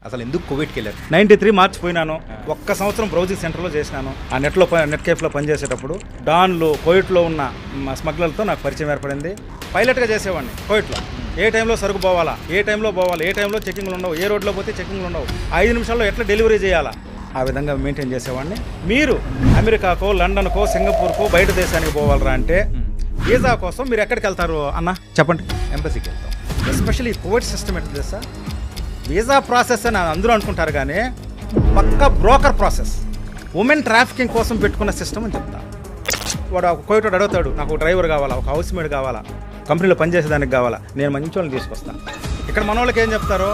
అసలు ఎందుకు కోవిడ్కి వెళ్ళారు? 93 మార్చి పోయినాను. ఒక్క సంవత్సరం బ్రౌజింగ్ సెంటర్లో చేసినాను. ఆ నెట్ కేఫ్లో పనిచేసేటప్పుడు డాన్లు కోవిడ్లో ఉన్న స్మగ్లర్లతో నాకు పరిచయం ఏర్పడింది. పైలట్గా చేసేవాడిని కోవిడ్లో. ఏ టైంలో సరుకు పోవాలా, ఏ టైంలో పోవాలి, ఏ టైంలో చెకింగ్లు ఉండవు, ఏ రోడ్లో పోతే చెకింగ్లు ఉండవు, 5 నిమిషాల్లో ఎట్లా డెలివరీ చేయాలా, ఆ విధంగా మెయింటైన్ చేసేవాడిని. మీరు అమెరికాకో, లండన్కో, సింగపూర్కో, బయట దేశానికి పోవాలరా అంటే వీసా కోసం మీరు ఎక్కడికి వెళ్తారు అన్న చెప్పండి? ఎంబసీకి వెళ్తాం. ఎస్పెషల్లీ కోవిడ్ సిస్టమ్ ఎట్లా తెలుసా? వీసా ప్రాసెస్ అని అందరూ అనుకుంటారు కానీ పక్కా బ్రోకర్ ప్రాసెస్. ఉమెన్ ట్రాఫికింగ్ కోసం పెట్టుకున్న సిస్టమ్ అని చెప్తా. వాడు ఒక కోవిడ్ అడుగుతాడు, నాకు ఒక డ్రైవర్ కావాలా, ఒక హౌస్ మేడ్ కావాలా, కంపెనీలో పనిచేసేదానికి కావాలా, నేను మంచి వాళ్ళని తీసుకొస్తాను. ఇక్కడ మన వాళ్ళకి ఏం చెప్తారో,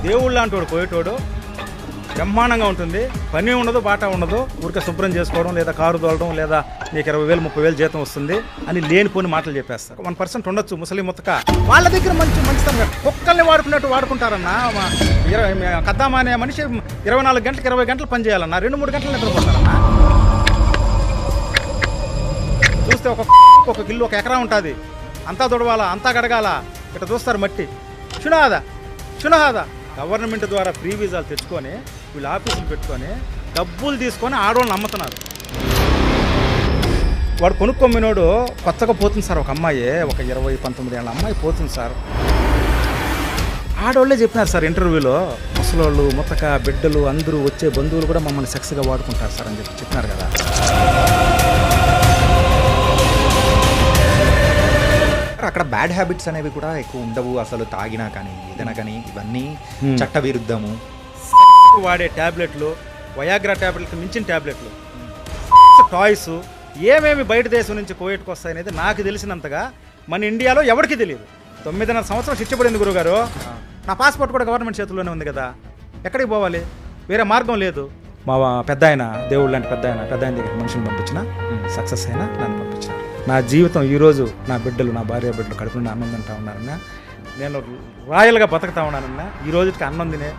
దేవుళ్ళు అంటాడు కోవిటోడు, బ్రహ్మాండంగా ఉంటుంది, పని ఉండదు, బాటా ఉండదు, ఊరికే శుభ్రం చేసుకోవడం, లేదా కారు తోలడం, లేదా నీకు 20,000 30,000 జీతం వస్తుంది అని లేనిపోని మాటలు చెప్పేస్తారు. 1% ఉండొచ్చు ముసలి ముత్తక, వాళ్ళ దగ్గర మంచితనంగా కుక్కల్ని వాడుకున్నట్టు వాడుకుంటారన్నా. కద్దామా అనే మనిషి 24 గంటలకు 20 గంటలు పని చేయాలన్నా, 2-3 గంటలు నిద్రపోతారన్నా. చూస్తే ఒక గిల్లు 1 ఎకరా ఉంటుంది, అంతా తొడవాలా, అంతా గడగాల, ఇట్లా చూస్తారు మట్టి. చునహాదా గవర్నమెంట్ ద్వారా ఫ్రీ వీసాలు తెచ్చుకొని వీళ్ళు ఆఫీసులు పెట్టుకొని డబ్బులు తీసుకొని ఆడవాళ్ళని అమ్ముతున్నారు. వాడు కొనుక్కొమ్మినోడు కొత్తగా పోతుంది సార్. ఒక అమ్మాయి, ఒక 20-19 ఏళ్ళ అమ్మాయి పోతుంది సార్. ఆడవాళ్ళే చెప్పినారు సార్ ఇంటర్వ్యూలో, ముసలోళ్ళు, ముత్తక, బిడ్డలు అందరూ వచ్చే బంధువులు కూడా మమ్మల్ని సెక్స్గా వాడుకుంటారు సార్ అని చెప్పినారు కదా. అక్కడ బ్యాడ్ హ్యాబిట్స్ అనేవి కూడా ఎక్కువ ఉండవు అసలు. తాగినా కానీ ఏదైనా కానీ ఇవన్నీ చట్ట విరుద్ధము. వాడే ట్యాబ్లెట్లు, వయాగ్రా ట్యాబ్లెట్లు మించిన ట్యాబ్లెట్లు, టాయ్స్, ఏమేమి బయట దేశం నుంచి కోవిడ్కి వస్తాయనేది నాకు తెలిసినంతగా మన ఇండియాలో ఎవరికి తెలియదు. 9.5 సంవత్సరం శిక్షపడింది గురుగారు. నా పాస్పోర్ట్ కూడా గవర్నమెంట్ చేతుల్లోనే ఉంది కదా, ఎక్కడికి పోవాలి, వేరే మార్గం లేదు. మా పెద్ద ఆయన, దేవుళ్ళు లాంటి పెద్ద ఆయన దగ్గర మనుషులు పంపించిన సక్సెస్ అయినా నన్ను పంపించిన. నా జీవితం ఈరోజు నా బిడ్డలు, నా భార్య బిడ్డలు కడుపు నుండి అన్నం తింటా ఉన్నానన్నా, నేను రాయల్గా బతుకుతా ఉన్నానన్నా. ఈ రోజుకి అన్నం తినే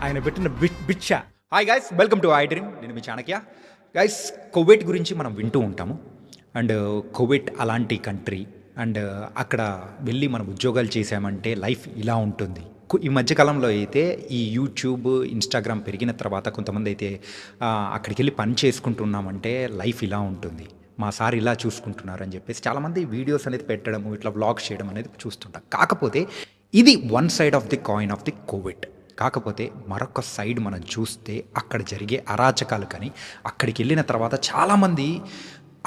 ఆయన పెట్టిన భిక్ష. Hi guys, welcome to I dream. నేను మీ చాణక్య. గైస్, కోవిడ్ గురించి మనం వింటూ ఉంటాము. అండ్ కోవిడ్ అలాంటి కంట్రీ, అండ్ అక్కడ వెళ్ళి మనం ఉద్యోగాలు చేసామంటే లైఫ్ ఇలా ఉంటుంది. ఈ మధ్యకాలంలో అయితే ఈ యూట్యూబ్, ఇన్స్టాగ్రామ్ పెరిగిన తర్వాత కొంతమంది అయితే అక్కడికి వెళ్ళి పని చేసుకుంటున్నామంటే లైఫ్ ఇలా ఉంటుంది, మా సార్ ఇలా చూసుకుంటున్నారు అని చెప్పేసి చాలామంది వీడియోస్ అనేది పెట్టడము, ఇట్లా వ్లాగ్స్ చేయడం అనేది చూస్తుంటాం. కాకపోతే ఇది one side of the coin of the Covid. కాకపోతే మరొక సైడ్ మనం చూస్తే అక్కడ జరిగే అరాచకాలు కానీ, అక్కడికి వెళ్ళిన తర్వాత చాలామంది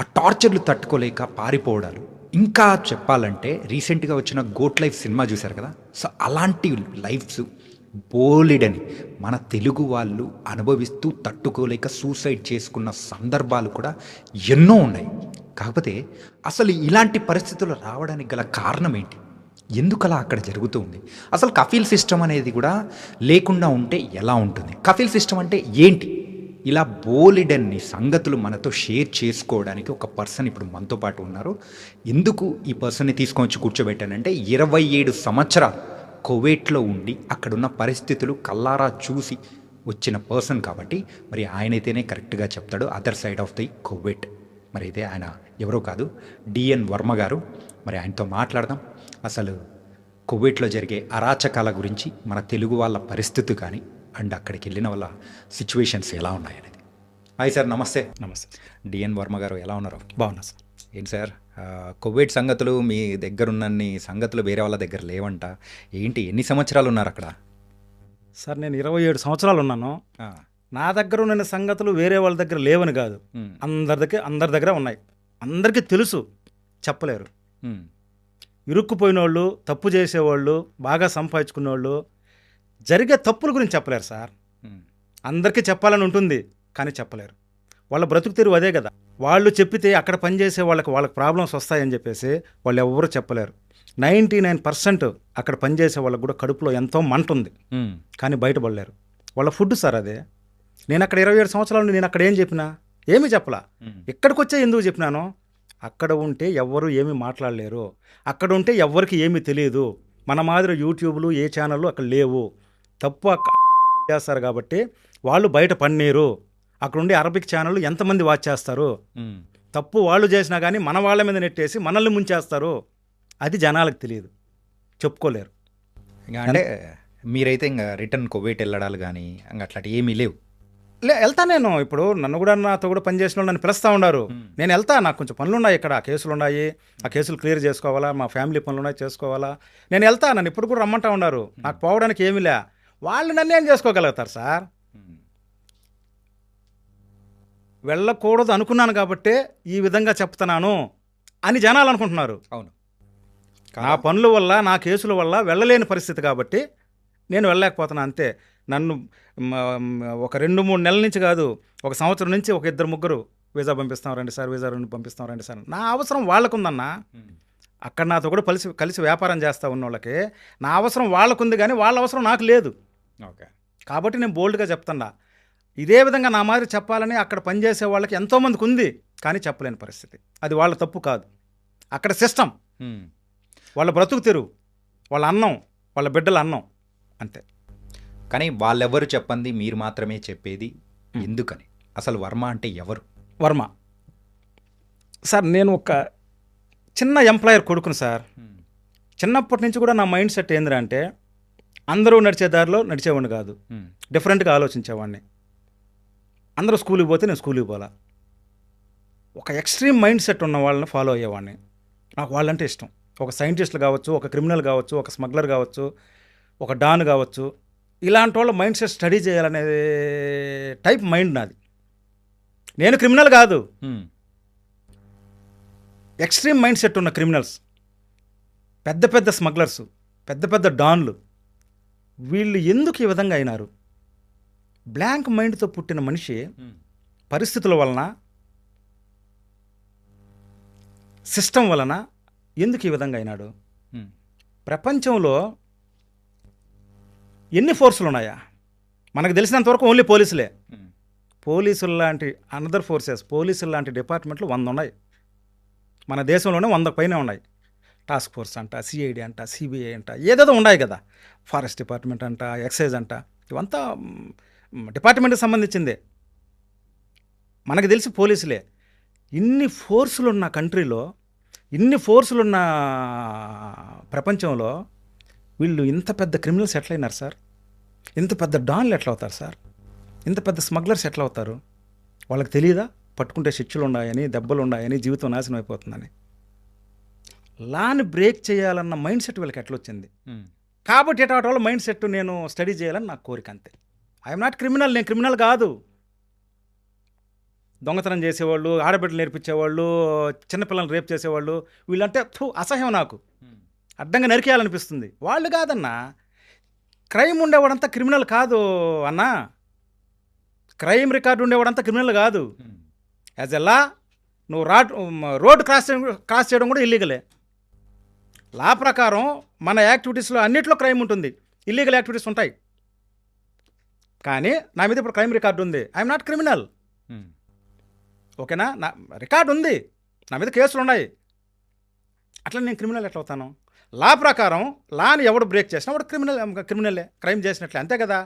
ఆ టార్చర్లు తట్టుకోలేక పారిపోవడాలు. ఇంకా చెప్పాలంటే రీసెంట్గా వచ్చిన గోట్ లైఫ్ సినిమా చూశారు కదా, సో అలాంటి లైఫ్స్ బోలెడని మన తెలుగు వాళ్ళు అనుభవిస్తూ తట్టుకోలేక సూసైడ్ చేసుకున్న సందర్భాలు కూడా ఎన్నో ఉన్నాయి. కాకపోతే అసలు ఇలాంటి పరిస్థితులు రావడానికి గల కారణం ఏంటి, ఎందుకలా అక్కడ జరుగుతూ ఉంది, అసలు కఫీల్ సిస్టమ్ అనేది కూడా లేకుండా ఉంటే ఎలా ఉంటుంది, కఫీల్ సిస్టమ్ అంటే ఏంటి, ఇలా బోలెడన్ని సంగతులు మనతో షేర్ చేసుకోవడానికి ఒక పర్సన్ ఇప్పుడు మనతో పాటు ఉన్నారు. ఎందుకు ఈ పర్సన్ని తీసుకొచ్చి కూర్చోబెట్టానంటే 27 సంవత్సరాలు కోవిడ్లో ఉండి అక్కడున్న పరిస్థితులు కల్లారా చూసి వచ్చిన పర్సన్ కాబట్టి మరి ఆయనైతేనే కరెక్ట్గా చెప్తాడు other side of the Covid. మరి అయితే ఆయన ఎవరో కాదు, డిఎన్ వర్మ గారు. మరి ఆయనతో మాట్లాడదాం. అసలు కోవిడ్లో జరిగే అరాచకాల గురించి, మన తెలుగు వాళ్ళ పరిస్థితి కానీ, అండ్ అక్కడికి వెళ్ళిన వాళ్ళ సిచ్యువేషన్స్ ఎలా ఉన్నాయనేది. హాయ్ సార్, నమస్తే. నమస్తే. డిఎన్ వర్మ గారు, ఎలా ఉన్నారు? బాగున్నా సార్. ఏంటి సార్, కోవిడ్ సంగతులు మీ దగ్గర ఉన్నన్ని సంగతులు వేరే వాళ్ళ దగ్గర లేవంట, ఏంటి, ఎన్ని సంవత్సరాలు ఉన్నారు అక్కడ? సార్, నేను 27 సంవత్సరాలు ఉన్నాను. నా దగ్గర ఉన్న సంగతులు వేరే వాళ్ళ దగ్గర లేవని కాదు, అందరి దగ్గర ఉన్నాయి. అందరికీ తెలుసు, చెప్పలేరు. ఇరుక్కుపోయిన వాళ్ళు, తప్పు చేసేవాళ్ళు, బాగా సంపాదించుకునే వాళ్ళు జరిగే తప్పుల గురించి చెప్పలేరు సార్. అందరికీ చెప్పాలని ఉంటుంది కానీ చెప్పలేరు. వాళ్ళ బ్రతుకు తెరువు అదే కదా. వాళ్ళు చెప్పితే అక్కడ పనిచేసే వాళ్ళకి ప్రాబ్లమ్స్ వస్తాయని చెప్పేసి వాళ్ళు ఎవరు చెప్పలేరు. 99% అక్కడ పనిచేసే వాళ్ళకి కూడా కడుపులో ఎంతో మంట ఉంది కానీ బయటపడలేరు. వాళ్ళ ఫుడ్ సార్ అదే. నేను అక్కడ 27 సంవత్సరాలు నేను అక్కడ ఏం చెప్పినా, ఏమీ చెప్పలా. ఇక్కడికి వచ్చే ఎందుకు చెప్పినాను, అక్కడ ఉంటే ఎవ్వరూ ఏమీ మాట్లాడలేరు, అక్కడ ఉంటే ఎవ్వరికి ఏమీ తెలియదు. మన మాదిరి యూట్యూబ్లు, ఏ ఛానళ్ళు అక్కడ లేవు. తప్పు చేస్తారు కాబట్టి వాళ్ళు బయట పన్నీరు. అక్కడ ఉండే అరబిక్ ఛానళ్ళు ఎంతమంది వాచ్ చేస్తారు. తప్పు వాళ్ళు చేసినా కానీ మన వాళ్ళ మీద నెట్టేసి మనల్ని ముంచేస్తారు. అది జనాలకు తెలియదు, చెప్పుకోలేరు. ఇంకా అంటే మీరైతే ఇంకా రిటర్న్ కువైట్ వెళ్ళడాలు కానీ ఇంకా అట్లాంటి ఏమీ లేవు. వెళ్తా నేను. ఇప్పుడు నన్ను కూడా నాతో కూడా పనిచేసిన వాళ్ళు నన్ను పిలుస్తూ ఉన్నారు. నేను వెళ్తా, నాకు కొంచెం పనులు ఉన్నాయి ఇక్కడ, కేసులు ఉన్నాయి, ఆ కేసులు క్లియర్ చేసుకోవాలా, మా ఫ్యామిలీ పనులు ఉన్నాయి చేసుకోవాలా. నేను వెళ్తా, నన్ను ఇప్పుడు కూడా రమ్మంటా ఉన్నారు. నాకు పోవడానికి ఏమీ లే. వాళ్ళు నన్ను ఏం చేసుకోగలుగుతారు సార్? వెళ్ళకూడదు అనుకున్నాను కాబట్టే ఈ విధంగా చెప్తున్నాను అని జనాలు అనుకుంటున్నారు. అవును, నా పనుల వల్ల, నా కేసుల వల్ల వెళ్ళలేని పరిస్థితి కాబట్టి నేను వెళ్ళలేకపోతున్నా అంతే. నన్ను ఒక 2-3 నెలల నుంచి కాదు, ఒక సంవత్సరం నుంచి ఒక 2-3 వీసా పంపిస్తాం రండి సార్, వీసా పంపిస్తాం రండి సార్. నా అవసరం వాళ్ళకుందన్నా. అక్కడ నాతో కూడా కలిసి వ్యాపారం చేస్తూ ఉన్న వాళ్ళకి నా అవసరం వాళ్ళకుంది, కానీ వాళ్ళ అవసరం నాకు లేదు. ఓకే, కాబట్టి నేను బోల్డ్గా చెప్తున్నా. ఇదే విధంగా నా మాదిరి చెప్పాలని అక్కడ పనిచేసే వాళ్ళకి ఎంతోమందికి ఉంది, కానీ చెప్పలేని పరిస్థితి. అది వాళ్ళ తప్పు కాదు, అక్కడ సిస్టమ్, వాళ్ళ బ్రతుకు తెరువు, వాళ్ళ అన్నం, వాళ్ళ బిడ్డల అన్నం, అంతే. కానీ వాళ్ళెవరు చెప్పండి, మీరు మాత్రమే చెప్పేది ఎందుకని? అసలు వర్మ అంటే ఎవరు? వర్మ సార్, నేను ఒక చిన్న ఎంప్లాయర్ కొడుకును సార్. చిన్నప్పటి నుంచి కూడా నా మైండ్ సెట్ ఏందిరా అంటే, అందరూ నడిచే దారిలో నడిచేవాడిని కాదు, డిఫరెంట్గా ఆలోచించేవాడిని. అందరూ స్కూల్కి పోతే నేను స్కూల్కి పోలా. ఒక ఎక్స్ట్రీమ్ మైండ్ సెట్ ఉన్న వాళ్ళని ఫాలో అయ్యేవాడిని. నాకు వాళ్ళంటే ఇష్టం. ఒక సైంటిస్టులు కావచ్చు, ఒక క్రిమినల్ కావచ్చు, ఒక స్మగ్లర్ కావచ్చు, ఒక డాన్ కావచ్చు, ఇలాంటి వాళ్ళ మైండ్ సెట్ స్టడీ చేయాలనే టైప్ మైండ్ నాది. నేను క్రిమినల్ కాదు, ఎక్స్ట్రీమ్ మైండ్ సెట్ ఉన్న క్రిమినల్స్, పెద్ద పెద్ద స్మగ్లర్సు, పెద్ద పెద్ద డాన్లు, వీళ్ళు ఎందుకు ఈ విధంగా అయినారు? బ్లాంక్ మైండ్తో పుట్టిన మనిషి పరిస్థితుల వలన, సిస్టమ్ వలన ఎందుకు ఈ విధంగా అయినాడు? ప్రపంచంలో ఎన్ని ఫోర్సులు ఉన్నాయా? మనకు తెలిసినంతవరకు ఓన్లీ పోలీసులే. పోలీసులు లాంటి అనదర్ ఫోర్సెస్, పోలీసులు లాంటి డిపార్ట్మెంట్లు 100 ఉన్నాయి. మన దేశంలోనే 100 పైనే ఉన్నాయి. టాస్క్ ఫోర్స్ అంట, సిఐడి అంట, సిబిఐ అంట, ఏదేదో ఉన్నాయి కదా. ఫారెస్ట్ డిపార్ట్మెంట్ అంట, ఎక్సైజ్ అంట, ఇవంతా డిపార్ట్మెంట్కి సంబంధించిందే. మనకు తెలిసి పోలీసులే. ఇన్ని ఫోర్సులు ఉన్న కంట్రీలో, ఇన్ని ఫోర్సులు ఉన్న ప్రపంచంలో వీళ్ళు ఇంత పెద్ద క్రిమినల్స్ ఎట్లయినారు సార్? ఇంత పెద్ద డాన్లు ఎట్లా అవుతారు సార్? ఇంత పెద్ద స్మగ్లర్స్ ఎట్లా అవుతారు? వాళ్ళకి తెలియదా పట్టుకుంటే శిక్షలు ఉన్నాయని, దెబ్బలు ఉన్నాయని, జీవితం నాశనం అయిపోతుందని? లాని బ్రేక్ చేయాలన్న మైండ్ సెట్ వీళ్ళకి ఎట్లా వచ్చింది? కాబట్టి ఎటు వాళ్ళ మైండ్ సెట్ నేను స్టడీ చేయాలని నాకు కోరిక, అంతే. ఐఎమ్ నాట్ క్రిమినల్, నేను క్రిమినల్ కాదు. దొంగతనం చేసేవాళ్ళు, ఆడబిడ్డలు నేర్పించేవాళ్ళు, చిన్నపిల్లలు రేప్ చేసేవాళ్ళు, వీళ్ళంటే అసహ్యం నాకు. అడ్డంగా నరికేయాలనిపిస్తుంది. వాళ్ళు కాదన్నా, క్రైమ్ ఉండేవాడంతా క్రిమినల్ కాదు అన్నా. క్రైమ్ రికార్డు ఉండేవాడంతా క్రిమినల్ కాదు. యాజ్ ఎ లా నువ్వు రోడ్ క్రాస్ చేయడం కూడా ఇల్లీగలే. లా ప్రకారం మన యాక్టివిటీస్లో అన్నిట్లో క్రైమ్ ఉంటుంది, ఇల్లీగల్ యాక్టివిటీస్ ఉంటాయి. కానీ నా మీద ఇప్పుడు క్రైమ్ రికార్డు ఉంది, ఐఎమ్ నాట్ క్రిమినల్. ఓకేనా? నా రికార్డు ఉంది, నా మీద కేసులు ఉన్నాయి. అట్లా నేను క్రిమినల్ ఎట్లా అవుతాను? లా ప్రకారం లాని ఎవడు బ్రేక్ చేసినా వాడు క్రిమినలే, క్రైమ్ చేసినట్లే, అంతే కదా.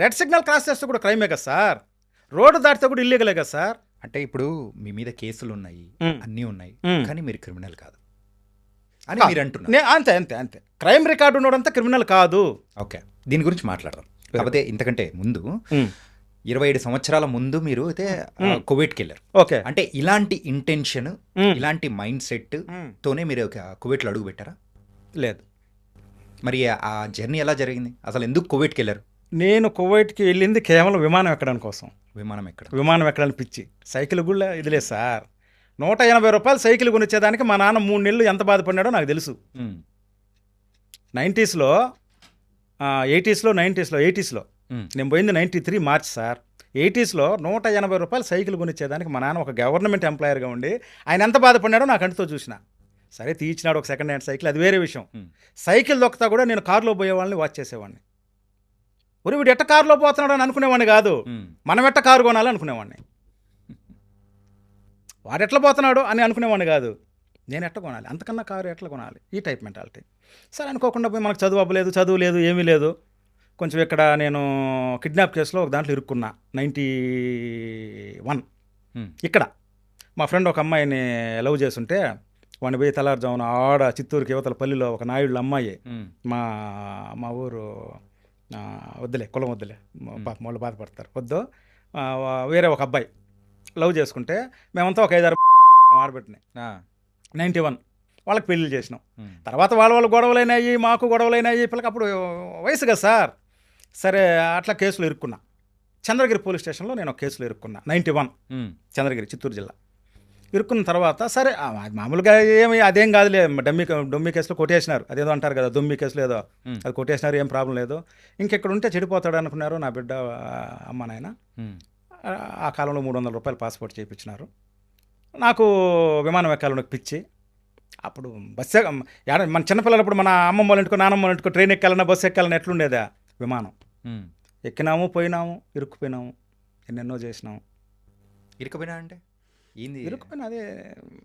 రెడ్ సిగ్నల్ క్రాస్ చేస్తే కూడా క్రైమే కదా సార్. రోడ్డు దాటితే కూడా ఇల్లీగలే కదా సార్. అంటే ఇప్పుడు మీ మీద కేసులు ఉన్నాయి, అన్నీ ఉన్నాయి, కానీ మీరు క్రిమినల్ కాదు అని మీరు అంటున్నారు. అంతే అంతే అంతే. క్రైమ్ రికార్డు ఉన్నోడంతా క్రిమినల్ కాదు. ఓకే, దీని గురించి మాట్లాడదాం. కాకపోతే ఇంతకంటే ముందు 27 సంవత్సరాల ముందు మీరు అయితే కువైట్కి వెళ్ళారు. ఓకే. అంటే ఇలాంటి ఇంటెన్షన్, ఇలాంటి మైండ్ సెట్ తోనే మీరు కువైట్లో అడుగు పెట్టారా? లేదు. మరి ఆ జర్నీ ఎలా జరిగింది? అసలు ఎందుకు కువైట్కి వెళ్ళారు? నేను కువైట్కి వెళ్ళింది కేవలం విమానం ఎక్కడానికి కోసం. విమానం ఎక్కడ? విమానం ఎక్కడానికి పిచ్చి. సైకిల్ కూడా ఇదిలే సార్. 180 రూపాయలు సైకిల్ కొనిచ్చేదానికి మా నాన్న 3 నెలలు ఎంత బాధపడినాడో నాకు తెలుసు. 90స్లో 80స్లో 90స్లో నేను పోయింది 93 మార్చ్ సార్. 80స్లో 180 రూపాయలు సైకిల్ కొనిచ్చేదానికి మా నాన్న ఒక గవర్నమెంట్ ఎంప్లాయర్గా ఉండి ఆయన ఎంత బాధపడినాడో నాకు కంటితో చూసిన. సరే తీయించినాడు ఒక సెకండ్ హ్యాండ్ సైకిల్, అది వేరే విషయం. సైకిల్ దొక్కుతా కూడా నేను కారులో పోయే వాళ్ళని వాచ్ చేసేవాడిని. ఒరి వీడు ఎట్ట కారులో పోతున్నాడు అని అనుకునేవాడిని కాదు, మనం ఎట్ట కారు కొనాలి అనుకునేవాడిని. వాడు ఎట్లా పోతున్నాడు అని అనుకునేవాడిని కాదు, నేను ఎట్లా కొనాలి, అంతకన్నా కారు ఎట్లా కొనాలి, ఈ టైప్ మెంటాలిటీ. సరే అనుకోకుండా పోయి మనకు చదువు అవ్వలేదు, చదువు లేదు, ఏమీ లేదు. కొంచెం ఇక్కడ నేను కిడ్నాప్ కేసులో ఒక దాంట్లో ఇరుక్కున్నా 91. ఇక్కడ మా ఫ్రెండ్ ఒక అమ్మాయిని లవ్ చేస్తుంటే వాడిని పోయి తెల్లారుజామున ఆడ చిత్తూరుకి యువతల పల్లిలో ఒక నాయుళ్ళ అమ్మాయి మా మా ఊరు వద్దులే కులం వద్దులే పాపం వాళ్ళు బాధపడతారు వద్దు వేరే ఒక అబ్బాయి లవ్ చేసుకుంటే మేమంతా ఒక 5-6 ఆడబెట్టినాయి 91 వాళ్ళకి పెళ్ళిళ్ళు చేసినాం. తర్వాత వాళ్ళ గొడవలైనాయి, మాకు గొడవలైనాయి. పిల్లకి అప్పుడు వయసు కదా సార్. సరే అట్లా కేసులు ఇరుక్కున్నా. చంద్రగిరి పోలీస్ స్టేషన్లో నేను ఒక కేసులో ఇరుక్కున్నా 91 చంద్రగిరి చిత్తూరు జిల్లా. ఇరుక్కున్న తర్వాత సరే మామూలుగా ఏమి అదేం కాదులే, డొమ్మి కేసులో కొట్టేసినారు, అదేదో అంటారు కదా దొమ్మి కేసులో ఏదో, అది కొట్టేసినారు, ఏం ప్రాబ్లం లేదు. ఇంకెక్కడ ఉంటే చెడిపోతాడు అనుకున్నారు నా బిడ్డ అమ్మ నాయన. ఆ కాలంలో 300 రూపాయలు పాస్పోర్ట్ చేయించినారు. నాకు విమానం ఎక్కాలని పిచ్చి. అప్పుడు బస్సు మన చిన్నపిల్లలప్పుడు మన అమ్మమ్మ వాళ్ళ ఇంటికో నానమ్మ వాళ్ళ ఇంటికో ట్రైన్ ఎక్కాలన్నా బస్సు ఎక్కాలన్నా ఎట్లుండేదా, విమానం ఎక్కినాము, పోయినాము, ఇరుక్కుపోయినాము, ఎన్నెన్నో చేసినాము. ఇరుక్కుపోయినా అంటే ఏంది? ఇరుక్కుపోయినా అదే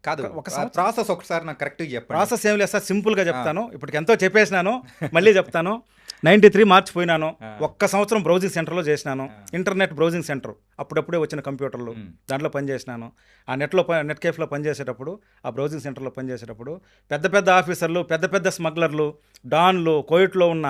కాదు, ఒక ప్రాసెస్ ఒకసారి నాకు కరెక్ట్గా చెప్పండి. ప్రాసెస్ ఏం లేదు సార్, సింపుల్గా చెప్తాను. ఇప్పటికి ఎంతో చెప్పేసినాను, మళ్ళీ చెప్తాను. 93 మార్చి పోయినాను. 1 సంవత్సరం బ్రౌజింగ్ సెంటర్లో చేసినాను. ఇంటర్నెట్ బ్రౌజింగ్ సెంటర్ అప్పుడప్పుడే వచ్చిన కంప్యూటర్లు, దాంట్లో పనిచేసినాను. ఆ నెట్ కేఫ్లో పనిచేసేటప్పుడు, ఆ బ్రౌజింగ్ సెంటర్లో పనిచేసేటప్పుడు పెద్ద పెద్ద ఆఫీసర్లు, పెద్ద పెద్ద స్మగ్లర్లు, డాన్లు, కోవిట్లో ఉన్న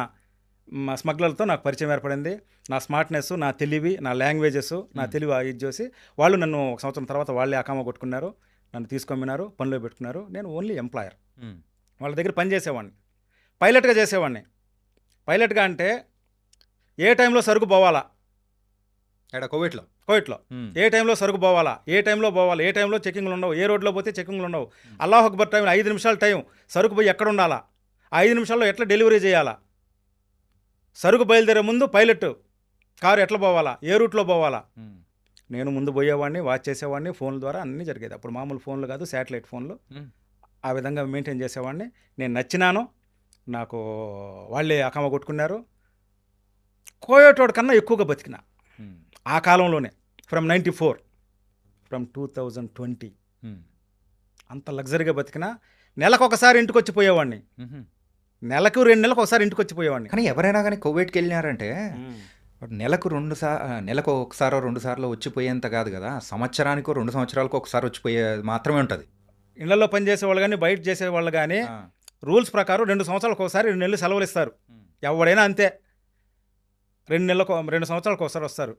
స్మగ్లర్లతో నాకు పరిచయం ఏర్పడింది. నా స్మార్ట్నెస్, నా తెలివి, నా లాంగ్వేజెస్, నా తెలివి ఇది చేసి వాళ్ళు నన్ను 1 సంవత్సరం తర్వాత వాళ్ళే అకామా కొట్టుకున్నారు, నన్ను తీసుకొమ్మినారు, పనిలో పెట్టుకున్నారు. నేను ఓన్లీ ఎంప్లాయర్. వాళ్ళ దగ్గర పని చేసేవాడిని, పైలట్గా చేసేవాడిని. పైలట్గా అంటే ఏ టైంలో సరుకు పోవాలా, కోవిట్లో ఏ టైంలో సరుకు పోవాలా, ఏ టైంలో పోవాలా, ఏ టైంలో చెకింగ్లు ఉండవు, ఏ రోడ్లో పోతే చెకింగ్లు ఉండవు. అల్లాహ్ అక్బర్ టైం 5 నిమిషాల టైం, సరుకు పోయి ఎక్కడ ఉండాలా, 5 నిమిషాల్లో ఎట్లా డెలివరీ చేయాలా, సరుకు బయలుదేరే ముందు పైలట్ కారు ఎట్లా పోవాలా, ఏ రూట్లో పోవాలా, నేను ముందు పోయేవాడిని, వాచ్ చేసేవాడిని. ఫోన్ల ద్వారా అన్నీ జరిగేది. అప్పుడు మామూలు ఫోన్లు కాదు, శాటిలైట్ ఫోన్లు. ఆ విధంగా మెయింటైన్ చేసేవాడిని. నేను నచ్చినాను, నాకు వాళ్ళే అకామ కొట్టుకున్నారు. కోయోటోడ్ కన్నా ఎక్కువగా బతికిన ఆ కాలంలోనే. ఫ్రమ్ 94 ఫ్రమ్ 2020 అంత లగ్జరీగా బతికిన. నెలకు ఒకసారి ఇంటికి వచ్చిపోయేవాడిని, నెలకు 2 నెలలకు ఒకసారి ఇంటికి వచ్చిపోయేవాడిని. కానీ ఎవరైనా కానీ కోవిడ్కి వెళ్ళినారంటే నెలకు ఒకసారో 2 సార్లు వచ్చిపోయేంత కాదు కదా, సంవత్సరానికో 2 సంవత్సరాలకు ఒకసారి వచ్చిపోయే మాత్రమే ఉంటుంది. ఇళ్లలో పనిచేసేవాళ్ళు కానీ బయట చేసేవాళ్ళు కానీ రూల్స్ ప్రకారం 2 సంవత్సరాలకు ఒకసారి 2 నెలలు సెలవులు ఇస్తారు. ఎవడైనా అంతే, 2 సంవత్సరాలకు ఒకసారి వస్తారు.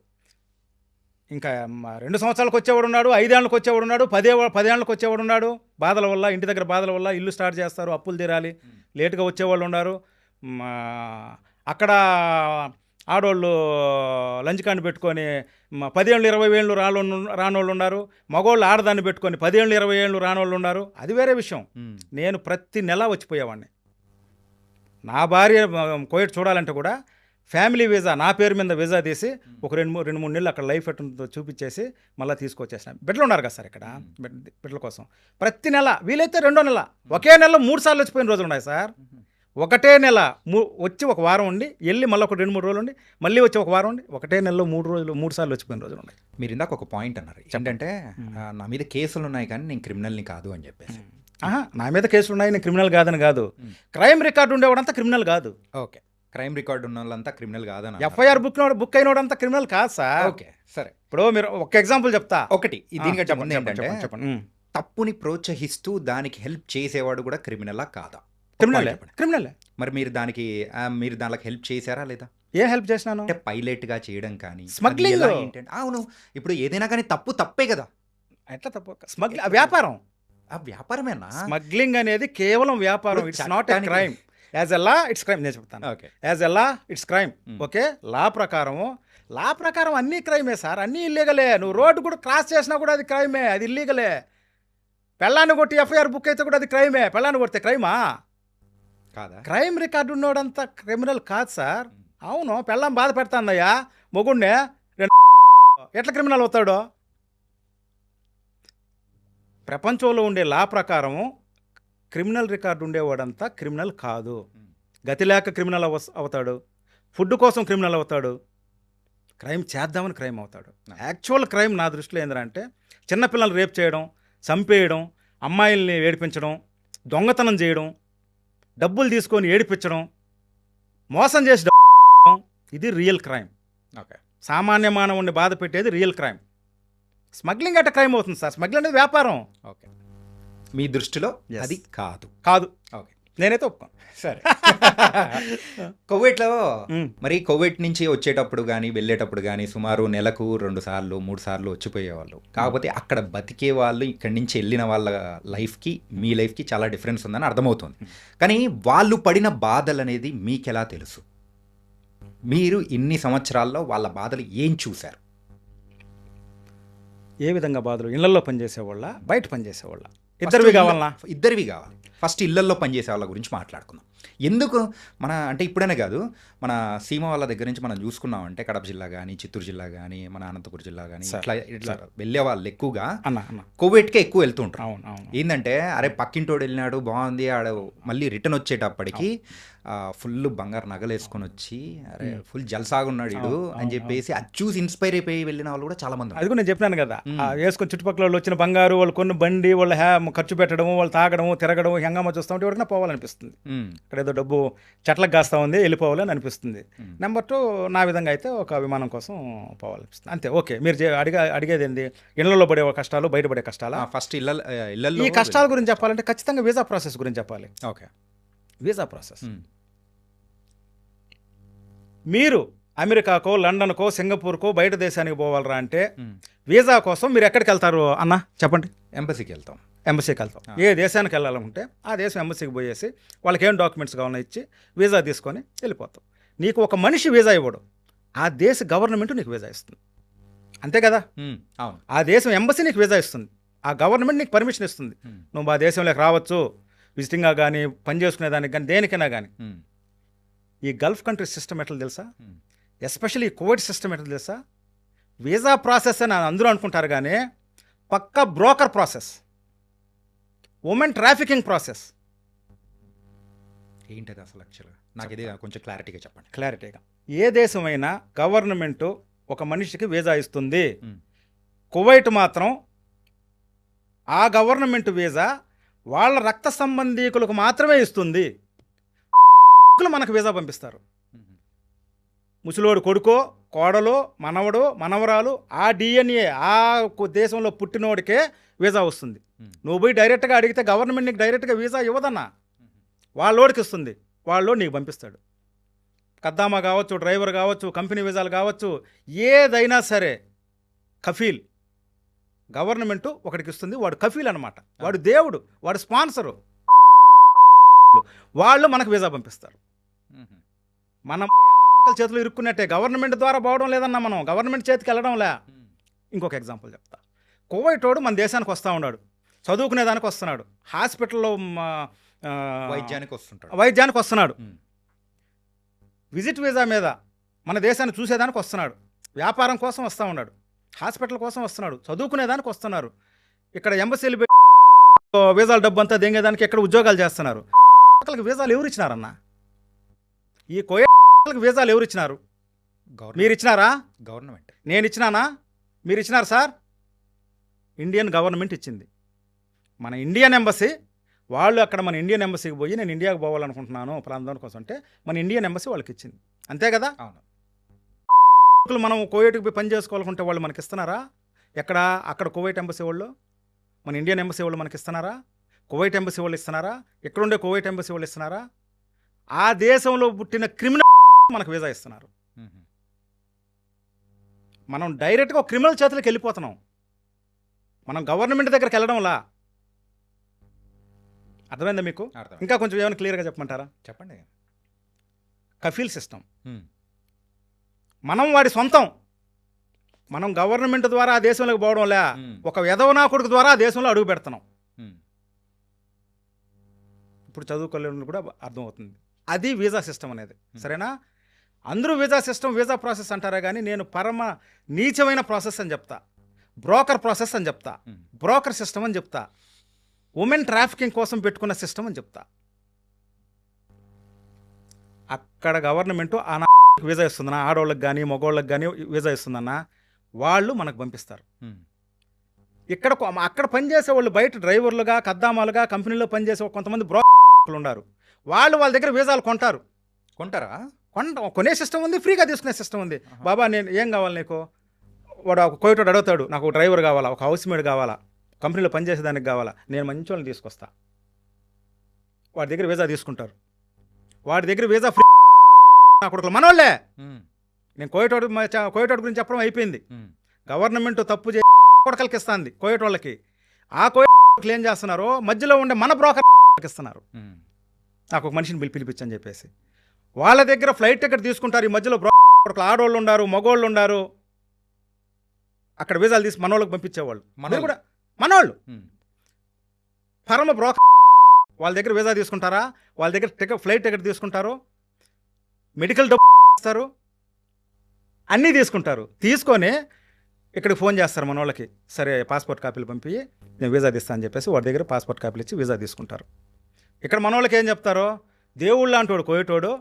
ఇంకా 2 సంవత్సరాలకు వచ్చేవాడు ఉన్నాడు, 5 ఏళ్ళకి వచ్చేవాడు ఉన్నాడు, 10 ఏళ్ళకి వచ్చేవాడు ఉన్నాడు. బాధల వల్ల, ఇంటి దగ్గర బాధల వల్ల ఇల్లు స్టార్ట్ చేస్తారు, అప్పులు తీరాలి, లేటుగా వచ్చేవాళ్ళు ఉన్నారు. అక్కడ ఆడవాళ్ళు లంచ్ కాండి పెట్టుకొని 10 ఏళ్ళు 20 ఏళ్ళు రానోళ్ళు ఉన్నారు. మగవాళ్ళు ఆడదాన్ని పెట్టుకొని 10 ఏళ్ళు 20 ఏళ్ళు రానోళ్ళు ఉన్నారు. అది వేరే విషయం. నేను ప్రతి నెల వచ్చిపోయేవాడిని. నా భార్య కోవిడ్ చూడాలంటే కూడా ఫ్యామిలీ వీసా, నా పేరు మీద వీసా తీసి ఒక 2-3 నెలలు అక్కడ లైఫ్ ఎట్టుందో చూపించేసి మళ్ళీ తీసుకొచ్చేసిన. బిడ్డలు ఉన్నారు కదా సార్ ఇక్కడ, బిడ్డల కోసం ప్రతి నెల, వీలైతే 2వ నెల, ఒకే నెలలో 3 సార్లు వచ్చిపోయిన రోజులు ఉన్నాయి సార్. ఒకటే నెల వచ్చి 1 వారం ఉండి, వెళ్ళి మళ్ళీ ఒక 2-3 రోజులు ఉండి, మళ్ళీ వచ్చి 1 వారం ఉండి, ఒకటే నెలలో 3 సార్లు వచ్చిపోయిన రోజులు ఉన్నాయి. మీరు ఇందాక ఒక పాయింట్ అన్నారు ఏంటంటే, నా మీద కేసులు ఉన్నాయి కానీ నేను క్రిమినల్ని కాదు అని చెప్పేసి. నా మీద కేసులు ఉన్నాయి, నేను క్రిమినల్ కాదని కాదు. క్రైమ్ రికార్డు ఉండేవాడంతా క్రిమినల్ కాదు. ఓకే, క్రైమ్ రికార్డు ఉన్న వాళ్ళంతా క్రిమినల్ కాదని. ఎఫ్ఐఆర్ బుక్ అయినోడంతా క్రిమినల్ కాదు సార్. ఓకే సరే, ఇప్పుడు మీరు ఒక ఎగ్జాంపుల్ చెప్తా. ఒకటి దీనికంటే ముందు ఏంటంటే, తప్పుని ప్రోత్సహిస్తూ దానికి హెల్ప్ చేసేవాడు కూడా క్రిమినలా కాదా? క్రిమినలే. మరి మీరు దానికి హెల్ప్ చేశారా లేదా? ఏ హెల్ప్ చేసినాను అంటే పైలట్ గా చేయడం కానీ, స్మగ్లింగ్. అవును, ఇప్పుడు ఏదైనా కానీ తప్పే కదా. ఎట్లా తప్పు? స్మగ్లింగ్ వ్యాపారం. ఆ వ్యాపారమేనా? స్మగ్లింగ్ అనేది కేవలం వ్యాపారం. It's not a crime. As a law it's crime. నేను చెప్తాను, as a law it's crime. Okay, law ప్రకారం అన్నీ క్రైమే సార్, అన్నీ ఇల్లీగలే. నువ్వు రోడ్డు కూడా క్రాస్ చేసినా కూడా అది క్రైమే, అది ఇల్లీగలే. పెళ్ళాన్ని కొట్టి ఎఫ్ఐఆర్ బుక్ అయితే కూడా అది క్రైమే. పెళ్ళాన్ని కొడితే క్రైమా కాదా? క్రైమ్ రికార్డు ఉన్నోడంతా క్రిమినల్ కాదు సార్. అవును, పెళ్ళాం బాధ పెడతాందయ్యా మొగుడినే, ఎట్లా క్రిమినల్ అవుతాడో? ప్రపంచంలో ఉండే లా ప్రకారము క్రిమినల్ రికార్డు ఉండేవాడంతా క్రిమినల్ కాదు. గతి లేక క్రిమినల్ అవుతాడు, ఫుడ్ కోసం క్రిమినల్ అవుతాడు, క్రైమ్ చేద్దామని క్రైమ్ అవుతాడు. యాక్చువల్ క్రైమ్ నా దృష్టిలో ఏంటంటే, చిన్నపిల్లలు రేప్ చేయడం, చంపేయడం, అమ్మాయిల్ని ఏడిపించడం, దొంగతనం చేయడం, డబ్బులు తీసుకొని ఏడిపించడం, మోసం చేసి డబ్బులు, ఇది రియల్ క్రైమ్. ఓకే, సామాన్య మానవుడిని బాధ పెట్టేది రియల్ క్రైమ్. స్మగ్లింగ్ అంటే క్రైమ్ అవుతుంది సార్. స్మగ్లింగ్ అనేది వ్యాపారం. ఓకే, మీ దృష్టిలో Yes. అది కాదు. కాదు, ఓకే, నేనైతే ఒప్పుకోను. సరే. కువైట్లో మ్మ్. మరి కువైట్ నుంచి వచ్చేటప్పుడు కానీ వెళ్ళేటప్పుడు కానీ సుమారు నెలకు 2 సార్లు 3 సార్లు వచ్చిపోయేవాళ్ళు. కాకపోతే అక్కడ బతికే వాళ్ళు ఇక్కడి నుంచి వెళ్ళిన వాళ్ళ లైఫ్కి మీ లైఫ్కి చాలా డిఫరెన్స్ ఉందని అర్థమవుతుంది. కానీ వాళ్ళు పడిన బాధలు అనేది మీకు ఎలా తెలుసు? మీరు ఇన్ని సంవత్సరాల్లో వాళ్ళ బాధలు ఏం చూశారు? ఏ విధంగా బాధలు? ఇళ్లలో పనిచేసేవాళ్ళ, బయట పనిచేసేవాళ్ళ? ఇద్దరివి కావాలనా? ఇద్దరివి కావాలి. ఫస్ట్ ఇళ్లల్లో పనిచేసే వాళ్ళ గురించి మాట్లాడుకుందాం. ఎందుకు మన అంటే ఇప్పుడనే కాదు, మన సీమ వాళ్ళ దగ్గర నుంచి మనం చూసుకున్నామంటే కడప జిల్లా కానీ, చిత్తూరు జిల్లా కానీ, మన అనంతపురం జిల్లా కానీ, సార్, ఇట్లా ఇట్లా వెళ్ళే వాళ్ళు ఎక్కువగా అన్న కువైట్కే ఎక్కువ వెళ్తుంటారు. అవును అవును. ఏంటంటే అరే పక్కింటోడు వెళ్ళినాడు బాగుంది, ఆడ మళ్ళీ రిటర్న్ వచ్చేటప్పటికి ఫుల్ బంగారు నగలు వేసుకొని వచ్చి అరే ఫుల్ జల్సాగున్నాడు ఇడు అని చెప్పేసి అది చూసి ఇన్స్పైర్ అయిపోయి వెళ్ళిన వాళ్ళు కూడా చాలా మంది ఉన్నారు. అది కూడా నేను చెప్పినాను కదా, వేసుకొని చుట్టుపక్కల వాళ్ళు వచ్చిన బంగారు, వాళ్ళు కొన్ని బండి, వాళ్ళు ఖర్చు పెట్టడం, వాళ్ళు తాగడం, తిరగడం, హంగామా చూస్తూ ఉంటే ఎవరికైనా పోవాలనిపిస్తుంది. ఇక్కడ ఏదో డబ్బు చెట్లకు కాస్తా ఉంది, వెళ్ళిపోవాలని అనిపిస్తుంది. నెంబర్ 2, నా విధంగా అయితే ఒక విమానం కోసం పోవాలనిపిస్తుంది. అంతే. ఓకే, మీరు అడిగేది ఏంది? ఇళ్లలో పడే కష్టాలు, బయట పడే కష్టాలా? ఫస్ట్ ఇళ్ళల్లో ఈ కష్టాల గురించి చెప్పాలంటే ఖచ్చితంగా వీసా ప్రాసెస్ గురించి చెప్పాలి. Okay, visa process. మీరు అమెరికాకో, లండన్కో, సింగపూర్కో, బయట దేశానికి పోవాలరా అంటే వీసా కోసం మీరు ఎక్కడికి వెళ్తారు అన్న చెప్పండి? ఎంబసీకి వెళ్తాం. ఎంబసీకి వెళ్తాం. ఏ దేశానికి వెళ్ళాలనుకుంటే ఆ దేశం ఎంబసీకి పోయేసి వాళ్ళకి ఏం డాక్యుమెంట్స్ కావాలో ఇచ్చి వీసా తీసుకొని వెళ్ళిపోతాం. నీకు ఒక మనిషి వీసా ఇవ్వడు, ఆ దేశ గవర్నమెంట్ నీకు వీసా ఇస్తుంది. అంతే కదా? అవును. ఆ దేశం ఎంబసీ నీకు వీసా ఇస్తుంది, ఆ గవర్నమెంట్ నీకు పర్మిషన్ ఇస్తుంది. నువ్వు ఆ దేశంలోకి రావచ్చు, విజిటింగ్గా కానీ, పని చేసుకునేదానికి కానీ, దేనికైనా కానీ. ఈ గల్ఫ్ కంట్రీ సిస్టమ్ ఎట్లా తెలుసా? ఎస్పెషల్లీ ఈ కువైట్ సిస్టమ్ ఎట్లా తెలుసా? వీసా ప్రాసెస్ అని అందరూ అనుకుంటారు, కానీ పక్కా broker process, women trafficking process. ఏంటది అసలు యాక్చువల్గా? నాకు ఇది కొంచెం క్లారిటీగా చెప్పండి. క్లారిటీగా, ఏ దేశమైనా గవర్నమెంట్ ఒక మనిషికి వీసా ఇస్తుంది. కువైట్ మాత్రం ఆ గవర్నమెంట్ వీసా వాళ్ళ రక్త సంబంధీకులకు మాత్రమే ఇస్తుంది. మనకు వీసా పంపిస్తారు. ముసలోడు కొడుకో, కోడలో, మనవడో, మనవరాలు, ఆ డిఎన్ఏ ఆ దేశంలో పుట్టినోడికే వీసా వస్తుంది. నువ్వు పోయి డైరెక్ట్గా అడిగితే గవర్నమెంట్ నీకు డైరెక్ట్గా వీసా ఇవ్వదన్నా, వాళ్ళోడికి ఇస్తుంది, వాళ్ళోడు నీకు పంపిస్తాడు. కద్దామా కావచ్చు, డ్రైవర్ కావచ్చు, కంపెనీ వీసాలు కావచ్చు, ఏదైనా సరే కఫీల్ గవర్నమెంట్ ఒకటికి ఇస్తుంది. వాడు కఫీల్ అనమాట, వాడు దేవుడు, వాడు స్పాన్సరు. వాళ్ళు మనకు వీసా పంపిస్తారు. మనం చేతులు ఇరుక్కున్నట్టే, గవర్నమెంట్ ద్వారా పోవడం లేదన్నా, మనం గవర్నమెంట్ చేతికి వెళ్ళడంలే. ఇంకొక ఎగ్జాంపుల్ చెప్తా. కువైటోడు మన దేశానికి వస్తూ ఉన్నాడు, చదువుకునేదానికి వస్తున్నాడు, హాస్పిటల్లో వైద్యానికి వస్తున్నాడు, విజిట్ వీసా మీద మన దేశాన్ని చూసేదానికి వస్తున్నాడు, వ్యాపారం కోసం వస్తూ ఉన్నాడు, హాస్పిటల్ కోసం వస్తున్నాడు, చదువుకునేదానికి వస్తున్నారు. ఇక్కడ ఎంబసీలు వీసాల డబ్బు అంతా దెంగేదానికి ఇక్కడ ఉద్యోగాలు చేస్తున్నారు. వీసాలు ఎవరు ఇచ్చినారన్న? ఈ కోయకి వీసాలు ఎవరు ఇచ్చినారు? మీరు ఇచ్చినారా? గవర్నమెంట్. నేను ఇచ్చినానా? మీరు ఇచ్చినారు సార్? ఇండియన్ గవర్నమెంట్ ఇచ్చింది. మన ఇండియన్ ఎంబసీ వాళ్ళు అక్కడ మన ఇండియన్ ఎంబసీకి పోయి నేను ఇండియాకి పోవాలనుకుంటున్నాను ప్రాంతం కోసం అంటే మన ఇండియన్ ఎంబసీ వాళ్ళకి ఇచ్చింది. అంతే కదా? అవును. మనం కువైట్కి పోయి పని చేసుకోవాలనుకుంటే వాళ్ళు మనకి ఇస్తున్నారా? ఎక్కడ? అక్కడ కువైట్ ఎంబసీ వాళ్ళు, మన ఇండియన్ ఎంబసీ వాళ్ళు మనకి ఇస్తున్నారా? కువైట్ ఎంబసీ వాళ్ళు ఇస్తున్నారా? ఎక్కడుండే కువైట్ ఎంబసీ వాళ్ళు ఇస్తున్నారా? ఆ దేశంలో పుట్టిన క్రిమినల్ మనకు వీసా ఇస్తున్నారు. మనం డైరెక్ట్గా ఒక క్రిమినల్ చేతులకు వెళ్ళిపోతున్నాం, మనం గవర్నమెంట్ దగ్గరికి వెళ్ళడంలా. అర్థమైందా మీకు? ఇంకా కొంచెం ఏమైనా క్లియర్గా చెప్పమంటారా? చెప్పండి. కఫీల్ సిస్టమ్ మనం వాడి సొంతం, మనం గవర్నమెంట్ ద్వారా ఆ దేశంలోకి పోవడంలే, ఒక విధవనా కొడుకు ద్వారా ఆ దేశంలో అడుగు పెడుతున్నాం. ఇప్పుడు చదువుకోలేని కూడా అర్థమవుతుంది. అది వీసా సిస్టమ్ అనేది. సరేనా? అందరూ వీసా సిస్టమ్, వీసా ప్రాసెస్ అంటారా, కానీ నేను పరమ నీచమైన ప్రాసెస్ అని చెప్తా, బ్రోకర్ ప్రాసెస్ అని చెప్తా, బ్రోకర్ సిస్టమ్ అని చెప్తా, ఉమెన్ ట్రాఫికింగ్ కోసం పెట్టుకున్న సిస్టమ్ అని చెప్తా. అక్కడ గవర్నమెంట్ ఆ వీసా ఇస్తుందన్నా, ఆడవాళ్ళకి కానీ మగవాళ్ళకి కానీ వీసా ఇస్తుందన్నా, వాళ్ళు మనకు పంపిస్తారు. ఇక్కడ అక్కడ పనిచేసే వాళ్ళు బయట డ్రైవర్లుగా, కద్దామాలుగా, కంపెనీలో పనిచేసే కొంతమంది బ్రోకర్లు ఉన్నారు. వాళ్ళు వాళ్ళ దగ్గర వీసాలు కొంటారా? కొనే సిస్టమ్ ఉంది, ఫ్రీగా తీసుకునే సిస్టమ్ ఉంది. బాబా నేను ఏం కావాలి నీకు? వాడు ఒక కోయటోడు అడుగుతాడు, నాకు ఒక డ్రైవర్ కావాలా, ఒక హౌస్ మేడ్ కావాలా, కంపెనీలో పనిచేసేదానికి కావాలా, నేను మంచి వాళ్ళని తీసుకొస్తా. వాడి దగ్గర వీసా తీసుకుంటారు. వాడి దగ్గర వీసా ఫ్రీ నా కొడుకులు మనోళ్ళే. నేను కోయటోడు గురించి చెప్పడం అయిపోయింది. గవర్నమెంట్ తప్పు చేసి కొడకలకి ఇస్తుంది కోయట వాళ్ళకి. ఆ కోయటోళ్ళకి ఏం చేస్తున్నారు, మధ్యలో ఉండే మన బ్రోకర్కి ఇస్తున్నారు. నాకు ఒక మనిషిని పిలిపించని చెప్పేసి వాళ్ళ దగ్గర ఫ్లైట్ టికెట్ తీసుకుంటారు. ఈ మధ్యలో బ్రోకర్లు ఆడవాళ్ళు ఉన్నారు, మగవాళ్ళు ఉన్నారు. అక్కడ వీసాలు తీసి మనోళ్ళకి పంపించేవాళ్ళు కూడా మనోళ్ళు. పరమ బ్రోకర్ వాళ్ళ దగ్గర వీసా తీసుకుంటారా, వాళ్ళ దగ్గర ఫ్లైట్ టికెట్ తీసుకుంటారు, మెడికల్ డబ్బు ఇస్తారు, అన్నీ తీసుకుంటారు. తీసుకొని ఇక్కడికి ఫోన్ చేస్తారు మన వాళ్ళకి, సరే పాస్పోర్ట్ కాపీలు పంపి నేను వీసా తీస్తాను అని చెప్పేసి వాడి దగ్గర పాస్పోర్ట్ కాపీలు ఇచ్చి వీసా తీసుకుంటారు. ఇక్కడ మన వాళ్ళకి ఏం చెప్తారో, దేవుళ్ళు అంటాడు కోయటోడు,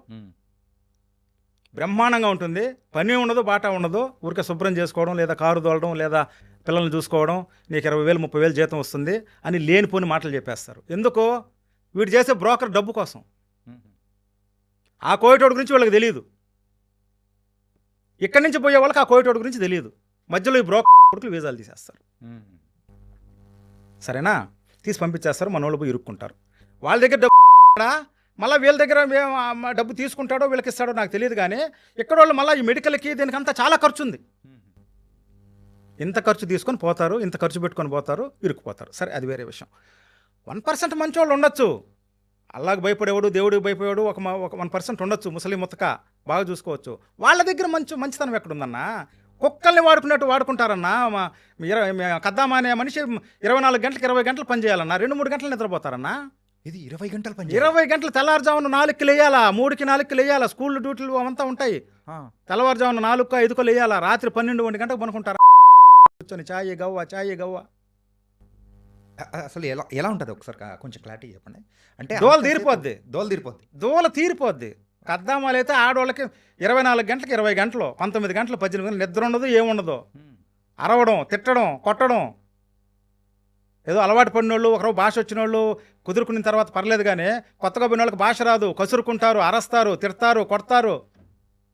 బ్రహ్మాండంగా ఉంటుంది, పని ఉండదు, బాట ఉండదు, ఊరికే శుభ్రం చేసుకోవడం, లేదా కారు తోలడం, లేదా పిల్లల్ని చూసుకోవడం, నీకు 20,000 30,000 జీతం వస్తుంది అని లేనిపోని మాటలు చెప్పేస్తారు. ఎందుకో వీడు చేసే బ్రోకర్ డబ్బు కోసం. ఆ కోయటోడు గురించి వాళ్ళకి తెలియదు, ఇక్కడి నుంచి పోయే వాళ్ళకి ఆ కోయటోడు గురించి తెలియదు. మధ్యలో ఈ బ్రోకర్లు వీసాలు తీసేస్తారు. సరేనా, తీసి పంపించేస్తారు. మన వాళ్ళు పోయి ఇరుక్కుంటారు. వాళ్ళ దగ్గర డబ్బు మళ్ళీ వీళ్ళ దగ్గర డబ్బు తీసుకుంటాడో వీళ్ళకి ఇస్తాడో నాకు తెలియదు. కానీ ఇక్కడ వాళ్ళు మళ్ళీ ఈ మెడికల్కి దీనికంతా చాలా ఖర్చు ఉంది. ఇంత ఖర్చు తీసుకొని పోతారు, ఇంత ఖర్చు పెట్టుకొని పోతారు, ఇరుక్కుపోతారు. సరే, అది వేరే విషయం. 1% మంచి వాళ్ళు ఉండొచ్చు, అల్లాకి భయపడేవాడు, దేవుడికి భయపడేవాడు ఒక 1% ఉండొచ్చు, ముసలి ముతక బాగా చూసుకోవచ్చు. వాళ్ళ దగ్గర మంచితనం ఎక్కడుందన్నా? కుక్కల్ని వాడుకున్నట్టు వాడుకుంటారన్నా. కద్దామా అనే మనిషి 24 గంటలకు 20 గంటలు పని చేయాలన్నా, 2-3 గంటలు నిద్రపోతారన్నా. ఇది 20 గంటలు పని, 20 గంటలు. తెల్లవారుజామున 4కి లేయాలా, 3కి 4కి లేయాలా, స్కూల్ డ్యూటీలు అవంతా ఉంటాయి. తెల్లవారుజామున 4కో 5కో లేయాలా, రాత్రి 12-1 గంటకు పనుకుంటారా కూర్చొని చాయ్ గవ్వ. అసలు ఎలా ఉంటుంది ఒకసారి కొంచెం క్లారిటీ చెప్పండి. అంటే దోల తీరిపోద్ది. కద్దామాలు అయితే ఆడవాళ్ళకి 24 గంటలకు 20 గంటలు, 19 గంటలు 18 గంటలు నిద్ర ఉండదు, ఏముండదు. అరవడం, తిట్టడం, కొట్టడం. ఏదో అలవాటు పడిన వాళ్ళు, ఒకరోజు భాష వచ్చిన వాళ్ళు కుదురుకున్న తర్వాత పర్లేదు. కానీ కొత్తగా పోయిన వాళ్ళకి భాష రాదు, కసురుకుంటారు, అరస్తారు, తిడతారు, కొడతారు.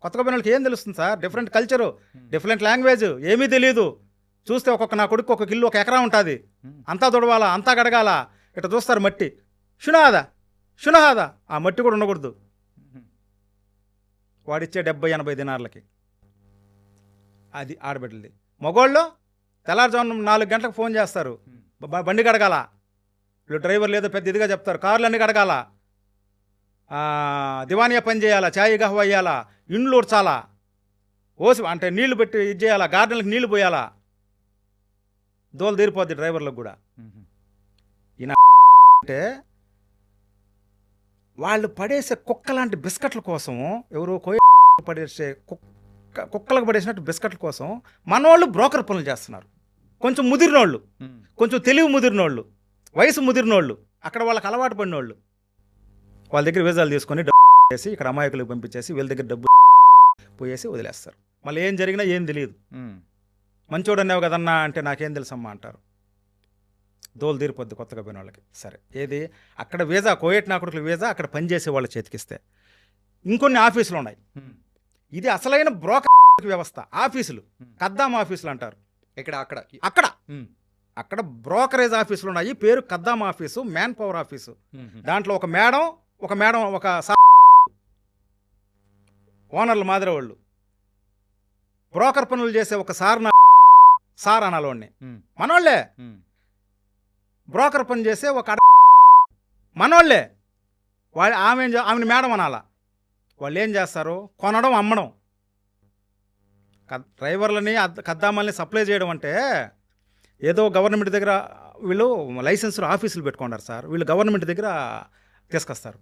కొత్తగా పోయిన వాళ్ళకి ఏం తెలుస్తుంది sir? Different culture, different language, ఏమీ తెలియదు. చూస్తే నా కొడుకు ఒక ఇల్లు 1 ఎకరా ఉంటుంది, అంతా తుడవాలా, అంతా గడగాల. ఇట్లా చూస్తారు మట్టి, షునహాదా ఆ మట్టి కూడా ఉండకూడదు. వాడిచ్చే 70-80 దినార్లకి. అది ఆడబిడ్డలది. మగోళ్ళు తెల్లారుజామున 4 గంటలకు ఫోన్ చేస్తారు, బండి కడగాల. వీళ్ళు డ్రైవర్ లేదో పెద్ద ఇదిగా చెప్తారు, కార్లు అన్నీ కడగాల, దివానియా పని చేయాలా, చాయ్ గహ్వ వేయాలా, ఇండ్లు ఉడ్చాలా, అంటే నీళ్లు పెట్టి ఇది చేయాలా, గార్డెన్లకు నీళ్లు పోయాలా. దోలు తీరిపోద్ది డ్రైవర్లకు కూడా. ఈయన అంటే వాళ్ళు పడేసే కుక్క లాంటి బిస్కెట్ల కోసం, ఎవరో పడేసే కుక్కలకు పడేసినట్టు బిస్కెట్ల కోసం మనోళ్ళు బ్రోకర్ పనులు చేస్తున్నారు. కొంచెం ముదిరినోళ్ళు, కొంచెం తెలివి ముదిరినోళ్ళు, వయసు ముదిరినోళ్ళు, అక్కడ వాళ్ళకి అలవాటు పడినోళ్ళు వాళ్ళ దగ్గర వీసాలు తీసుకొని డబ్బు చేసి ఇక్కడ అమాయకులకు పంపించేసి వీళ్ళ దగ్గర డబ్బు పోయేసి వదిలేస్తారు. మళ్ళీ ఏం జరిగినా ఏం తెలియదు. మంచోడు అన్నావు కదన్నా అంటే నాకేం తెలుసమ్మా అంటారు. దోలు తీరిపోద్ది కొత్తగా పోయిన వాళ్ళకి. సరే, ఏది అక్కడ వీసా, కోయట్ నా కొడుకుల వీసా అక్కడ పనిచేసే వాళ్ళ చేతికిస్తే. ఇంకొన్ని ఆఫీసులు ఉన్నాయి. ఇది అసలైన బ్రోకర్ వ్యవస్థ. ఆఫీసులు కద్దాం ఆఫీసులు అంటారు. అక్కడ బ్రోకరేజ్ ఆఫీసులు ఉన్నాయి. పేరు కద్దాం ఆఫీసు, మ్యాన్ పవర్ ఆఫీసు. దాంట్లో ఒక మేడం ఒక ఓనర్ల మాదిరి వాళ్ళు, బ్రోకర్ పనులు చేసే ఒక సార్ అనాలోని మనోళ్ళే. బ్రోకర్ పని చేసే ఒక మనోళ్ళే. ఆమెని మేడం అనాలా. వాళ్ళు ఏం చేస్తారు? కొనడం, అమ్మడం. డ్రైవర్లని కద్దామల్ని సప్లై చేయడం అంటే ఏదో గవర్నమెంట్ దగ్గర వీళ్ళు లైసెన్సులు ఆఫీసులు పెట్టుకున్నారు సార్. వీళ్ళు గవర్నమెంట్ దగ్గర తీసుకొస్తారు.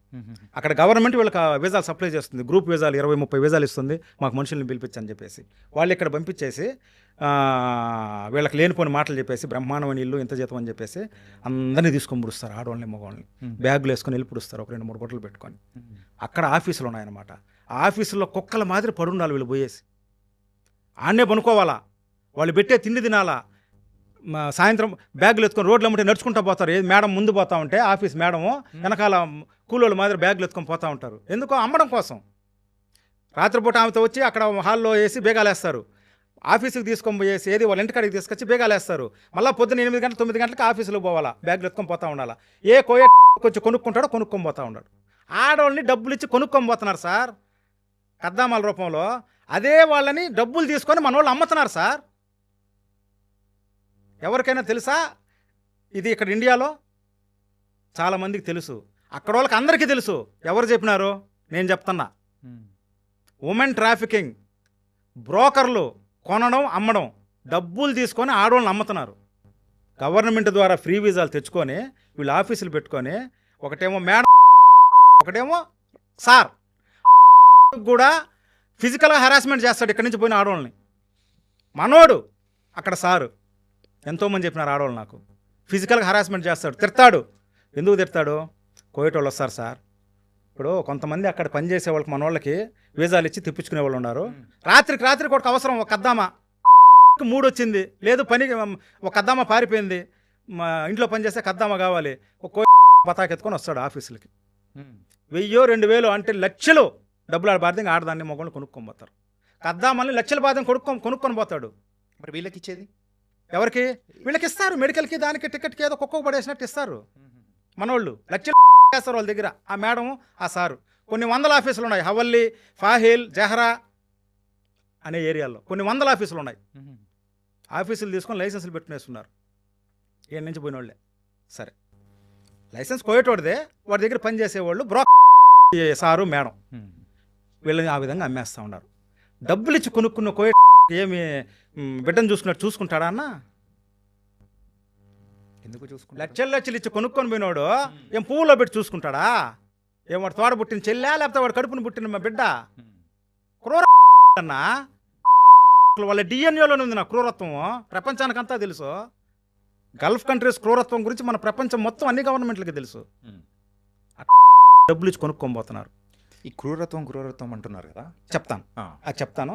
అక్కడ గవర్నమెంట్ వీళ్ళకి వీసాలు సప్లై చేస్తుంది. గ్రూప్ వీసాలు 20-30 వీసాలు ఇస్తుంది. మాకు మనుషుల్ని పిలిపించని చెప్పేసి వాళ్ళు ఇక్కడ పంపించేసి వీళ్ళకి లేనిపోని మాటలు చెప్పేసి బ్రహ్మాండమైన ఇల్లు, ఇంత జీతం అని చెప్పేసి అందరినీ తీసుకొని పుడుస్తారు. ఆడవాళ్ళని, మగవాళ్ళని బ్యాగులు వేసుకొని వెళ్ళి పుడుస్తారు, ఒక 2-3 బొట్టలు పెట్టుకొని. అక్కడ ఆఫీసులు ఉన్నాయన్నమాట. ఆ ఆఫీసుల్లో కుక్కల మాదిరి పడుండాలి వీళ్ళు పోయేసి. ఆడనే పనుకోవాలా, వాళ్ళు పెట్టే తిండి తినాలా. సాయంత్రం బ్యాగులు ఎత్తుకొని రోడ్లు అమ్మంటే నడుచుకుంటూ పోతారు. ఏది మేడం ముందు పోతూ ఉంటే ఆఫీస్ మేడము వెనకాల కూలోళ్ళ మాదిరి బ్యాగులు ఎత్తుకొని పోతూ ఉంటారు. ఎందుకో అమ్మడం కోసం. రాత్రిపూట ఆమెతో వచ్చి అక్కడ హాల్లో వేసి బేగాలు వేస్తారు. ఆఫీసుకి తీసుకొని పోయేసి ఏది వాళ్ళ ఇంటికాడికి తీసుకొచ్చి బేగాలేస్తారు. మళ్ళీ పొద్దున్న 8 గంటల 9 గంటలకు ఆఫీసులో పోవాలా, బ్యాగ్లు ఎత్తుకొని పోతా ఉండాలా. ఏ కోయ కొంచెం కొనుక్కుంటాడో కొనుక్కొని పోతా ఉన్నాడు. ఆడవాళ్ళని డబ్బులు ఇచ్చి కొనుక్కొని పోతున్నారు సార్ కద్దామాల రూపంలో. అదే వాళ్ళని డబ్బులు తీసుకొని మన వాళ్ళు అమ్ముతున్నారు సార్. ఎవరికైనా తెలుసా ఇది? ఇక్కడ ఇండియాలో చాలామందికి తెలుసు, అక్కడ వాళ్ళకి అందరికీ తెలుసు. ఎవరు చెప్పినారు? నేను చెప్తున్నా. ఉమెన్ ట్రాఫికింగ్, బ్రోకర్లు కొనడం అమ్మడం, డబ్బులు తీసుకొని ఆడవాళ్ళని అమ్ముతున్నారు. గవర్నమెంట్ ద్వారా ఫ్రీ వీసాలు తెచ్చుకొని వీళ్ళు ఆఫీసులు పెట్టుకొని, ఒకటేమో మేడం, ఒకటేమో సార్ కూడా ఫిజికల్గా హెరాస్మెంట్ చేస్తాడు ఇక్కడి నుంచి పోయిన ఆడవాళ్ళని. మనోడు అక్కడ సారు ఎంతోమంది చెప్పినారు ఆడవాళ్ళు నాకు. ఫిజికల్గా హెరాస్మెంట్ చేస్తాడు, తిడతాడు. ఎందుకు తిడతాడు? కోయట వాళ్ళు వస్తారు సార్. ఇప్పుడు కొంతమంది అక్కడ పనిచేసే వాళ్ళకి మన వాళ్ళకి వీసాలు ఇచ్చి తెప్పించుకునే వాళ్ళు ఉన్నారు. రాత్రికి ఒక అవసరం, ఒక కద్దామా మూడు వచ్చింది, లేదు పని ఒక కద్దామా పారిపోయింది, మా ఇంట్లో పనిచేస్తే కద్దామా కావాలి, ఒక పతాకెత్తుకొని వస్తాడు ఆఫీసులకి. 1000 2000 అంటే లక్షలు డబ్బులు ఆడబార్ది. ఆడదాన్ని మొగలు కొనుక్కొని పోతారు. కద్దామని లక్షల బాధని కొనుక్కొని పోతాడు. మరి వీళ్ళకి ఇచ్చేది ఎవరికి? వీళ్ళకి ఇస్తారు. మెడికల్కి దానికి టికెట్కి ఏదో కుక్క పడేసినట్టు ఇస్తారు. మనోళ్ళు లక్షలు చేస్తారు వాళ్ళ దగ్గర. ఆ మేడం, ఆ సారు. కొన్ని వందల ఆఫీసులు ఉన్నాయి. హవల్లీ, ఫాహిల్, జహరా అనే ఏరియాల్లో కొన్ని వందల ఆఫీసులు ఉన్నాయి. ఆఫీసులు తీసుకొని లైసెన్సులు పెట్టుకునేస్తున్నారు. ఏడు నుంచి పోయిన వాళ్ళే. సరే, లైసెన్స్ కోయేటోడిదే, వాడి దగ్గర పనిచేసేవాళ్ళు సారు మేడం వీళ్ళని ఆ విధంగా అమ్మేస్తూ ఉన్నారు. డబ్బులు ఇచ్చి కొనుక్కున్న కోయ ఏమి బిడ్డను చూసుకుంటాడా అన్న? ఎందుకు చూసుకుంటా? లక్షలు ఇచ్చి కొనుక్కొని పోయినోడు ఏం పువ్వులో పెట్టి చూసుకుంటాడా? ఏం వాడు తోడ పుట్టిన చెల్లా, లేకపోతే వాడు కడుపుని పుట్టిన మా బిడ్డ? క్రూర అన్నా, వాళ్ళ డిఎన్ఏలోనే ఉంది నా క్రూరత్వం. ప్రపంచానికంతా తెలుసు. గల్ఫ్ కంట్రీస్ క్రూరత్వం గురించి మన ప్రపంచం మొత్తం అన్ని గవర్నమెంట్లకి తెలుసు. డబ్బులు ఇచ్చి కొనుక్కొని పోతున్నారు. ఈ క్రూరత్వం అంటున్నారు కదా, చెప్తాను.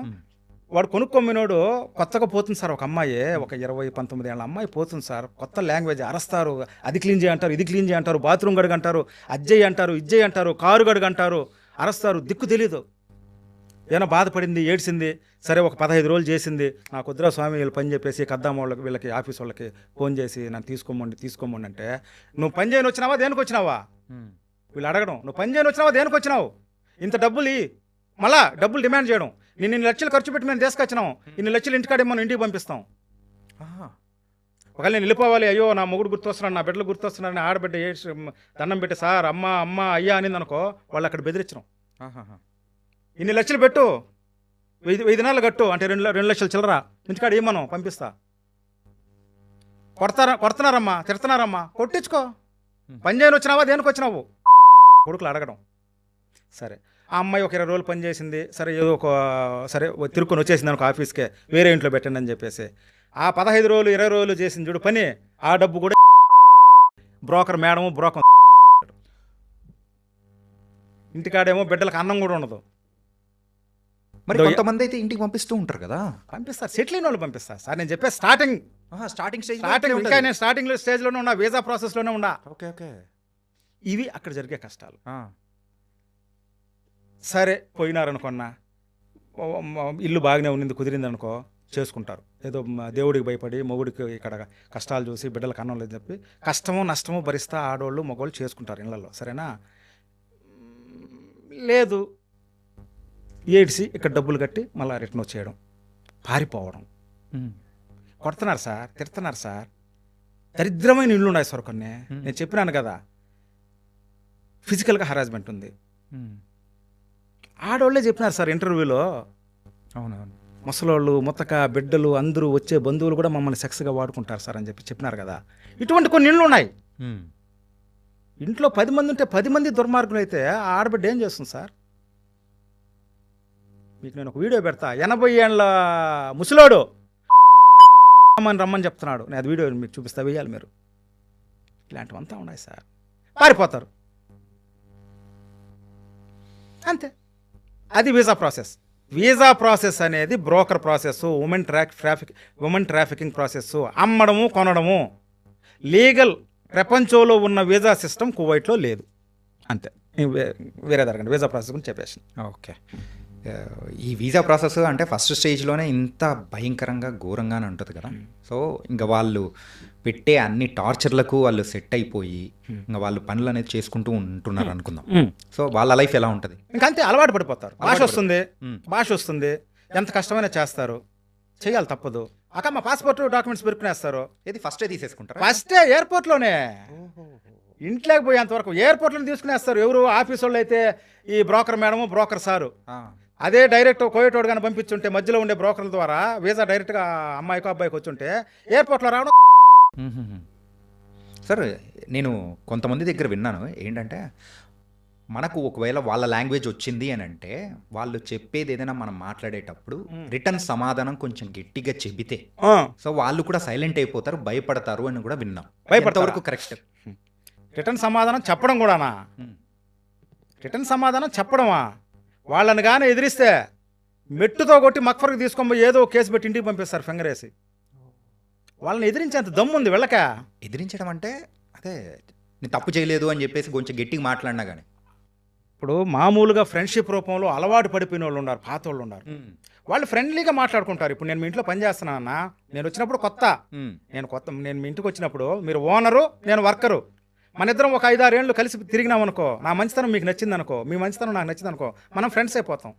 వాడు కొనుక్కొమ్మినోడు కొత్తగా పోతుంది సార్. ఒక అమ్మాయి, ఒక 20-19 ఏళ్ళ అమ్మాయి పోతుంది సార్. కొత్త లాంగ్వేజ్ అరస్తారు. అది క్లీన్ చేయంటారు, ఇది క్లీన్ చేయంటారు, బాత్రూమ్ గడుగు అంటారు, అజ్జయ్య అంటారు, ఇజ్జయ్య అంటారు, కారు గడుగు అంటారు, అరస్తారు. దిక్కు తెలీదు. ఏమైనా బాధపడింది, ఏడ్చింది. సరే, ఒక 15 రోజులు చేసింది. నాకు వద్దురా స్వామి వీళ్ళు పని చెప్పేసి కద్దాం వాళ్ళకి, వీళ్ళకి ఆఫీస్ వాళ్ళకి ఫోన్ చేసి నన్ను తీసుకోమండి అంటే, నువ్వు పని చేయని వచ్చినావా, దేనికి వచ్చినావా? వీళ్ళు అడగడం, నువ్వు పని చేయని వచ్చినావా, దేనికి వచ్చినావు? ఇంత డబ్బులు మళ్ళా డబ్బులు డిమాండ్ చేయడం. నేను 2 లక్షలు ఖర్చు పెట్టి మేము తీసుకొచ్చినాము, 2 లక్షలు ఇంటికాడే మనం ఇంటికి పంపిస్తాం. ఒకవేళ నేను వెళ్ళిపోవాలి, అయ్యో నా మొగుడు గుర్తొస్తున్నాడు, నా బిడ్డలు గుర్తొస్తున్నాడని ఆడబిడ్డ దండం పెట్టి సార్ అమ్మ అయ్యా అనింది అనుకో, వాళ్ళు అక్కడ బెదిరించడం. 2 లక్షలు పెట్టు, 5 దినాలు కట్టు అంటే 2 లక్షలు చిల్లరా ఇంటికాడ ఏమనం పంపిస్తా. కొడుతున్నారమ్మా, తిడుతున్నారమ్మా, కొట్టించుకో. పని చేయని వచ్చినావా, దేనికి వచ్చినావు? కొడుకులు అడగడం. సరే, ఆ అమ్మాయి ఒక 20 రోజులు పని చేసింది. సరే, ఏదో తిరుక్కొని వచ్చేసింది అనుకో ఆఫీస్కే, వేరే ఇంట్లో పెట్టండి అని చెప్పేసి. ఆ 15 రోజులు 20 రోజులు చేసింది చూడు పని, ఆ డబ్బు కూడా బ్రోకర్ ఇంటికాడేమో బిడ్డలకు అన్నం కూడా ఉండదు. మరి కొంతమంది అయితే ఇంటికి పంపిస్తూ ఉంటారు కదా. పంపిస్తారు, సెటిల్ అయిన వాళ్ళు పంపిస్తారు సార్. నేను చెప్పే స్టార్టింగ్ ఇంకా నేను స్టార్టింగ్ స్టేజ్లోనే ఉన్నా, వీసా ప్రాసెస్లోనే ఉన్నా. ఓకే. ఇవి అక్కడ జరిగే కష్టాలు. సరే, పోయినారనుకున్నా, ఇల్లు బాగానే ఉన్నింది, కుదిరింది అనుకో, చేసుకుంటారు. ఏదో దేవుడికి భయపడి మొగుడికి ఇక్కడ కష్టాలు చూసి బిడ్డలకు అన్నం లేదని చెప్పి కష్టమో నష్టమో భరిస్తా ఆడవాళ్ళు మగవాళ్ళు చేసుకుంటారు ఇళ్లలో. సరేనా? లేదు, ఏడ్చి ఇక్కడ డబ్బులు కట్టి మళ్ళీ రిటర్న్ వచ్చేయడం, పారిపోవడం. కొడుతున్నారు సార్, తిడుతున్నారు సార్. దరిద్రమైన ఇళ్ళు ఉన్నాయి సార్ కొన్ని. నేను చెప్పినాను కదా, ఫిజికల్గా హరాస్మెంట్ ఉంది. ఆడవాళ్ళే చెప్పినారు సార్ ఇంటర్వ్యూలో. అవునవును. ముసలోళ్ళు, ముత్తక, బిడ్డలు అందరూ వచ్చే బంధువులు కూడా మమ్మల్ని సెక్స్గా వాడుకుంటారు సార్ అని చెప్పినారు కదా. ఇటువంటి కొన్ని ఇళ్ళు ఉన్నాయి. ఇంట్లో 10 మంది ఉంటే 10 మంది దుర్మార్గులు అయితే ఆ ఆడబిడ్డ ఏం చేస్తుంది సార్? మీకు నేను ఒక వీడియో పెడతా. 80 ఏళ్ళ ముసలోడు రమ్మని చెప్తున్నాడు. నేను అది వీడియో మీకు చూపిస్తా, వేయాలి మీరు. ఇలాంటివంతా ఉన్నాయి సార్. పారిపోతారు అంతే. అది వీసా ప్రాసెస్. వీసా ప్రాసెస్ అనేది broker process, women trafficking process, అమ్మడము కొనడము. లీగల్ ప్రపంచంలో ఉన్న వీసా సిస్టమ్ కువైట్లో లేదు. అంతే. వేరే జరగండి, వీసా ప్రాసెస్ గురించి చెప్పేసి. ఓకే. ఈ వీసా ప్రాసెస్ అంటే ఫస్ట్ స్టేజ్లోనే ఇంత భయంకరంగా ఘోరంగానే ఉంటుంది కదా. సో ఇంకా వాళ్ళు పెట్టే అన్ని టార్చర్లకు వాళ్ళు సెట్ అయిపోయి ఇంకా వాళ్ళు పనులు అనేది చేసుకుంటూ ఉంటున్నారు అనుకుందాం. సో వాళ్ళ లైఫ్ ఎలా ఉంటుంది? ఇంకంతే అలవాటు పడిపోతారు. భాష వస్తుంది ఎంత కష్టమైనా చేస్తారు, చేయాలి తప్పదు. అక్క మా పాస్పోర్ట్ డాక్యుమెంట్స్ పెరుకునేస్తారు. ఇది ఫస్టే తీసేసుకుంటారా? ఫస్టే ఎయిర్పోర్ట్లోనే, ఇంట్లోకి పోయేంత వరకు ఎయిర్పోర్ట్లో తీసుకునేస్తారు. ఎవరు ఆఫీస్ వాళ్ళు అయితే ఈ బ్రోకర్ మేడము బ్రోకర్ సారు, అదే డైరెక్ట్ కోయేటోడు కానీ పంపించుంటే మధ్యలో ఉండే బ్రోకర్ల ద్వారా వీసా డైరెక్ట్గా అమ్మాయికో అబ్బాయికి వచ్చుంటే ఎయిర్పోర్ట్లో రావడం. సార్ నేను కొంతమంది దగ్గర విన్నాను ఏంటంటే మనకు ఒకవేళ వాళ్ళ లాంగ్వేజ్ వచ్చింది అని అంటే వాళ్ళు చెప్పేది ఏదైనా మనం మాట్లాడేటప్పుడు రిటర్న్ సమాధానం కొంచెం గట్టిగా చెబితే సో వాళ్ళు కూడా సైలెంట్ అయిపోతారు, భయపడతారు అని కూడా విన్నాం. భయపడతా వరకు కరెక్ట్? రిటర్న్ సమాధానం చెప్పడం కూడానా? రిటర్న్ సమాధానం చెప్పడమా? వాళ్ళని కానీ ఎదిరిస్తే మెట్టుతో కొట్టి మక్ఫర్కి తీసుకొని ఏదో కేసు పెట్టి ఇంటికి పంపిస్తారు ఫింగర్ వేసి. వాళ్ళని ఎదిరించేంత దమ్ముంది వెళ్ళక. ఎదిరించడం అంటే అదే నేను తప్పు చేయలేదు అని చెప్పేసి కొంచెం గట్టిగా మాట్లాడినా కానీ. ఇప్పుడు మామూలుగా ఫ్రెండ్షిప్ రూపంలో అలవాటు పడిపోయిన వాళ్ళు ఉన్నారు, పాత వాళ్ళు ఉన్నారు. వాళ్ళు ఫ్రెండ్లీగా మాట్లాడుకుంటారు. ఇప్పుడు నేను మీ ఇంట్లో పని చేస్తున్నానన్నా, నేను వచ్చినప్పుడు నేను మీ ఇంటికి వచ్చినప్పుడు మీరు ఓనరు, నేను వర్కరు, మన ఇద్దరం ఒక 5-6 ఏళ్ళు కలిసి తిరిగినాం అనుకో, నా మంచితనం మీకు నచ్చింది అనుకో, మీ మంచితనం నాకు నచ్చింది అనుకో, మనం ఫ్రెండ్స్ అయిపోతాం.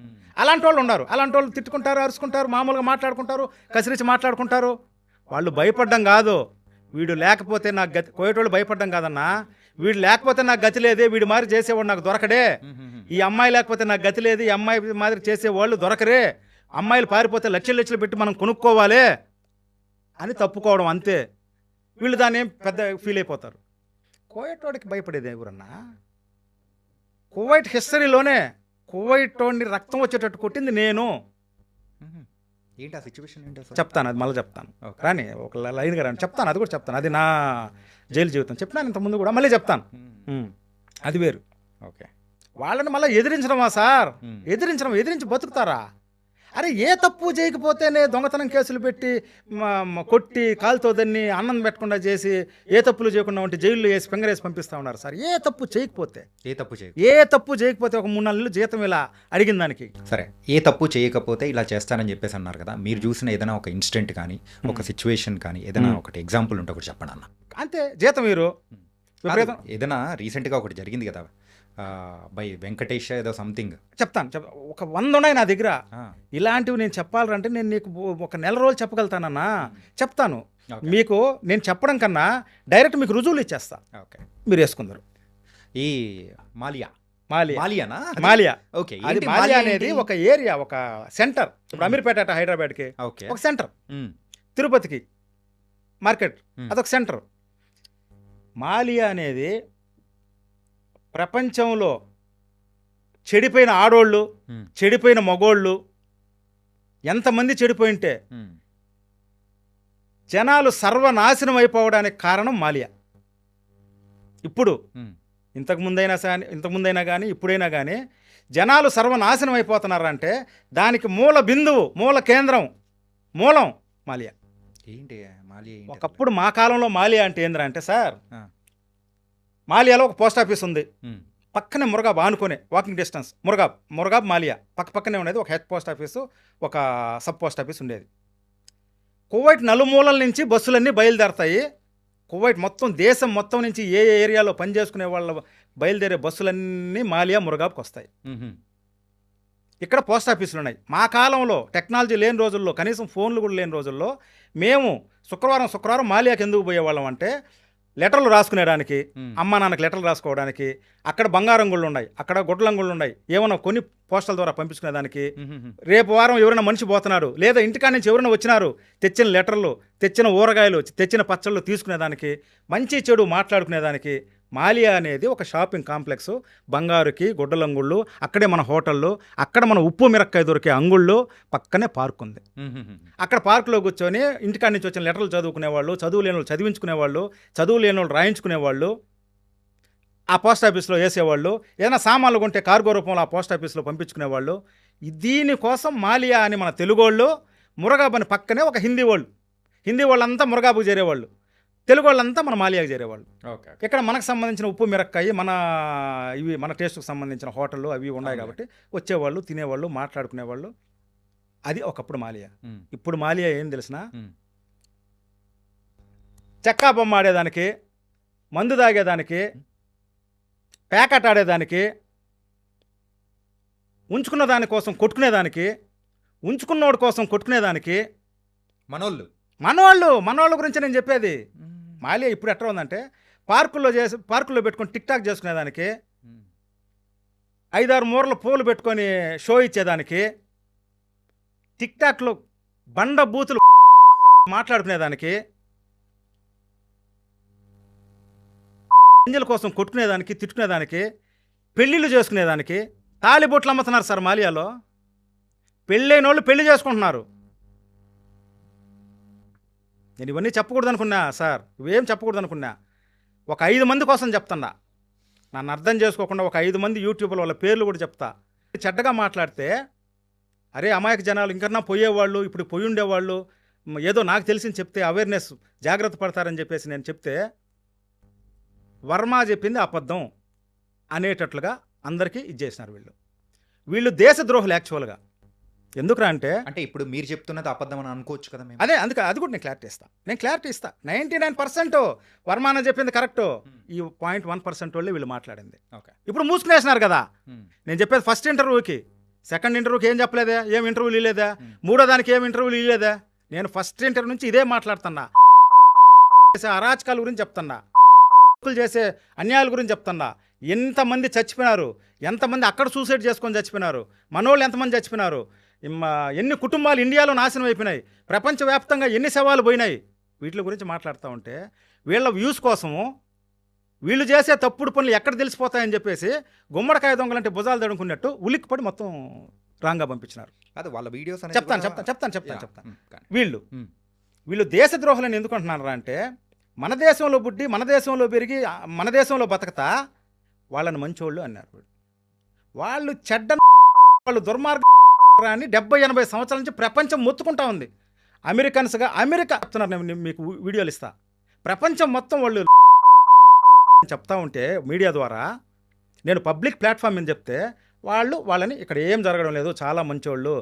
అలాంటి వాళ్ళు ఉన్నారు. అలాంటి వాళ్ళు తిట్టుకుంటారు, అరుచుకుంటారు, మామూలుగా మాట్లాడుకుంటారు, కసిరించి మాట్లాడుకుంటారు. వాళ్ళు భయపడ్డం కాదు, వీడు లేకపోతే నాకు గతి, కోయేటోళ్ళు భయపడ్డం కాదన్నా, వీడు లేకపోతే నాకు గతి లేదే, వీడి మాదిరి చేసేవాడు నాకు దొరకడే, ఈ అమ్మాయి లేకపోతే నాకు గతి లేదు, ఈ అమ్మాయి మాదిరి చేసేవాళ్ళు దొరకరే, అమ్మాయిలు పారిపోతే లక్షలు పెట్టి మనం కొనుక్కోవాలి అని తప్పుకోవడం అంతే. వీళ్ళు దాన్ని ఏం పెద్ద ఫీల్ అయిపోతారు. కోయేటోడికి భయపడేది ఎవరన్నా? కువైట్ హిస్టరీలోనే కువైటోడిని రక్తం వచ్చేటట్టు కొట్టింది నేను. ఏంటి ఆ సిచ్యువేషన్ ఏంటి? చెప్తాను, అది మళ్ళీ చెప్తాను. కానీ ఒక లైన్గా రాని చెప్తాను, అది కూడా చెప్తాను. అది నా జైలు జీవితం చెప్పినాను ఇంతకుముందు కూడా, మళ్ళీ చెప్తాను. అది వేరు. ఓకే. వాళ్ళని మళ్ళీ ఎదిరించడమా సార్? ఎదిరించి బతుకుతారా? అరే ఏ తప్పు చేయకపోతేనే దొంగతనం కేసులు పెట్టి కొట్టి కాలుతో దాన్ని అన్నం పెట్టకుండా చేసి, ఏ తప్పులు చేయకుండా ఉంటే జైల్లో వేసి ఫింగర్ వేసి పంపిస్తూ ఉన్నారు సార్. ఏ తప్పు చేయకపోతే ఒక 3-4 నెలలు జీతం ఇలా అడిగిన దానికి. సరే, ఏ తప్పు చేయకపోతే ఇలా చేస్తానని చెప్పేసి అన్నారు కదా, మీరు చూసిన ఏదైనా ఒక ఇన్సిడెంట్ కానీ ఒక సిచ్యువేషన్ కానీ ఏదైనా ఒకటి ఎగ్జాంపుల్ ఉంటే ఒకటి చెప్పండి అన్న. అంతే, జీతం మీరు ఏదైనా రీసెంట్గా ఒకటి జరిగింది కదా బై వెంకటేష్ ఏదో సంథింగ్. చెప్తాను, ఒక 100 ఉన్నాయి నా దగ్గర. ఇలాంటివి నేను చెప్పాలంటే నేను నీకు ఒక నెల రోజులు చెప్పగలుగుతానన్నా. చెప్తాను మీకు. నేను చెప్పడం కన్నా డైరెక్ట్ మీకు రుజువులు ఇచ్చేస్తా. ఓకే, మీరు వేసుకుందరు. ఈ మాలియా ఓకే. అది మాలియా అనేది ఒక ఏరియా, ఒక సెంటర్. ఇప్పుడు అమీర్పేట హైదరాబాద్కి ఒక సెంటర్, తిరుపతికి మార్కెట్ అదొక సెంటర్. మాలియా అనేది ప్రపంచంలో చెడిపోయిన ఆడోళ్ళు, చెడిపోయిన మగోళ్ళు ఎంతమంది చెడిపోయింటే జనాలు సర్వనాశనం అయిపోవడానికి కారణం మాలియా. ఇప్పుడు ఇంతకుముందైనా కానీ ఇప్పుడైనా కానీ జనాలు సర్వనాశనం అయిపోతున్నారంటే దానికి మూల బిందువు, మూల కేంద్రం, మూలం మాలియా. ఏంటి మాలియా? ఒకప్పుడు మా కాలంలో మాలియా అంటే ఏంద్రా అంటే సార్, మాలియాలో ఒక పోస్ట్ ఆఫీస్ ఉంది, పక్కనే మురగాబ్ ఆనుకునే వాకింగ్ డిస్టెన్స్. మురగాబ్ మాలియా పక్కనే ఉండేది. ఒక హెడ్ పోస్ట్ ఆఫీసు, ఒక సబ్ పోస్ట్ ఆఫీస్ ఉండేది. కువైట్ నలుమూలల నుంచి బస్సులన్నీ బయలుదేరతాయి. కువైట్ మొత్తం, దేశం మొత్తం నుంచి ఏ ఏరియాలో పనిచేసుకునే వాళ్ళ బయలుదేరే బస్సులన్నీ మాలియా మురగాబ్కి వస్తాయి. ఇక్కడ పోస్ట్ ఆఫీసులు ఉన్నాయి. మా కాలంలో టెక్నాలజీ లేని రోజుల్లో, కనీసం ఫోన్లు కూడా లేని రోజుల్లో మేము శుక్రవారం మాలియాకి ఎందుకు పోయేవాళ్ళం అంటే లెటర్లు రాసుకునేడానికి, అమ్మా నాన్నకి లెటర్లు రాసుకోవడానికి. అక్కడ బంగారం గుళ్ళు ఉన్నాయి, అక్కడ గుడ్లం గుళ్ళు ఉన్నాయి, ఏమైనా కొన్ని పోస్టల్ ద్వారా పంపించుకునేదానికి. రేపు వారం ఎవరైనా మనిషి పోతున్నాడు, లేదా ఇంటికాడ నుంచి ఎవరైనా వచ్చినారు, తెచ్చిన లెటర్లు, తెచ్చిన ఊరగాయలు, తెచ్చిన పచ్చళ్ళు తీసుకునేదానికి, మంచి చెడు మాట్లాడుకునేదానికి. మాలియా అనేది ఒక షాపింగ్ కాంప్లెక్స్. బంగారుకి, గుడ్డలంగుళ్ళు, అక్కడే మన హోటళ్ళు, అక్కడ మన ఉప్పు మిరక్కాయ దొరికే అంగుళ్ళు, పక్కనే పార్క్ ఉంది. అక్కడ పార్కులో కూర్చొని ఇంటికాడ నుంచి వచ్చిన లెటర్లు చదువుకునేవాళ్ళు, చదువు లేని వాళ్ళు చదివించుకునేవాళ్ళు, చదువు లేని వాళ్ళు రాయించుకునేవాళ్ళు, ఆ పోస్ట్ ఆఫీస్లో వేసేవాళ్ళు. ఏదైనా సామాన్లు కొంటే కార్గో రూపంలో ఆ పోస్ట్ ఆఫీస్లో పంపించుకునేవాళ్ళు. దీనికోసం మాలియా అని మన తెలుగోళ్ళు, మురగాబ్ అని పక్కనే ఒక హిందీ వాళ్ళంతా మురగాబుకు చేరేవాళ్ళు. తెలుగు వాళ్ళంతా మన మాలియాకి చేరేవాళ్ళు. ఓకే. ఇక్కడ మనకు సంబంధించిన ఉప్పు మిరక్కాయి మన టేస్ట్కి సంబంధించిన హోటళ్ళు అవి ఉన్నాయి కాబట్టి వచ్చేవాళ్ళు, తినేవాళ్ళు, మాట్లాడుకునేవాళ్ళు. అది ఒకప్పుడు మాలియా. ఇప్పుడు మాలియా ఏం తెలిసిన, చెక్కా బొమ్మ ఆడేదానికి, మందు తాగేదానికి, ప్యాకెట్ ఆడేదానికి, ఉంచుకున్న దానికోసం కొట్టుకునేదానికి, ఉంచుకున్నోడి కోసం కొట్టుకునేదానికి మనవాళ్ళు గురించి నేను చెప్పేది. మాలియా ఇప్పుడు ఎట్లా ఉందంటే పార్కుల్లో పెట్టుకొని టిక్ టాక్ చేసుకునేదానికి, 5-6 మూరల పూలు పెట్టుకొని షో ఇచ్చేదానికి, టిక్ టాక్లో బండ బూతులు మాట్లాడుకునేదానికి, గింజల కోసం కొట్టుకునేదానికి, తిట్టుకునేదానికి, పెళ్ళిళ్ళు చేసుకునేదానికి తాళిబొట్లు అమ్ముతున్నారు సార్ మాలియాలో. పెళ్ళైన వాళ్ళు పెళ్లి చేసుకుంటున్నారు. నేను ఇవన్నీ చెప్పకూడదు అనుకున్నా సార్, ఇవేం చెప్పకూడదు అనుకున్నా. ఒక 5 మంది కోసం చెప్తున్నా, నన్ను అర్థం చేసుకోకుండా ఒక 5 మంది యూట్యూబ్లో వాళ్ళ పేర్లు కూడా చెప్తా. చెడ్డగా మాట్లాడితే అరే అమాయక జనాలు ఇంకన్నా పోయేవాళ్ళు, ఇప్పుడు పోయి ఉండేవాళ్ళు, ఏదో నాకు తెలిసింది చెప్తే అవేర్నెస్ జాగ్రత్త పడతారని చెప్పేసి నేను చెప్తే వర్మ చెప్పింది అబద్ధం అనేటట్లుగా అందరికీ ఇచ్చేసినారు. వీళ్ళు దేశద్రోహులు యాక్చువల్గా. ఎందుకురా అంటే ఇప్పుడు మీరు చెప్తున్నది అబద్ధం అని అనుకోవచ్చు కదా మేము. అదే అందుకే అది కూడా నేను క్లారిటీ ఇస్తా. 99% వర్మాన చెప్పింది కరెక్ట్. ఈ 0.1% వాళ్ళే వీళ్ళు మాట్లాడింది. ఇప్పుడు మూసుకునేసినారు కదా. నేను చెప్పేది ఫస్ట్ ఇంటర్వ్యూకి, సెకండ్ ఇంటర్వ్యూకి ఏం చెప్పలేదా, ఏం ఇంటర్వ్యూలు ఇవ్వలేదా, మూడో దానికి ఏం ఇంటర్వ్యూలు ఇవ్వలేదా. నేను ఫస్ట్ ఇంటర్వ్యూ నుంచి ఇదే మాట్లాడుతున్నా. చేసే అరాచకాల గురించి చెప్తున్నా, చేసే అన్యాయాల గురించి చెప్తున్నా. ఎంతమంది చచ్చిపోయినారు, ఎంతమంది అక్కడ సూసైడ్ చేసుకొని చచ్చిపోయినారు, మనోళ్ళు ఎంతమంది చచ్చిపోయినారు, ఎన్ని కుటుంబాలు ఇండియాలో నాశనం అయిపోయినాయి, ప్రపంచవ్యాప్తంగా ఎన్ని శవాలు పోయినాయి, వీటి గురించి మాట్లాడుతూ ఉంటే వీళ్ళ వ్యూస్ కోసము వీళ్ళు చేసే తప్పుడు పనులు ఎక్కడ తెలిసిపోతాయని చెప్పేసి గుమ్మడికాయ దొంగలంటే భుజాలు దడుకున్నట్టు ఉలిక్కిపడి మొత్తం రాంగా పంపించినారు. అది వాళ్ళ వీడియోస్ చెప్తాను. వీళ్ళు దేశద్రోహులని ఎందుకు అంటున్నారా అంటే మన దేశంలో పుట్టి, మన దేశంలో పెరిగి, మన దేశంలో బతకతా వాళ్ళని మంచోళ్ళు అన్నారు. వాళ్ళు చెడ్డ వాళ్ళు దుర్మార్గాన్ని 70-80 సంవత్సరాల నుంచి ప్రపంచం మొత్తుకుంటా ఉంది. అమెరికా చెప్తున్నారు, నేను మీకు వీడియోలు ఇస్తా. ప్రపంచం మొత్తం వాళ్ళు చెప్తా ఉంటే మీడియా ద్వారా నేను పబ్లిక్ ప్లాట్ఫామ్ మీద చెప్తే వాళ్ళని ఇక్కడ ఏం జరగడం లేదు, చాలా మంచోళ్ళు,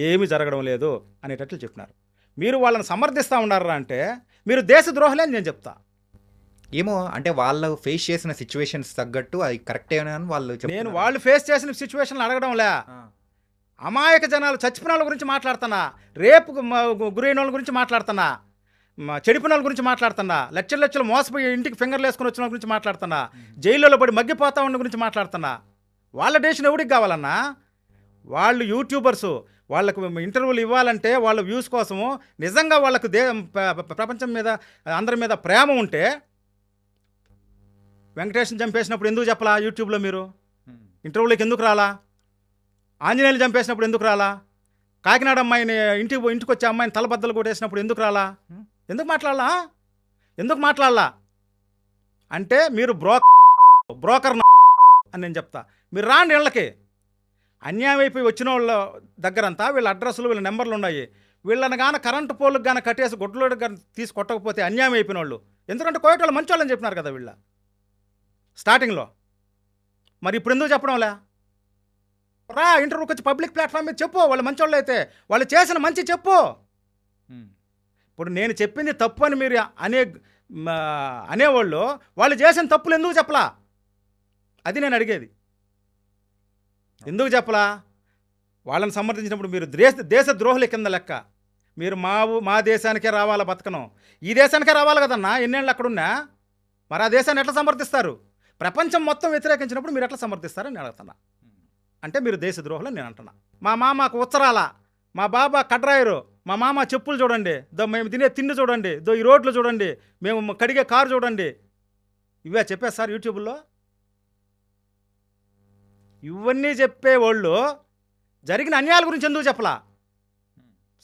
ఏమీ జరగడం లేదు అనేటట్లు చెప్పినారు. మీరు వాళ్ళని సమర్థిస్తూ ఉన్నారా అంటే మీరు దేశద్రోహులే అని నేను చెప్తా. ఏమో అంటే వాళ్ళు ఫేస్ చేసిన సిచ్యువేషన్స్ తగ్గట్టు అది కరెక్టేనా అని నేను వాళ్ళు ఫేస్ చేసిన సిచ్యువేషన్లు అడగడంలే. అమాయక జనాలు చచ్చిపోయిన వాళ్ళ గురించి మాట్లాడుతున్నా, రేపు గురైన వాళ్ళ గురించి మాట్లాడుతున్నా, చెడిపోయిన వాళ్ళ గురించి మాట్లాడుతున్నా, లక్షలు మోసపోయి ఇంటికి ఫింగర్లు వేసుకొని వచ్చిన వాళ్ళ గురించి మాట్లాడుతున్నా, జైల్లో పడి మగ్గిపోతా ఉన్న గురించి మాట్లాడుతున్నా. వాళ్ళ డేషన్ ఎవరికి కావాలన్నా? వాళ్ళు యూట్యూబర్సు, వాళ్ళకు ఇంటర్వ్యూలు ఇవ్వాలంటే వాళ్ళ వ్యూస్ కోసము నిజంగా వాళ్ళకు ప్రపంచం మీద అందరి మీద ప్రేమ ఉంటే వెంకటేష్ని చంపేసినప్పుడు ఎందుకు చెప్పలా యూట్యూబ్లో? మీరు ఇంటర్వ్యూలోకి ఎందుకు రాలా? ఆంజనేయులు చంపేసినప్పుడు ఎందుకు రాలా? కాకినాడ అమ్మాయిని ఇంటికి వచ్చే అమ్మాయిని తలబద్దలు కొట్టేసినప్పుడు ఎందుకు రాలా? ఎందుకు మాట్లాడాలా అంటే మీరు బ్రోకర్ అని నేను చెప్తా. మీరు రాండి ఇళ్ళకి. అన్యాయం అయిపోయి వచ్చిన వాళ్ళ దగ్గరంతా వీళ్ళ అడ్రస్లు, వీళ్ళ నెంబర్లు ఉన్నాయి. వీళ్ళని గాన కరెంటు పోల్కి గాన కట్టేసి గొడ్డలోకి కానీ తీసి కొట్టకపోతే అన్యాయం అయిపోయిన వాళ్ళు. ఎందుకంటే కోయటోళ్ళు మంచి వాళ్ళని చెప్పినారు కదా వీళ్ళ స్టార్టింగ్లో. మరి ఇప్పుడు ఎందుకు చెప్పడంలే? రా ఇంటర్వ్యూకి వచ్చి పబ్లిక్ ప్లాట్ఫామ్ మీద చెప్పు. వాళ్ళు మంచి వాళ్ళు అయితే వాళ్ళు చేసిన మంచి చెప్పు. ఇప్పుడు నేను చెప్పింది తప్పు అని మీరు అనేవాళ్ళు వాళ్ళు చేసిన తప్పులు ఎందుకు చెప్పలా? అది నేను అడిగేది. ఎందుకు చెప్పలా? వాళ్ళని సమర్థించినప్పుడు మీరు దేశ ద్రోహుల కింద లెక్క. మీరు మా దేశానికే రావాలా బతకను, ఈ దేశానికే రావాలి కదన్నా, ఎన్నేళ్ళు అక్కడున్నా. మరి ఆ దేశాన్ని ఎట్లా సమర్థిస్తారు? ప్రపంచం మొత్తం వ్యతిరేకించినప్పుడు మీరు ఎట్లా సమర్థిస్తారని నేను అడుగుతున్నా. అంటే మీరు దేశద్రోహులని నేను అంటున్నా. మా మామకు ఉత్తరాల, మా బాబా కడ్రాయరు, మా మామ చెప్పులు చూడండి, మేము తినే తిండి చూడండి, ఈ రోడ్లు చూడండి, మేము కడిగే కారు చూడండి. ఇవే చెప్పేది సార్ యూట్యూబ్లో. ఇవన్నీ చెప్పేవాళ్ళు జరిగిన అన్యాయాల గురించి ఎందుకు చెప్పలా?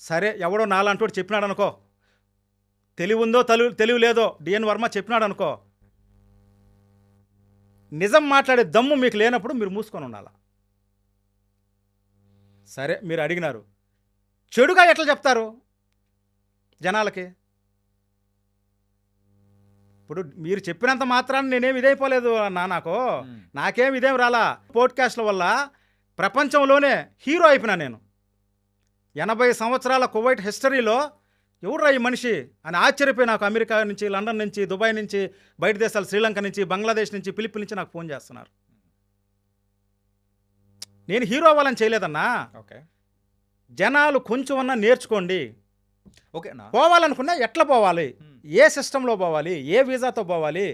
సరే ఎవడో నాలంటోడు చెప్పినాడు అనుకో, తెలివి ఉందో తెలివి లేదో డిఎన్ వర్మ చెప్పినాడు అనుకో, నిజం మాట్లాడే దమ్ము మీకు లేనప్పుడు మీరు మూసుకొని ఉండాలా. సరే మీరు అడిగినారు, చెడుగా ఎట్లా చెప్తారు జనాలకి? ఇప్పుడు మీరు చెప్పినంత మాత్రాన్ని నేనేం ఇదైపోలేదు అన్నా. నాకేం ఇదేం రాలా. పోడ్కాస్ట్ల వల్ల ప్రపంచంలోనే హీరో అయిపోయినా నేను. 80 సంవత్సరాల కువైట్ హిస్టరీలో ఎవరురా ఈ మనిషి అని ఆశ్చర్యపోయి నాకు అమెరికా నుంచి, లండన్ నుంచి, దుబాయ్ నుంచి, బయట దేశాలు శ్రీలంక నుంచి, బంగ్లాదేశ్ నుంచి, ఫిలిప్పీన్ నుంచి నాకు ఫోన్ చేస్తున్నారు. నేను హీరో అవ్వాలని చేయలేదన్నా. ఓకే, జనాలు కొంచెం అన్నా నేర్చుకోండి. ఓకే. పోవాలనుకున్నా ఎట్లా పోవాలి, ఏ సిస్టంలో పోవాలి, ఏ వీసాతో పోవాలి,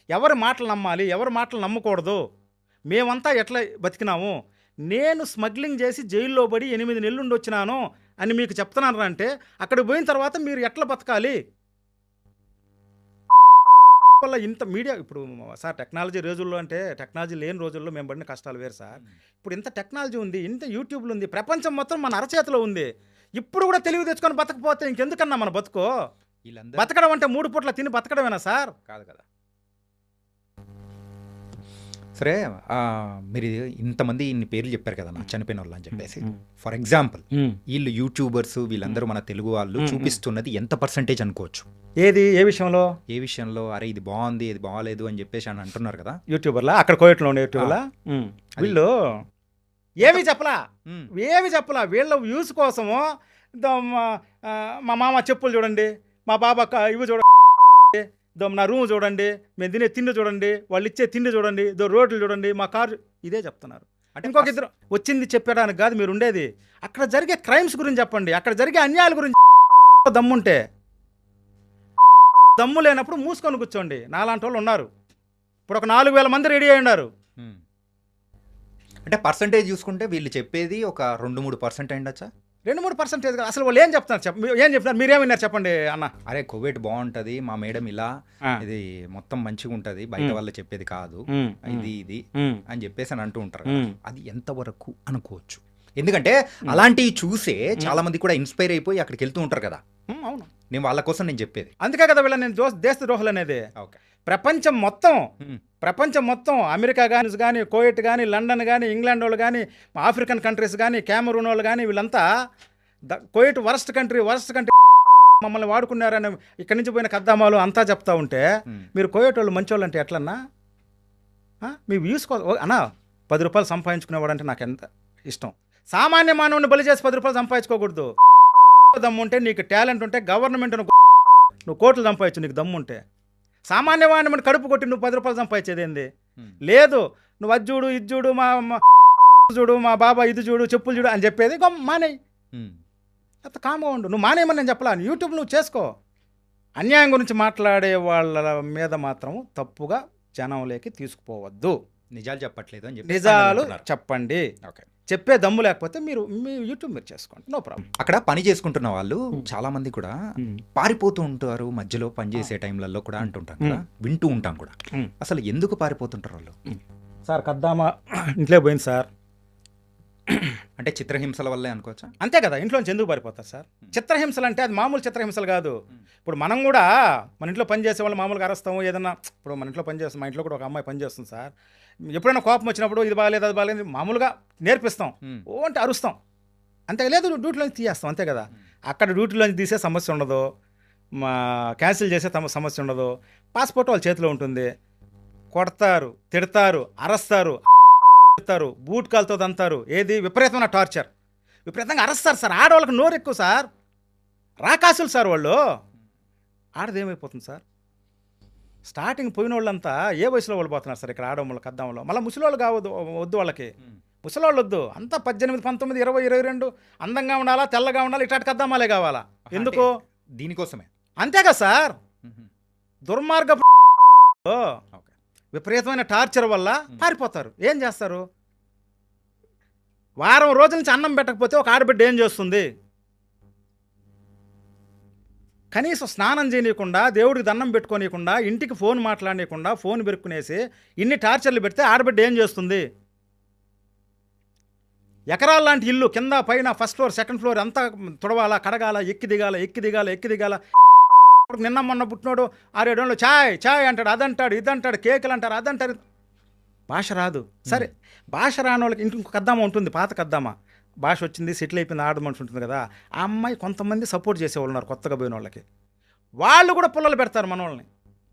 ఎవరి మాటలు నమ్మాలి, ఎవరి మాటలు నమ్మకూడదు, మేమంతా ఎట్లా బతికినాము, నేను స్మగ్లింగ్ చేసి జైల్లో పడి 8 నెలలు ఉండి వచ్చినాను అని మీకు చెప్తున్నాను అంటే అక్కడికి పోయిన తర్వాత మీరు ఎట్లా బతకాలి వల్ల ఇంత మీడియా. ఇప్పుడు సార్ టెక్నాలజీ రోజుల్లో అంటే టెక్నాలజీ లేని రోజుల్లో మేము పడిన కష్టాలు వేరు సార్. ఇప్పుడు ఇంత టెక్నాలజీ ఉంది, ఇంత యూట్యూబ్లు ఉంది, ప్రపంచం మొత్తం మన అరచేతిలో ఉంది. ఇప్పుడు కూడా తెలివి తెచ్చుకొని బతకపోతే ఇంకెందుకన్నా మన బతుకో. బతకడం అంటే 3 పూట్ల తిని బతకడమేనా సార్? కాదు కదా. సరే, మీరు ఇంతమంది ఇన్ని పేర్లు చెప్పారు కదా నా చనిపోయిన వాళ్ళు అని చెప్పేసి. ఫర్ ఎగ్జాంపుల్ వీళ్ళు యూట్యూబర్స్ వీళ్ళందరూ మన తెలుగు వాళ్ళు చూపిస్తున్నది ఎంత పర్సంటేజ్ అనుకోవచ్చు? ఏది, ఏ విషయంలో? ఏ విషయంలో? అరే ఇది బాగుంది, ఇది బాగాలేదు అని చెప్పేసి అని అంటున్నారు కదా యూట్యూబర్లా, అక్కడ కోయట్లో ఉండే యూట్యూబర్లా. వీళ్ళు ఏమి చెప్పలా, వీళ్ళ వ్యూస్ కోసము మా మామ చెప్పులు చూడండి, మా బాబా ఇవి చూడండి, నా రూమ్ చూడండి, మేము తినే తిండి చూడండి, వాళ్ళు ఇచ్చే తిండి చూడండి, రోడ్లు చూడండి, మా కారు, ఇదే చెప్తున్నారు. అంటే ఇంకొక ఇద్దరు వచ్చింది చెప్పడానికి కాదు మీరు ఉండేది. అక్కడ జరిగే క్రైమ్స్ గురించి చెప్పండి, అక్కడ జరిగే అన్యాయాల గురించి. దమ్ముంటే దమ్ము లేనప్పుడు మూసుకొని కూర్చోండి. నాలాంటి వాళ్ళు ఉన్నారు. ఇప్పుడు ఒక 4000 మంది రెడీ అయి ఉన్నారు. అంటే పర్సంటేజ్ చూసుకుంటే వీళ్ళు చెప్పేది ఒక 2-3% అయిండొచ్చా? 2-3% అసలు వాళ్ళు ఏం చెప్తున్నారు? ఏం చెప్తున్నారు? మీరేం విన్నారు చెప్పండి అన్న. అరే కువైట్ బాగుంటది, మా మేడం ఇలా, ఇది మొత్తం మంచిగా ఉంటది, బయట వాళ్ళు చెప్పేది కాదు, ఇది అని చెప్పేసి అని అంటూ ఉంటారు. అది ఎంతవరకు అనుకోవచ్చు? ఎందుకంటే అలాంటివి చూసే చాలా మంది కూడా ఇన్స్పైర్ అయిపోయి అక్కడికి వెళ్తూ ఉంటారు కదా. అవును, నేను వాళ్ళ కోసం నేను చెప్పేది. అందుకే కదా వీళ్ళ నేను దేశద్రోహులు అనేది. ప్రపంచం మొత్తం అమెరికా కానీ కువైట్ కానీ లండన్ కానీ ఇంగ్లాండ్ వాళ్ళు కానీ ఆఫ్రికన్ కంట్రీస్ కానీ క్యామరూన్ వాళ్ళు కానీ వీళ్ళంతా కువైట్ వరస్ట్ కంట్రీ మమ్మల్ని వాడుకున్నారని ఇక్కడి నుంచి పోయిన కద్దామాలు అంతా చెప్తా ఉంటే మీరు కువైట్ వాళ్ళు మంచి వాళ్ళు అంటే ఎట్లన్నా? మీ వ్యూస్ అన్నా 10 రూపాయలు సంపాదించుకునేవాడు అంటే నాకు ఎంత ఇష్టం. సామాన్య మానవుని బలి చేసి 10 రూపాయలు సంపాదించుకోకూడదు. దమ్ముంటే, నీకు టాలెంట్ ఉంటే గవర్నమెంట్ నువ్వు కోట్లు సంపాదించు నీకు దమ్ముంటే. సామాన్యవాడిని మన కడుపు కొట్టి నువ్వు 10 రూపాయలు సంపాదించేది ఏంది? లేదు, నువ్వు అది చూడు, ఇది చూడు, మా బాబా ఇది చూడు, చెప్పులు చూడు అని చెప్పేది మానేయి. అంత కామ్గా ఉండు. నువ్వు మానేయమని నేను చెప్పలా. యూట్యూబ్ నువ్వు చేసుకో. అన్యాయం గురించి మాట్లాడే వాళ్ళ మీద మాత్రం తప్పుగా జనంలోకి తీసుకుపోవద్దు. నిజాలు చెప్పట్లేదు అని చెప్పి నిజాలు చెప్పండి. ఓకే, చెప్పే దమ్ము లేకపోతే మీరు మీ యూట్యూబ్ మీరు చేసుకోండి, నో ప్రాబ్లం. అక్కడ పని చేసుకుంటున్న వాళ్ళు చాలా మంది కూడా పారిపోతూ ఉంటారు మధ్యలో పనిచేసే టైంలలో కూడా అంటుంటాం కదా, వింటూ ఉంటాం కూడా. అసలు ఎందుకు పారిపోతుంటారు వాళ్ళు? సార్ కద్దామా ఇంట్లో పోయింది సార్ అంటే చిత్రహింసల వల్లే అనుకోవచ్చా? అంతే కదా, ఇంట్లోంచి ఎందుకు పారిపోతారు సార్? చిత్రహింసలు అంటే అది మామూలు చిత్రహింసలు కాదు. ఇప్పుడు మనం కూడా మన ఇంట్లో పని చేసే వాళ్ళు మామూలుగా అరుస్తాము ఏదన్నా. ఇప్పుడు మన ఇంట్లో పని చేస్తాం, మా ఇంట్లో కూడా ఒక అమ్మాయి పని చేస్తుంది సార్. ఎప్పుడైనా కోపం వచ్చినప్పుడు ఇది బాగాలేదు అది బాగాలేదు మామూలుగా నేర్పిస్తాం, ఓ అంటే అరుస్తాం, అంతే. లేదు డ్యూటీలోంచి తీయేస్తాం, అంతే కదా. అక్కడ డ్యూటీలోంచి తీసే సమస్య ఉండదు, మా క్యాన్సిల్ చేసే సమస్య ఉండదు. పాస్పోర్ట్ వాళ్ళ చేతిలో ఉంటుంది. కొడతారు, తిడతారు, అరస్తారు, బూట్ కాలుతో దంతారు. ఏది విపరీతమైన టార్చర్, విపరీతంగా అరస్తారు సార్. ఆడవాళ్ళకి నోరు ఎక్కువ సార్, రాకాసులు సార్ వాళ్ళు. ఆడదేమైపోతుంది సార్? స్టార్టింగ్ పోయిన వాళ్ళంతా ఏ వయసులో వాళ్ళు పోతున్నారు సార్ ఇక్కడ ఆడవాళ్ళు కద్దాంలో. మళ్ళీ ముసలివాళ్ళు కావద్దు, వద్దు వాళ్ళకి, ముసలివాళ్ళు వద్దు. అంతా 18, 19, 20, 22 అందంగా ఉండాలా, తెల్లగా ఉండాలి, ఇట్లాంటి కద్దామాలే కావాలా. ఎందుకు? దీనికోసమే. అంతేగా సార్. దుర్మార్గ విపరీతమైన టార్చర్ వల్ల పారిపోతారు. ఏం చేస్తారు? వారం రోజుల నుంచి అన్నం పెట్టకపోతే ఒక ఆడబిడ్డ ఏం చేస్తుంది? కనీసం స్నానం చేయనీయకుండా, దేవుడికి దండం పెట్టుకోనీయకుండా, ఇంటికి ఫోన్ మాట్లాడనీయకుండా, ఫోన్ బెరుక్కునేసి ఇన్ని టార్చర్లు పెడితే ఆడబిడ్డ ఏం చేస్తుంది? ఎకరాల లాంటి ఇల్లు కింద పైన ఫస్ట్ ఫ్లోర్ సెకండ్ ఫ్లోర్ అంతా తుడవాలా, కడగాల, ఎక్కి దిగాల. నిన్న మొన్న పుట్టినోడు 6-7 ఏళ్ళు ఛాయ్ అంటాడు, అదంటాడు, ఇదంటాడు, కేకులు అంటారు, అదంటారు. భాష రాదు. సరే, భాష రాని వాళ్ళకి ఇంకొక కద్దామా ఉంటుంది, పాత కద్దామా. భాష వచ్చింది, సెటిల్ అయిపోయింది, ఆడ మనిషి ఉంటుంది కదా. ఆ అమ్మాయి కొంతమంది సపోర్ట్ చేసేవాళ్ళు ఉన్నారు కొత్తగా పోయిన వాళ్ళకి. వాళ్ళు కూడా పుల్లలు పెడతారు మన వాళ్ళని.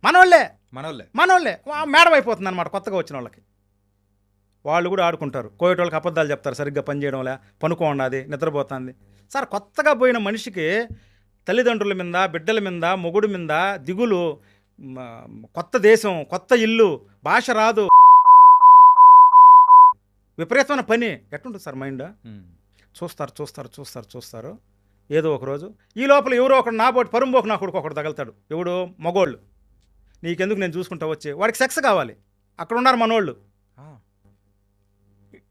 మనోళ్ళే మనోళ్ళే. మనోళ్ళే మేడం అయిపోతుంది అనమాట కొత్తగా వచ్చిన వాళ్ళకి. వాళ్ళు కూడా ఆడుకుంటారు. కోయట వాళ్ళకి అబద్ధాలు చెప్తారు, సరిగ్గా పని చేయడంలే, పనుకో ఉన్నది, నిద్రపోతుంది. సార్ కొత్తగా పోయిన మనిషికి తల్లిదండ్రుల మీద, బిడ్డల మీద, మొగుడు మీద దిగులు, కొత్త దేశం, కొత్త ఇల్లు, భాష రాదు, విపరీతమైన పని ఎట్టుంటుంది సార్ మైండ్. చూస్తారు చూస్తారు చూస్తారు చూస్తారు ఏదో ఒకరోజు ఈ లోపల ఎవరో ఒకడు నాబోటి పరుంబోకు నా కొడుకు ఒకడు తగులుతాడు. ఎవడు? మగోళ్ళు. నీకెందుకు, నేను చూసుకుంటా వచ్చి. వాడికి సెక్స్ కావాలి. అక్కడ ఉన్నారు మనోళ్ళు,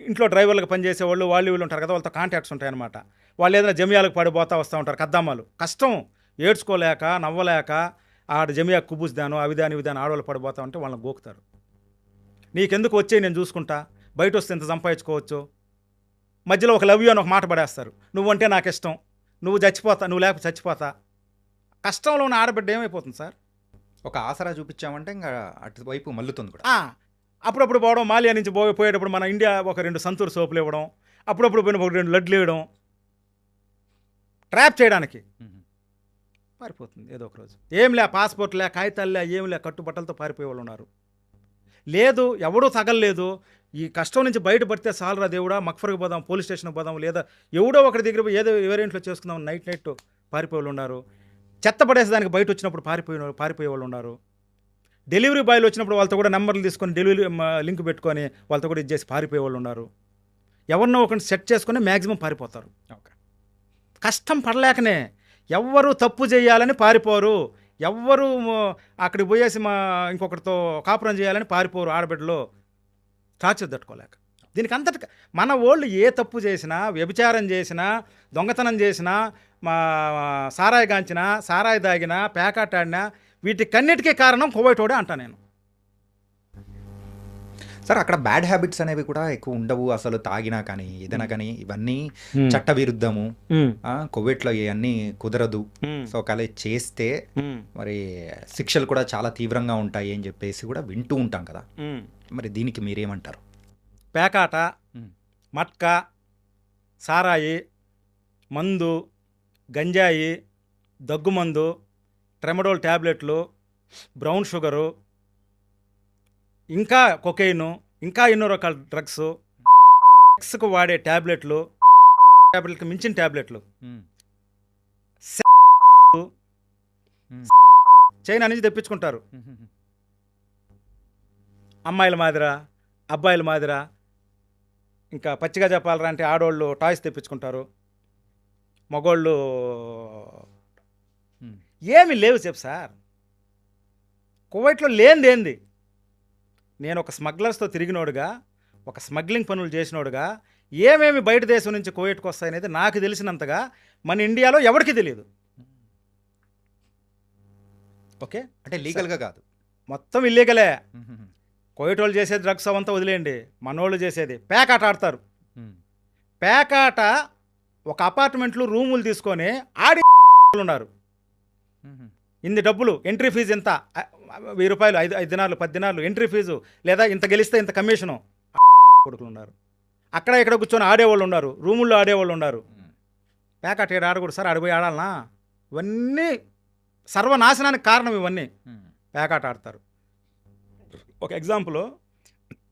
ఇంట్లో డ్రైవర్లకు పనిచేసేవాళ్ళు, వాళ్ళు వీళ్ళు ఉంటారు కదా, వాళ్ళతో కాంటాక్ట్స్ ఉంటాయన్నమాట. వాళ్ళు ఏదైనా జమియాలకు పడిపోతూ వస్తూ ఉంటారు, కద్దమ్మాలు. కష్టం, ఏడ్చుకోలేక నవ్వలేక ఆడ జమియా కుబుస్దాను అవిదాని ఇవిదాని ఆడవాళ్ళు పడిపోతా ఉంటే వాళ్ళని గోకుతారు. నీకెందుకు వచ్చే, నేను చూసుకుంటా, బయట వస్తే ఇంత సంపాదించుకోవచ్చు. మధ్యలో ఒక లవ్ యూ అని ఒక మాట పడేస్తారు. నువ్వంటే నాకు ఇష్టం, నువ్వు చచ్చిపోతా, నువ్వు లేకపోతే చచ్చిపోతా. కష్టంలో ఉన్న ఆడబిడ్డ ఏమైపోతుంది సార్? ఒక ఆసరా చూపించామంటే ఇంకా అటువైపు మల్లుతుంది కూడా. అప్పుడప్పుడు పోవడం, మాలియా నుంచి పోయేటప్పుడు మన ఇండియా ఒక 2 సంతూర్ సోపులు ఇవ్వడం, అప్పుడప్పుడు పోయిన ఒక 2 లడ్లు ఇవ్వడం, ట్రాప్ చేయడానికి. పారిపోతుంది ఏదో ఒక రోజు. ఏం లే, పాస్పోర్ట్ లే, కాగితాలు లే, ఏం లే, కట్టుబట్టలతో పారిపోయే వాళ్ళు ఉన్నారు. లేదు, ఎవడూ తగలలేదు, ఈ కష్టం నుంచి బయటపడితే చాలరా దేవుడా, మక్ఫర్కి పోదాం, పోలీస్ స్టేషన్కి పోదాం, లేదా ఎవడో ఒకటి దగ్గర ఏదో వేరేంట్లో చేసుకుందాం, నైట్ పారిపోయే వాళ్ళు ఉన్నారు. చెత్త పడేసేదానికి బయట వచ్చినప్పుడు పారిపోయే వాళ్ళు ఉన్నారు. డెలివరీ బాయ్లు వచ్చినప్పుడు వాళ్ళతో కూడా నెంబర్లు తీసుకొని డెలివరీ లింక్ పెట్టుకొని వాళ్ళతో కూడా ఇచ్చేసి పారిపోయే వాళ్ళు ఉన్నారు. ఎవరినో ఒకరిని సెట్ చేసుకొని మ్యాక్సిమం పారిపోతారు. కష్టం పడలేకనే. ఎవ్వరూ తప్పు చేయాలని పారిపోరు, ఎవ్వరూ అక్కడికి పోయేసి ఇంకొకరితో కాపురం చేయాలని పారిపోరు. ఆడబిడ్డలో టార్చర్ తట్టుకోలేక. దీనికి అంతటి మన వాళ్ళు ఏ తప్పు చేసినా, వ్యభిచారం చేసినా, దొంగతనం చేసినా, సారాయి గాంచినా, సారాయి దాగినా, పేకాటాడినా, వీటికన్నిటికీ కారణం కువైటోడే అంటా నేను. సార్ అక్కడ బ్యాడ్ హ్యాబిట్స్ అనేవి కూడా ఎక్కువ ఉండవు అసలు, తాగినా కానీ ఏదైనా కానీ ఇవన్నీ చట్ట విరుద్ధము. కువైట్లో ఇవన్నీ కుదరదు. సో ఒకవేళ చేస్తే మరి శిక్షలు కూడా చాలా తీవ్రంగా ఉంటాయి అని చెప్పేసి కూడా వింటూ ఉంటాం కదా. మరి దీనికి మీరేమంటారు? పేకాట, మట్కా, సారాయి, మందు, గంజాయి, దగ్గుమందు, ట్రెమడోల్ ట్యాబ్లెట్లు, బ్రౌన్ షుగరు, ఇంకా కొకైను, ఇంకా ఎన్నో రకాల డ్రగ్స్, సెక్స్కు వాడే ట్యాబ్లెట్లకు మించిన ట్యాబ్లెట్లు, చైనా నుంచి తెప్పించుకుంటారు. అమ్మాయిల మాదిరా, అబ్బాయిల మాదిరా. ఇంకా పచ్చిగా చెప్పాలరా అంటే ఆడవాళ్ళు టాయ్స్ తెప్పించుకుంటారు, మగోళ్ళు ఏమీ లేవు. చెప్పు సార్, కువైట్లో లేనిదేంది? నేను ఒక స్మగ్లర్స్తో తిరిగినోడుగా, ఒక స్మగ్లింగ్ పనులు చేసినోడుగా, ఏమేమి బయట దేశం నుంచి కువైట్కి వస్తాయనేది నాకు తెలిసినంతగా మన ఇండియాలో ఎవరికి తెలియదు. ఓకే, అంటే లీగల్గా కాదు, మొత్తం ఇల్లీగలే. కువైట్ వాళ్ళు చేసేది డ్రగ్స్ అవంతా వదిలేయండి, మనోళ్ళు చేసేది పేకాట ఆడతారు. పేకాట ఒక అపార్ట్మెంట్లు రూములు తీసుకొని ఆడి ఉన్నారు. ఇన్ని డబ్బులు, ఎంట్రీ ఫీజు ఎంత, 1000 రూపాయలు, 5 దినాలు, 10 దినాలు ఎంట్రీ ఫీజు, లేదా ఇంత గెలిస్తే ఇంత కమిషను. కొడుకులు ఉన్నారు. అక్కడ ఇక్కడ కూర్చొని ఆడేవాళ్ళు ఉన్నారు, రూముల్లో ఆడేవాళ్ళు ఉన్నారు. పేకాట ఏడు ఆడకూడదు సార్, ఆడిపోయి ఆడాలనా? ఇవన్నీ సర్వనాశనానికి కారణం. ఇవన్నీ పేకాట ఆడతారు. ఒక ఎగ్జాంపుల్,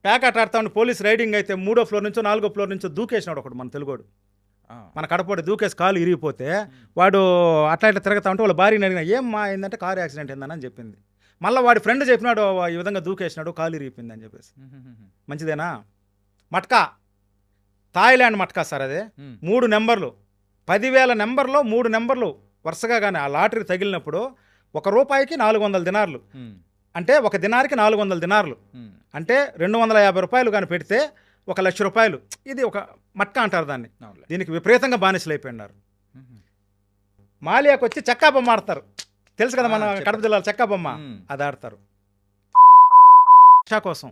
పేకాట ఆడతామని పోలీస్ రైడింగ్ అయితే 3వ ఫ్లోర్ నుంచో 4వ ఫ్లోర్ నుంచో దూకేసినాడు ఒకడు, మన తెలుగోడు. మన కడపడి దూకేసి కాలు ఇరిగిపోతే వాడు అట్లా ఇట్లా తిరుగుతా ఉంటే వాళ్ళ భార్యని అడిగిన, ఏమ్మా ఏంటంటే కారు యాక్సిడెంట్ ఏందని చెప్పింది. మళ్ళీ వాడి ఫ్రెండ్ చెప్పినాడు, ఈ విధంగా దూకేసినాడు, కాలు ఇరిగిపోయింది అని చెప్పేసి. మంచిదేనా? మట్కా, థాయిలాండ్ మట్కా సార్, అదే 3 నెంబర్లు, 10,000 నెంబర్లో 3 నెంబర్లు వరుసగా. కానీ ఆ లాటరీ తగిలినప్పుడు ₹1 400 దినార్లు, అంటే ఒక దినారికి 400 దినార్లు, అంటే 250 రూపాయలు కానీ పెడితే ₹1,00,000. ఇది ఒక మట్కా అంటారు దాన్ని. దీనికి విపరీతంగా బానిసలు అయిపోయినారు. మాలియాకు వచ్చి చెక్కా బొమ్మ ఆడతారు, తెలుసు కదా మన కడప జిల్లాలో చెక్కా బొమ్మ, అది ఆడతారు కోసం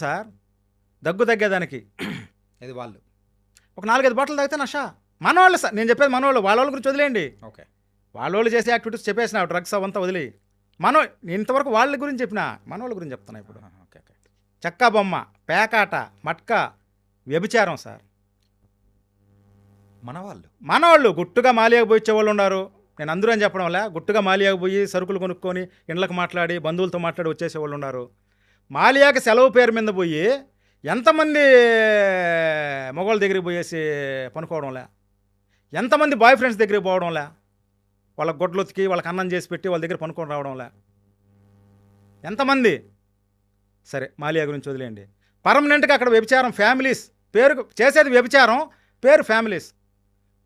సార్. దగ్గు తగ్గేదానికి ఇది వాళ్ళు ఒక 4-5 బాటలు తాగితే నషా. మనవాళ్ళు సార్, నేను చెప్పేది మనవాళ్ళు. వాళ్ళ గురించి వదిలేయండి. ఓకే, వాళ్ళోళ్ళు చేసే యాక్టివిటీస్ చెప్పేసిన, డ్రగ్స్ అవంతా వదిలి. నేను ఇంతవరకు వాళ్ళ గురించి చెప్పిన, మనవాళ్ళ గురించి చెప్తున్నా ఇప్పుడు. చెక్కా బొమ్మ, పేకాట, మట్కా, వ్యభిచారం సార్. మనవాళ్ళు గుట్టుగా మాలియాకు పోయిచ్చే వాళ్ళు ఉన్నారు. నేను అందరూ అని చెప్పడం వల్ల గుట్టుగా మాలియాకు పోయి సరుకులు కొనుక్కొని ఇండ్లకు మాట్లాడి బంధువులతో మాట్లాడి వచ్చేసేవాళ్ళు ఉన్నారు. మాలియాకి సెలవు పేరు మీద పోయి ఎంతమంది మగవాళ్ళ దగ్గరికి పోయేసి పనుకోవడంలే, ఎంతమంది బాయ్ ఫ్రెండ్స్ దగ్గరికి పోవడంలే, వాళ్ళ గొడ్లు ఉతికి వాళ్ళకి అన్నం చేసి పెట్టి వాళ్ళ దగ్గర పనుకొని రావడంలే, ఎంతమంది. సరే మాలియా గురించి వదిలేయండి. పర్మనెంట్గా అక్కడ వ్యభిచారం, ఫ్యామిలీస్ పేరు చేసేది వ్యభిచారం, పేరు ఫ్యామిలీస్.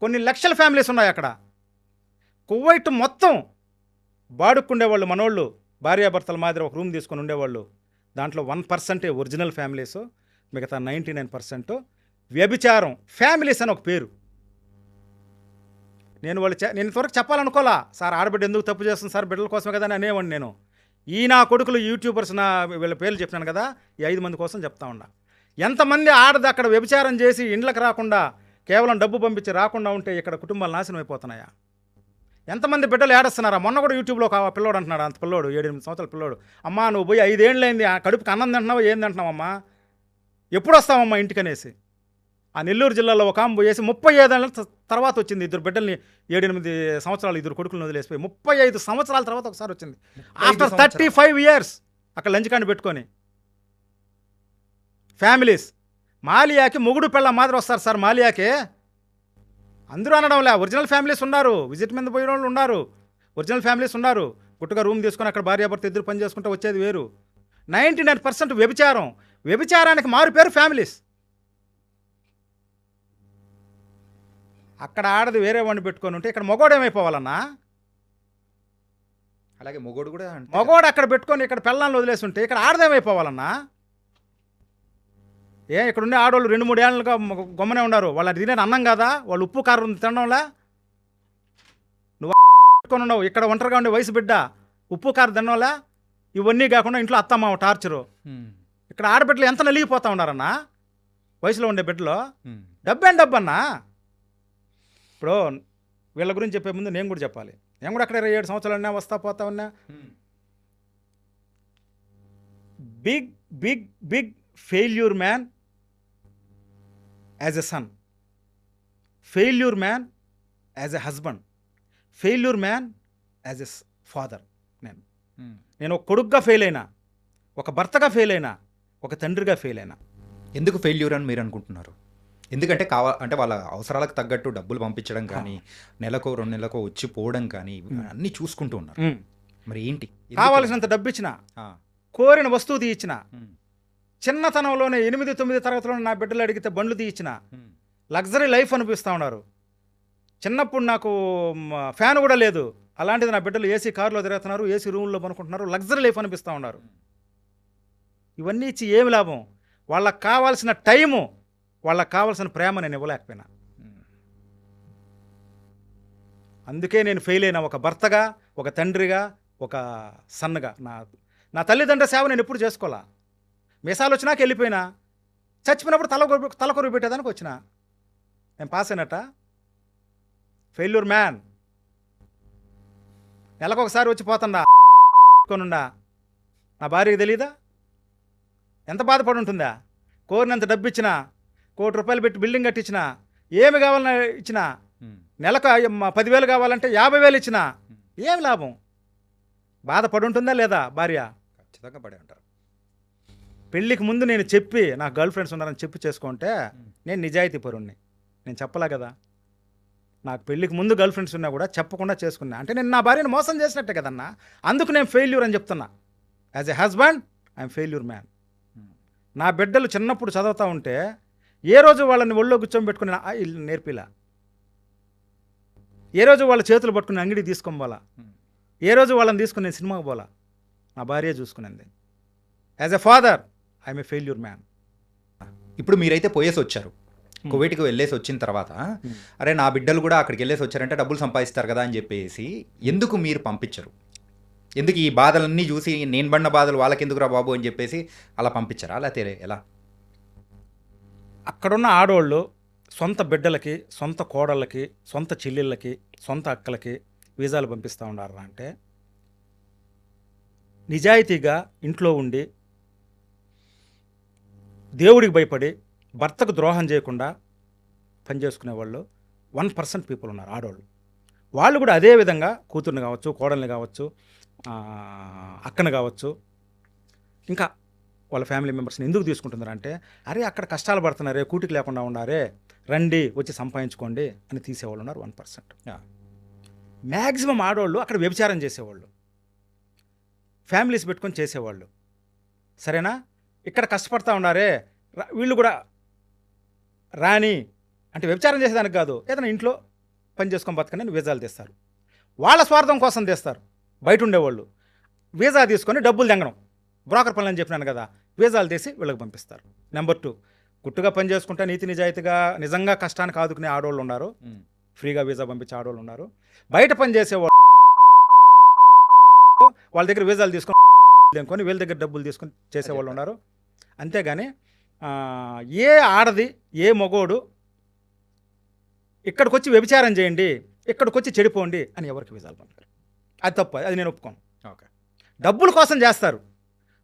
కొన్ని లక్షల ఫ్యామిలీస్ ఉన్నాయి అక్కడ. కువైట్ మొత్తం బాడుక్కుండేవాళ్ళు మనోళ్ళు, భార్యాభర్తల మాదిరి ఒక రూమ్ తీసుకొని ఉండేవాళ్ళు. దాంట్లో 1% ఒరిజినల్ ఫ్యామిలీస్, మిగతా 99% వ్యభిచారం ఫ్యామిలీస్ అని ఒక పేరు. నేను ఇంతవరకు చెప్పాలనుకోలా. సార్ ఆడబిడ్డ ఎందుకు తప్పు చేస్తుంది సార్, బిడ్డల కోసమే కదా అని అనేవాడిని నేను. నా కొడుకులు యూట్యూబర్స్ వీళ్ళ పేర్లు చెప్పినాను కదా, ఈ 5 మంది కోసం చెప్తా ఉన్నా. ఎంతమంది ఆడది అక్కడ వ్యభిచారం చేసి ఇండ్లకు రాకుండా కేవలం డబ్బు పంపించి రాకుండా ఉంటే ఇక్కడ కుటుంబాలు నాశనం అయిపోతున్నాయా? ఎంతమంది బిడ్డలు ఏడుస్తున్నారా? మొన్న కూడా యూట్యూబ్లో ఒక పిల్లోడు అంటున్నాడు, అంత పిల్లోడు 7-8 సంవత్సరాల పిల్లోడు, అమ్మా నువ్వు పోయి 5 ఏళ్ళైంది కడుపుకి అన్నం తింటున్నావు, ఏం తింటున్నావమ్మా, ఎప్పుడు వస్తావమ్మా ఇంటికనేసి. ఆ నెల్లూరు జిల్లాలో ఒక ఆమె పోయేసి 35 ఏళ్ళ తర్వాత వచ్చింది. 2 బిడ్డల్ని 7-8 సంవత్సరాలు 2 కొడుకులను వదిలేసిపోయి 35 సంవత్సరాల తర్వాత ఒకసారి వచ్చింది. ఆఫ్టర్ 35 years అక్కడ లంచ్ కాండి పెట్టుకొని. ఫ్యామిలీస్ మాలియాకి మొగుడు పిల్ల మాదిరి వస్తారు సార్ మాలియాకి. అందరూ అనడంలే, ఒరిజినల్ ఫ్యామిలీస్ ఉన్నారు, విజిట్ మీద పోయిన వాళ్ళు ఉన్నారు, ఒరిజినల్ ఫ్యామిలీస్ ఉన్నారు. గుట్టుగా రూమ్ తీసుకొని అక్కడ భార్యాభర్త ఇద్దరు పని చేసుకుంటే వచ్చేది వేరు. 99% వ్యభిచారం, వ్యభిచారానికి మారు పేరు ఫ్యామిలీస్. అక్కడ ఆడది వేరే వాడిని పెట్టుకొని ఉంటే ఇక్కడ మగోడు ఏమైపోవాలన్నా? అలాగే మొగోడు కూడా మగోడు అక్కడ పెట్టుకొని ఇక్కడ పిల్లల్ని వదిలేసి ఉంటే ఇక్కడ ఆడదేమైపోవాలన్నా? ఇక్కడ ఉండే ఆడవాళ్ళు 2-3 ఏళ్ళుగా గొమ్మనే ఉన్నారు. వాళ్ళు తినే అన్నం కదా, వాళ్ళు ఉప్పు కారం తినడంలా. నువ్వు పెట్టుకొని ఉన్నావు, ఇక్కడ ఒంటరిగా ఉండే వయసు బిడ్డ ఉప్పు కారం తినడంలా. ఇవన్నీ కాకుండా ఇంట్లో అత్తమ్మ టార్చరు. ఇక్కడ ఆడబిడ్డలు ఎంత నలిగిపోతా ఉన్నారన్నా వయసులో ఉండే బిడ్డలో. డబ్బేం డబ్బన్నా? ఇప్పుడు వీళ్ళ గురించి చెప్పే ముందు నేను కూడా చెప్పాలి. నేను కూడా అక్కడ 27 సంవత్సరాలు ఉన్నా, వస్తా పోతా ఉన్నా. Big big big failure man as a son, failure man as a husband, failure man as a father. నేను ఒక కొడుకుగా ఫెయిల్ అయినా, ఒక భర్తగా ఫెయిల్ అయినా, ఒక తండ్రిగా ఫెయిల్ అయినా. ఎందుకు ఫెయిల్యూర్ అని మీరు అనుకుంటున్నారు? ఎందుకంటే అంటే వాళ్ళ అవసరాలకు తగ్గట్టు డబ్బులు పంపించడం కానీ, నెలకో 2 నెలలకో వచ్చి పోవడం కానీ అన్నీ చూసుకుంటూ ఉన్నారు. మరి ఏంటి? కావాల్సినంత డబ్బు ఇచ్చిన, కోరిన వస్తువు తీయించిన, చిన్నతనంలోనే 8-9 తరగతిలో నా బిడ్డలు అడిగితే బండ్లు తీయించిన, లగ్జరీ లైఫ్ అనిపిస్తూ ఉన్నారు. చిన్నప్పుడు నాకు ఫ్యాన్ కూడా లేదు, అలాంటిది నా బిడ్డలు ఏసీ కారులో తిరుగుతున్నారు, ఏసీ రూమ్లో పనుకుంటున్నారు, లగ్జరీ లైఫ్ అనిపిస్తూ ఉన్నారు. ఇవన్నీ ఇచ్చి ఏమి లాభం? వాళ్ళకి కావాల్సిన టైము, వాళ్ళకి కావాల్సిన ప్రేమ నేను ఇవ్వలేకపోయినా. అందుకే నేను ఫెయిల్ అయినా, ఒక భర్తగా, ఒక తండ్రిగా, ఒక సన్నగా. నా తల్లిదండ్రుల సేవ నేను ఎప్పుడు చేసుకోవాలా. మీసాలు వచ్చినాక వెళ్ళిపోయినా, చచ్చిపోయినప్పుడు తలకొరుగు పెట్టేదానికి వచ్చిన. నేను పాస్ అయినట్ట? Failure man. నెలకొకసారి వచ్చి పోతుండా కొనుండా, నా భార్యకి తెలీదా? ఎంత బాధపడి ఉంటుందా? కోరినంత డబ్బు ఇచ్చినా, 1 కోటి రూపాయలు పెట్టి బిల్డింగ్ కట్టించిన, ఏమి కావాలన్నా ఇచ్చిన, నెలకు 10,000 కావాలంటే 50,000 ఇచ్చిన, ఏమి లాభం? బాధపడి ఉంటుందా లేదా భార్య? ఖచ్చితంగా పడే ఉంటారు. పెళ్ళికి ముందు నేను చెప్పి, నా గర్ల్ ఫ్రెండ్స్ ఉన్నారని చెప్పి చేసుకుంటే నేను నిజాయితీ పరుణ్ణి. నేను చెప్పలా కదా. నాకు పెళ్ళికి ముందు గర్ల్ ఫ్రెండ్స్ ఉన్నా కూడా చెప్పకుండా చేసుకున్నా అంటే నేను నా భార్యను మోసం చేసినట్టే కదన్నా. అందుకు నేను ఫెయిల్యూర్ అని చెప్తున్నా. As a husband I'm failure man. నా బిడ్డలు చిన్నప్పుడు చదువుతూ ఉంటే ఏ రోజు వాళ్ళని ఒళ్ళో కూర్చోబెట్టుకుని నేర్పిలా, ఏ రోజు వాళ్ళ చేతులు పట్టుకుని అంగడికి తీసుకొని పోలా, ఏ రోజు వాళ్ళని తీసుకుని నేను సినిమాకి పోలా. నా భార్య చూసుకునేది. As a father I'm a failure man. ఇప్పుడు మీరైతే పోయేసి వచ్చారు, కువైట్కి వెళ్ళేసి వచ్చిన తర్వాత, అరే నా బిడ్డలు కూడా అక్కడికి వెళ్ళేసి వచ్చారంటే డబ్బులు సంపాదిస్తారు కదా అని చెప్పేసి ఎందుకు మీరు పంపించరు? ఎందుకు ఈ బాధలన్నీ చూసి నేను పడిన బాధలు వాళ్ళకి ఎందుకురా బాబు అని చెప్పేసి అలా పంపించారా? అలా ఎలా? అక్కడున్న ఆడవాళ్ళు సొంత బిడ్డలకి, సొంత కోడళ్ళకి, సొంత చెల్లెళ్ళకి, సొంత అక్కలకి వీసాలు పంపిస్తూ ఉన్నారు అంటే నిజాయితీగా ఇంట్లో ఉండి దేవుడికి భయపడి భర్తకు ద్రోహం చేయకుండా పనిచేసుకునే వాళ్ళు 1% పీపుల్ ఉన్నారు ఆడవాళ్ళు. వాళ్ళు కూడా అదే విధంగా కూతుర్ని కావచ్చు, కోడల్ని కావచ్చు, అక్కను కావచ్చు, ఇంకా వాళ్ళ ఫ్యామిలీ మెంబర్స్ని ఎందుకు తీసుకుంటున్నారు అంటే, అరే అక్కడ కష్టాలు పడుతున్నారే, కూటికి లేకుండా ఉన్నారే, రండి వచ్చి సంపాదించుకోండి అని తీసేవాళ్ళు ఉన్నారు 1%. మ్యాక్సిమం ఆడవాళ్ళు అక్కడ వ్యభిచారం చేసేవాళ్ళు, ఫ్యామిలీస్ పెట్టుకొని చేసేవాళ్ళు. సరేనా? ఇక్కడ కష్టపడతా ఉన్నారే, వీళ్ళు కూడా రాని అంటే వ్యభిచారం చేసేదానికి కాదు, ఏదైనా ఇంట్లో పని చేసుకొని బతకని వీజాలు తెస్తారు. వాళ్ళ స్వార్థం కోసం తెస్తారు బయట ఉండేవాళ్ళు. వీజా తీసుకొని డబ్బులు తెంగడం, బ్రోకర్ పనులు అని చెప్పినాను కదా, వీజాలు తీసి వీళ్ళకి పంపిస్తారు. నెంబర్ 2, గుట్టుగా పని చేసుకుంటే నీతి నిజాయితీగా నిజంగా కష్టానికి ఆదుకునే ఆడవాళ్ళు ఉన్నారు, ఫ్రీగా వీజా పంపించే ఆడవాళ్ళు ఉన్నారు. బయట పని చేసేవాళ్ళు వాళ్ళ దగ్గర వీజాలు తీసుకొని వీళ్ళ దగ్గర డబ్బులు తీసుకొని చేసేవాళ్ళు ఉన్నారు. అంతేగాని ఏ ఆడది ఏ మగోడు ఇక్కడికి వచ్చి వ్యభిచారం చేయండి, ఇక్కడికి వచ్చి చెడిపోండి అని ఎవరికి వీజాలు పంపారు. అది తప్పు, అది నేను ఒప్పుకోను. ఓకే, డబ్బుల కోసం చేస్తారు,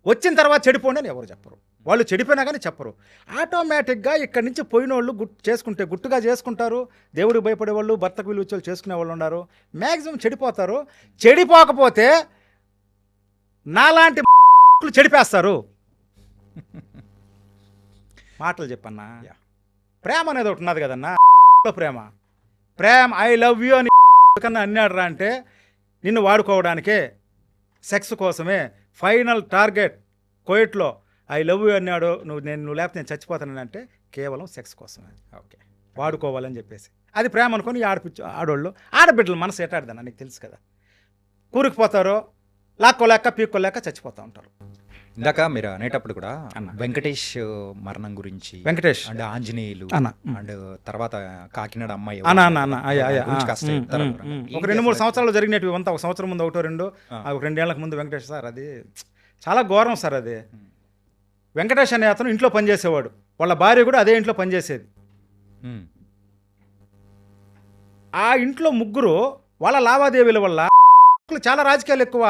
వచ్చిన తర్వాత చెడిపోండి అని ఎవరు చెప్పరు. వాళ్ళు చెడిపోయినా కానీ చెప్పరు. ఆటోమేటిక్గా ఇక్కడి నుంచి పోయిన వాళ్ళు చేసుకుంటే గుట్టుగా చేసుకుంటారు, దేవుడికి భయపడే వాళ్ళు, భర్తకు విలువ ఇచ్చే వాళ్ళు చేసుకునే వాళ్ళు ఉన్నారు. మ్యాక్సిమం చెడిపోతారు. చెడిపోకపోతే నాలాంటి చెడిపేస్తారు. మాటలు చెప్పన్నా, ప్రేమ అనేది ఒకటి ఉన్నది కదన్నా, ప్రేమ ఐ లవ్ యూ అని కన్నా అన్నాడు రా అంటే నిన్ను వాడుకోవడానికే, సెక్స్ కోసమే ఫైనల్ టార్గెట్. కోయిట్లో ఐ లవ్ యూ అన్నాడు, నువ్వు లేకపోతే నేను చచ్చిపోతానని అంటే కేవలం సెక్స్ కోసమే. ఓకే, వాడుకోవాలని చెప్పేసి అది ప్రేమ అనుకొని ఆడోళ్ళు ఆడబిడ్డలు మనసు ఎటాడదన్నా నీకు తెలుసు కదా, కూరుకుపోతారో లాక్కోలేక పీక్కోలేక చచ్చిపోతూ ఉంటారు. ఇందాక మీరు అనేటప్పుడు కూడా వెంకటేష్ మరణం గురించి, వెంకటేష్ అండ్ ఆంజనేయులు అండ్ తర్వాత కాకినాడ అమ్మాయి ఒక 2-3 సంవత్సరాలు జరిగినవి అంతా, 1 సంవత్సరం ముందు 1-2, 2 ఏళ్లకు ముందు వెంకటేష్ సార్, అది చాలా ఘోరం సార్. అది వెంకటేష్ అనే అతను ఇంట్లో పనిచేసేవాడు, వాళ్ళ భార్య కూడా అదే ఇంట్లో పనిచేసేది. ఆ ఇంట్లో ముగ్గురు వాళ్ళ లావాదేవీల వల్ల చాలా రాజకీయాలు ఎక్కువ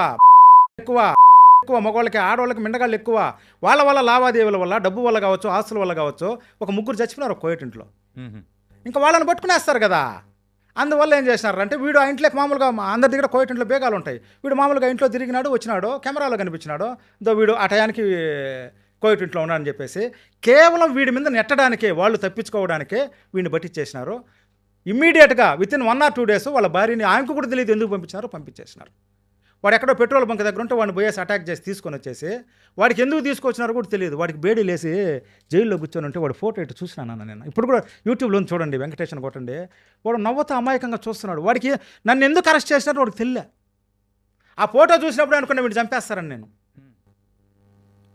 మగవాళ్ళకి, ఆడవాళ్ళకి మిండగాళ్ళు ఎక్కువ. వాళ్ళ వల్ల లావాదేవీల వల్ల, డబ్బు వల్ల కావచ్చు, ఆస్తుల వల్ల కావచ్చు, ఒక ముగ్గురు చచ్చిపోయినారు ఒక కోయట్ ఇంట్లో. ఇంకా వాళ్ళని పట్టుకునేస్తారు కదా. అందువల్ల ఏం చేసినారంటే, వీడు ఆ ఇంట్లోకి మామూలుగా అందరి దగ్గర కోయట్ ఇంట్లో బేగాలు ఉంటాయి, వీడు మామూలుగా ఇంట్లో తిరిగినాడు, వచ్చినాడు, కెమెరాలో కనిపించినాడు, వీడు ఆ టయానికి కోయట్ ఇంట్లో ఉన్నాడని చెప్పేసి కేవలం వీడి మీద నెట్టడానికే, వాళ్ళు తప్పించుకోవడానికే వీడిని పట్టించేసినారు. ఇమ్మీడియట్గా వితిన్ 1 or 2 days వాళ్ళ భార్యని, ఆమెకు కూడా తెలియదు ఎందుకు పంపించేసినారు. వాడు ఎక్కడో పెట్రోల్ బంక్ దగ్గర ఉంటే వాడిని పోయేసి అటాక్ చేసి తీసుకొని వచ్చేసి, వాడికి ఎందుకు తీసుకొచ్చినారో కూడా తెలియదు. వాడికి బేడీ లేసి జైల్లో కూర్చొని ఉంటే వాడు ఫోటో ఇటు చూసినాను నేను. ఇప్పుడు కూడా యూట్యూబ్లో చూడండి, వెంకటేశ్వర కొట్టండి, వాడు నవ్వుతా అమాయకంగా చూస్తున్నాడు. వాడికి నన్ను ఎందుకు అరెస్ట్ చేసినారో వాడికి తెలియలే. ఆ ఫోటో చూసినప్పుడు అనుకున్నా వీడు చంపేస్తారని నేను.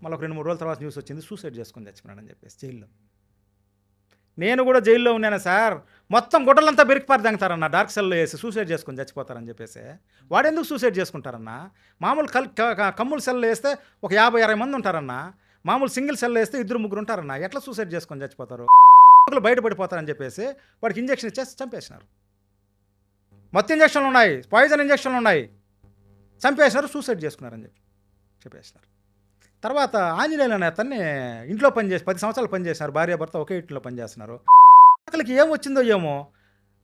మళ్ళీ 2-3 రోజుల తర్వాత న్యూస్ వచ్చింది, సూసైడ్ చేసుకొని చచ్చిపోయాడని చెప్పేసి జైల్లో. నేను కూడా జైల్లో ఉన్నాను సార్, మొత్తం గుడ్డలంతా బెరికిపారి తాగుతారన్న, డార్క్ సెల్లో వేసి సూసైడ్ చేసుకొని చచ్చిపోతారని చెప్పేసి. వాడెందుకు సూసైడ్ చేసుకుంటారన్నా? మామూలు కమ్ముల సెల్లో వేస్తే ఒక 50-60 మంది ఉంటారన్నా, మామూలు సింగిల్ సెల్లో వేస్తే 2-3 ఉంటారన్నా. ఎట్లా సూసైడ్ చేసుకొని చచ్చిపోతారు? బయటపడిపోతారని చెప్పేసి వాడికి ఇంజక్షన్ ఇచ్చేసి చంపేసినారు. మొత్తం ఇంజక్షన్లు ఉన్నాయి, పాయిజన్ ఇంజక్షన్లు ఉన్నాయి, చంపేసినారు, సూసైడ్ చేసుకున్నారని చెప్పేసినారు. తర్వాత ఆంజనేయులు అనే అతన్ని ఇంట్లో 10 సంవత్సరాలు పనిచేసినారు, భార్యాభర్త ఒకే ఇంట్లో పనిచేస్తున్నారు. అక్కడికి ఏం వచ్చిందో ఏమో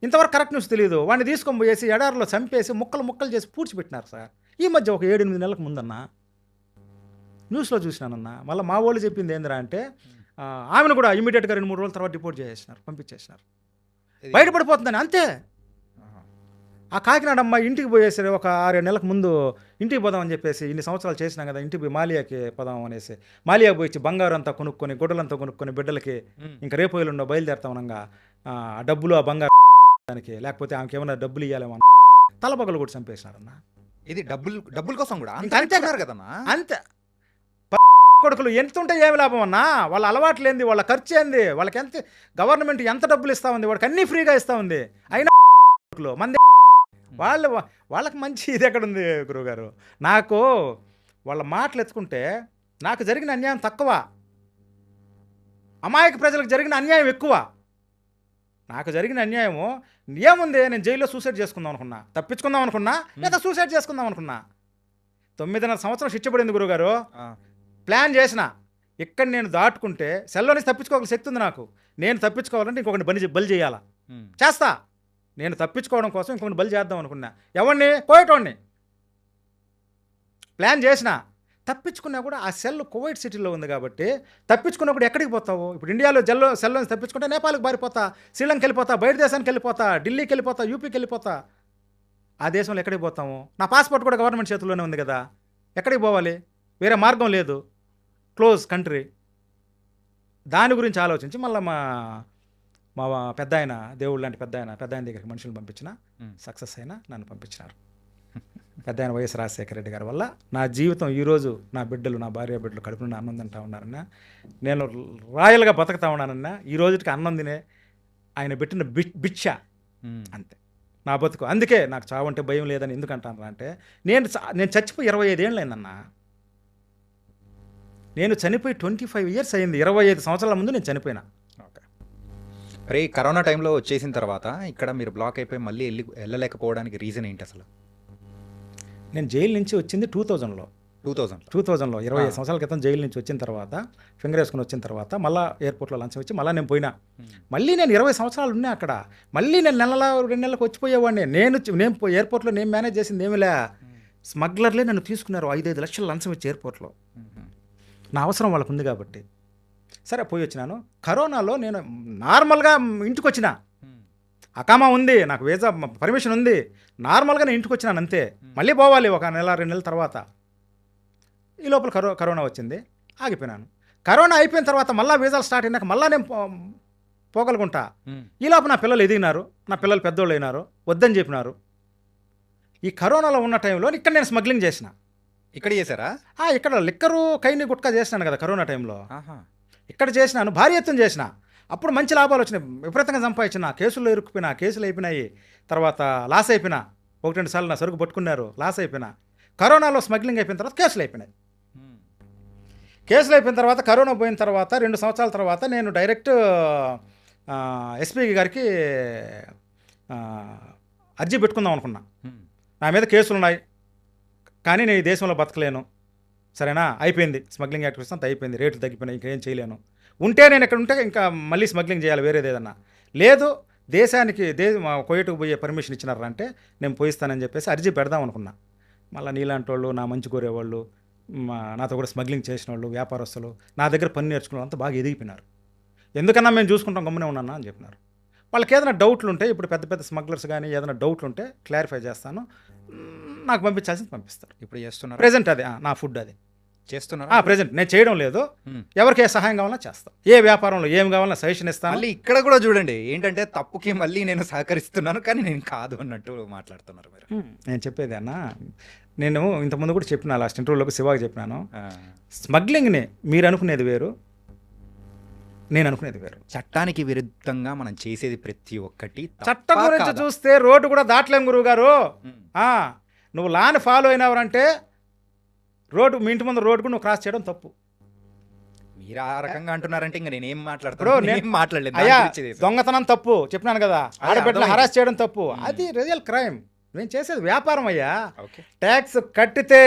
ఇంతవరకు కరెక్ట్ న్యూస్ తెలియదు. వాడిని తీసుకొని పోయేసి ఎడారిలో చంపేసి ముక్కలు చేసి పూడ్చిపెట్టినారు సార్. ఈ మధ్య ఒక 7-8 నెలలకు ముందన్నా న్యూస్లో చూసినానన్నా. మళ్ళీ మా వాళ్ళు చెప్పింది ఏందిరా అంటే, ఆమెను కూడా ఇమీడియట్గా 2-3 రోజుల తర్వాత డిపోర్ట్ చేసేసినారు, పంపించేసినారు, బయటపడిపోతుందని. అంతే. ఆ కాకినాడ అమ్మాయి ఇంటికి పోయేసి ఒక 6-7 నెలలకు ముందు ఇంటికి పోదామని చెప్పేసి, ఇన్ని సంవత్సరాలు చేసినాం కదా, ఇంటికి పోయి మాలియాకి పోదాం అనేసి మాలియా పోయి బంగారం అంతా కొనుక్కొని, గుడ్డలంతా కొనుక్కొని బిడ్డలకి ఇంకా రేపు ఎల్లుండో బయలుదేరుతాం అనగా, ఆ డబ్బులు ఆ బంగారం దానికి, లేకపోతే ఆమెకి ఏమైనా డబ్బులు ఇవ్వాలేమో తలపగలు కూడా చంపేసినారన్న. ఇది డబ్బుల కోసం కూడా అంతే కదన్నా. అంతే. కొడుకులు ఎంత ఉంటే ఏమి లాభం అన్నా? వాళ్ళ అలవాట్లు ఏంది, వాళ్ళ ఖర్చు ఏంది, వాళ్ళకి ఎంత గవర్నమెంట్ ఎంత డబ్బులు ఇస్తా ఉంది, వాడికి అన్నీ ఫ్రీగా ఇస్తా ఉంది. అయినా మంది వాళ్ళకి మంచి ఇది ఎక్కడుంది గురువుగారు? నాకు వాళ్ళ మాటలు ఎత్తుకుంటే నాకు జరిగిన అన్యాయం తక్కువ, అమాయక ప్రజలకు జరిగిన అన్యాయం ఎక్కువ. నాకు జరిగిన అన్యాయము ఏముంది, నేను జైల్లో సూసైడ్ చేసుకుందాం అనుకున్నా, తప్పించుకుందాం అనుకున్నా, లేదా సూసైడ్ చేసుకుందాం అనుకున్నా. 9.5 సంవత్సరం శిక్ష పడింది గురువుగారు. ప్లాన్ చేసిన ఇక్కడ నేను దాటుకుంటే సెల్లో నుంచి తప్పించుకోగల శక్తి ఉంది నాకు. నేను తప్పించుకోవాలంటే ఇంకొకటి బలి చేయాలా, చేస్తా. నేను తప్పించుకోవడం కోసం ఇంకొకటి బలి చేద్దాం అనుకున్నా. ఎవరిని? కోయటోడిని. ప్లాన్ చేసిన. తప్పించుకున్నా కూడా ఆ సెల్ కువైట్ సిటీలో ఉంది కాబట్టి తప్పించుకున్నప్పుడు ఎక్కడికి పోతావు? ఇప్పుడు ఇండియాలో సెల్ నుంచి తప్పించుకుంటే నేపాల్కి పారిపోతా, శ్రీలంకకి వెళ్ళిపోతా, బయట దేశానికి వెళ్ళిపోతా, ఢిల్లీకి వెళ్ళిపోతా, యూపీకి వెళ్ళిపోతా. ఆ దేశంలో ఎక్కడికి పోతాము? నా పాస్పోర్ట్ కూడా గవర్నమెంట్ చేతుల్లోనే ఉంది కదా, ఎక్కడికి పోవాలి? వేరే మార్గం లేదు, క్లోజ్ కంట్రీ. దాని గురించి ఆలోచించి మళ్ళీ మా పెద్ద ఆయన, దేవుడు లాంటి పెద్ద ఆయన దగ్గరికి మనుషులను పంపించిన, సక్సెస్ అయినా నన్ను పంపించినారు. పెద్ద ఆయన వైఎస్ రాజశేఖర రెడ్డి గారి వల్ల నా జీవితం ఈరోజు, నా బిడ్డలు, నా భార్య బిడ్డలు కడుపున అన్నం తింటా ఉన్నారన్న, నేను రాయల్గా బతుకుతా ఉన్నానన్న. ఈ రోజుకి అన్నం తినే ఆయన పెట్టిన భిక్ష అంతే నా బతుకు. అందుకే నాకు చావంటే భయం లేదని ఎందుకు అంటాను అంటే, నేను చచ్చిపోయి 25 ఏళ్ళు అయిందన్నా. నేను చనిపోయి 25 ఇయర్స్ అయింది. 25 సంవత్సరాల ముందు నేను చనిపోయినా. ఓకే. అరే కరోనా టైంలో వచ్చేసిన తర్వాత ఇక్కడ మీరు బ్లాక్ అయిపోయి మళ్ళీ వెళ్ళలేకపోవడానికి రీజన్ ఏంటి అసలు? నేను జైలు నుంచి వచ్చింది 2000లో 25 సంవత్సరాల క్రితం జైలు నుంచి వచ్చిన తర్వాత, ఫింగర్ వేసుకుని వచ్చిన తర్వాత మళ్ళీ ఎయిర్పోర్ట్లో లంచం వచ్చి మళ్ళీ నేను పోయినా. మళ్ళీ నేను 20 సంవత్సరాలు ఉన్నా అక్కడ. మళ్ళీ నేను 2 నెలలకు వచ్చిపోయేవాడిని. నేను ఎయిర్పోర్ట్లో నేను మేనేజ్ చేసింది ఏమిలే, స్మగ్లర్లే నన్ను తీసుకున్నారు. 5 లక్షల లంచం ఇచ్చి ఎయిర్పోర్ట్లో. నా అవసరం వాళ్ళకు ఉంది కాబట్టి సరే పోయి వచ్చినాను. కరోనాలో నేను నార్మల్గా ఇంటికి వచ్చిన, అకామా ఉంది, నాకు వీసా పర్మిషన్ ఉంది, నార్మల్గా నేను ఇంటికి వచ్చినాను అంతే. మళ్ళీ పోవాలి 1 నెల 2 నెలల తర్వాత. ఈ లోపల కరోనా వచ్చింది, ఆగిపోయినాను. కరోనా అయిపోయిన తర్వాత మళ్ళీ వీసాలు స్టార్ట్ అయినాక మళ్ళీ నేను పోగలుగుంటా. ఈ లోపల నా పిల్లలు ఎదిగినారు, నా పిల్లలు పెద్దోళ్ళు అయినారు, వద్దని చెప్పినారు. ఈ కరోనాలో ఉన్న టైంలో ఇక్కడ నేను స్మగ్లింగ్ చేసిన. ఇక్కడ చేశారా? ఇక్కడ లిక్కరు కైని గుట్కా చేసినాను కదా కరోనా టైంలో. ఇక్కడ చేసినాను, భారీ ఎత్తున చేసిన. అప్పుడు మంచి లాభాలు వచ్చినాయి, విపరీతంగా సంపాదించిన. కేసుల్లో ఇరుక్కుపోయినా, కేసులు అయిపోయినాయి, తర్వాత లాస్ అయిపోయినా. 1-2 సార్లు నా సరుకు పట్టుకున్నారు, లాస్ అయిపోయినా. కరోనాలో స్మగ్లింగ్ అయిపోయిన తర్వాత కేసులు అయిపోయినాయి. కేసులు అయిపోయిన తర్వాత కరోనా పోయిన తర్వాత 2 సంవత్సరాల తర్వాత నేను డైరెక్ట్ ఎస్పీ గారికి అర్జీ పెట్టుకుందాం అనుకున్నా. నా మీద కేసులు ఉన్నాయి కానీ నేను ఈ దేశంలో బతకలేను, సరేనా, అయిపోయింది స్మగ్లింగ్ యాక్టివిటీస్ అంతా అయిపోయింది, రేట్లు తగ్గిపోయినాయి, ఇంకేం చేయలేను. ఉంటే నేను ఇక్కడ ఉంటే ఇంకా మళ్ళీ స్మగ్లింగ్ చేయాలి వేరేది ఏదన్నా. లేదు దేశానికి కోయటకు పోయే పర్మిషన్ ఇచ్చినారంటే నేను పోయిస్తానని చెప్పేసి అర్జీ పెడదాం అనుకున్నా. మళ్ళీ నీలాంటి వాళ్ళు, నా మంచి కోరేవాళ్ళు, నాతో కూడా స్మగ్లింగ్ చేసిన వాళ్ళు, వ్యాపారస్తులు, నా దగ్గర పని నేర్చుకున్న అంతా బాగా ఎదిగిపోయినారు. ఎందుకన్నా మేము చూసుకుంటాం, గమ్మునే ఉన్నానా అని చెప్పినారు. వాళ్ళకి ఏదైనా డౌట్లు ఉంటే, ఇప్పుడు పెద్ద స్మగ్లర్స్ కానీ ఏదైనా డౌట్లు ఉంటే క్లారిఫై చేస్తాను, నాకు పంపించాల్సింది పంపిస్తారు. ఇప్పుడు చేస్తున్నారు ప్రెజెంట్ అది నా ఫుడ్ అది చేస్తున్నా. ప్రెజెంట్ నేను చేయడం లేదు. ఎవరికి ఏ సహాయం కావాలన్నా చేస్తాం, ఏ వ్యాపారంలో ఏం కావాలన్నా సజెషన్ ఇస్తాను. మళ్ళీ ఇక్కడ కూడా చూడండి ఏంటంటే తప్పుకి మళ్ళీ నేను సహకరిస్తున్నాను కానీ నేను కాదు అన్నట్టు మాట్లాడుతున్నారు మీరు. నేను చెప్పేది అన్న, నేను ఇంతకుముందు కూడా చెప్పిన, లాస్ట్ ఇంటర్వ్యూలోకి శివాకి చెప్పినాను, స్మగ్లింగ్ని మీరు అనుకునేది వేరు, నేను అనుకునేది వేరు. చట్టానికి విరుద్ధంగా మనం చేసేది ప్రతి ఒక్కటి చట్టం గురించి చూస్తే రోడ్డు కూడా దాటలేం గురువు గారు. నువ్వు లాని ఫాలో అయినావంటే రోడ్డు, మీ ఇంటి ముందు రోడ్డు కూడా నువ్వు క్రాస్ చేయడం తప్పు. మీరు ఆ రకంగా అంటున్నారంటే ఇంకా నేనేం మాట్లాడలేదు. అయ్యా దొంగతనం తప్పు చెప్పినాను కదా, ఆడబిడ్డలు హరాస్ చేయడం తప్పు, అది రియల్ క్రైమ్. నేను చేసేది వ్యాపారం అయ్యా. ట్యాక్స్ కట్టితే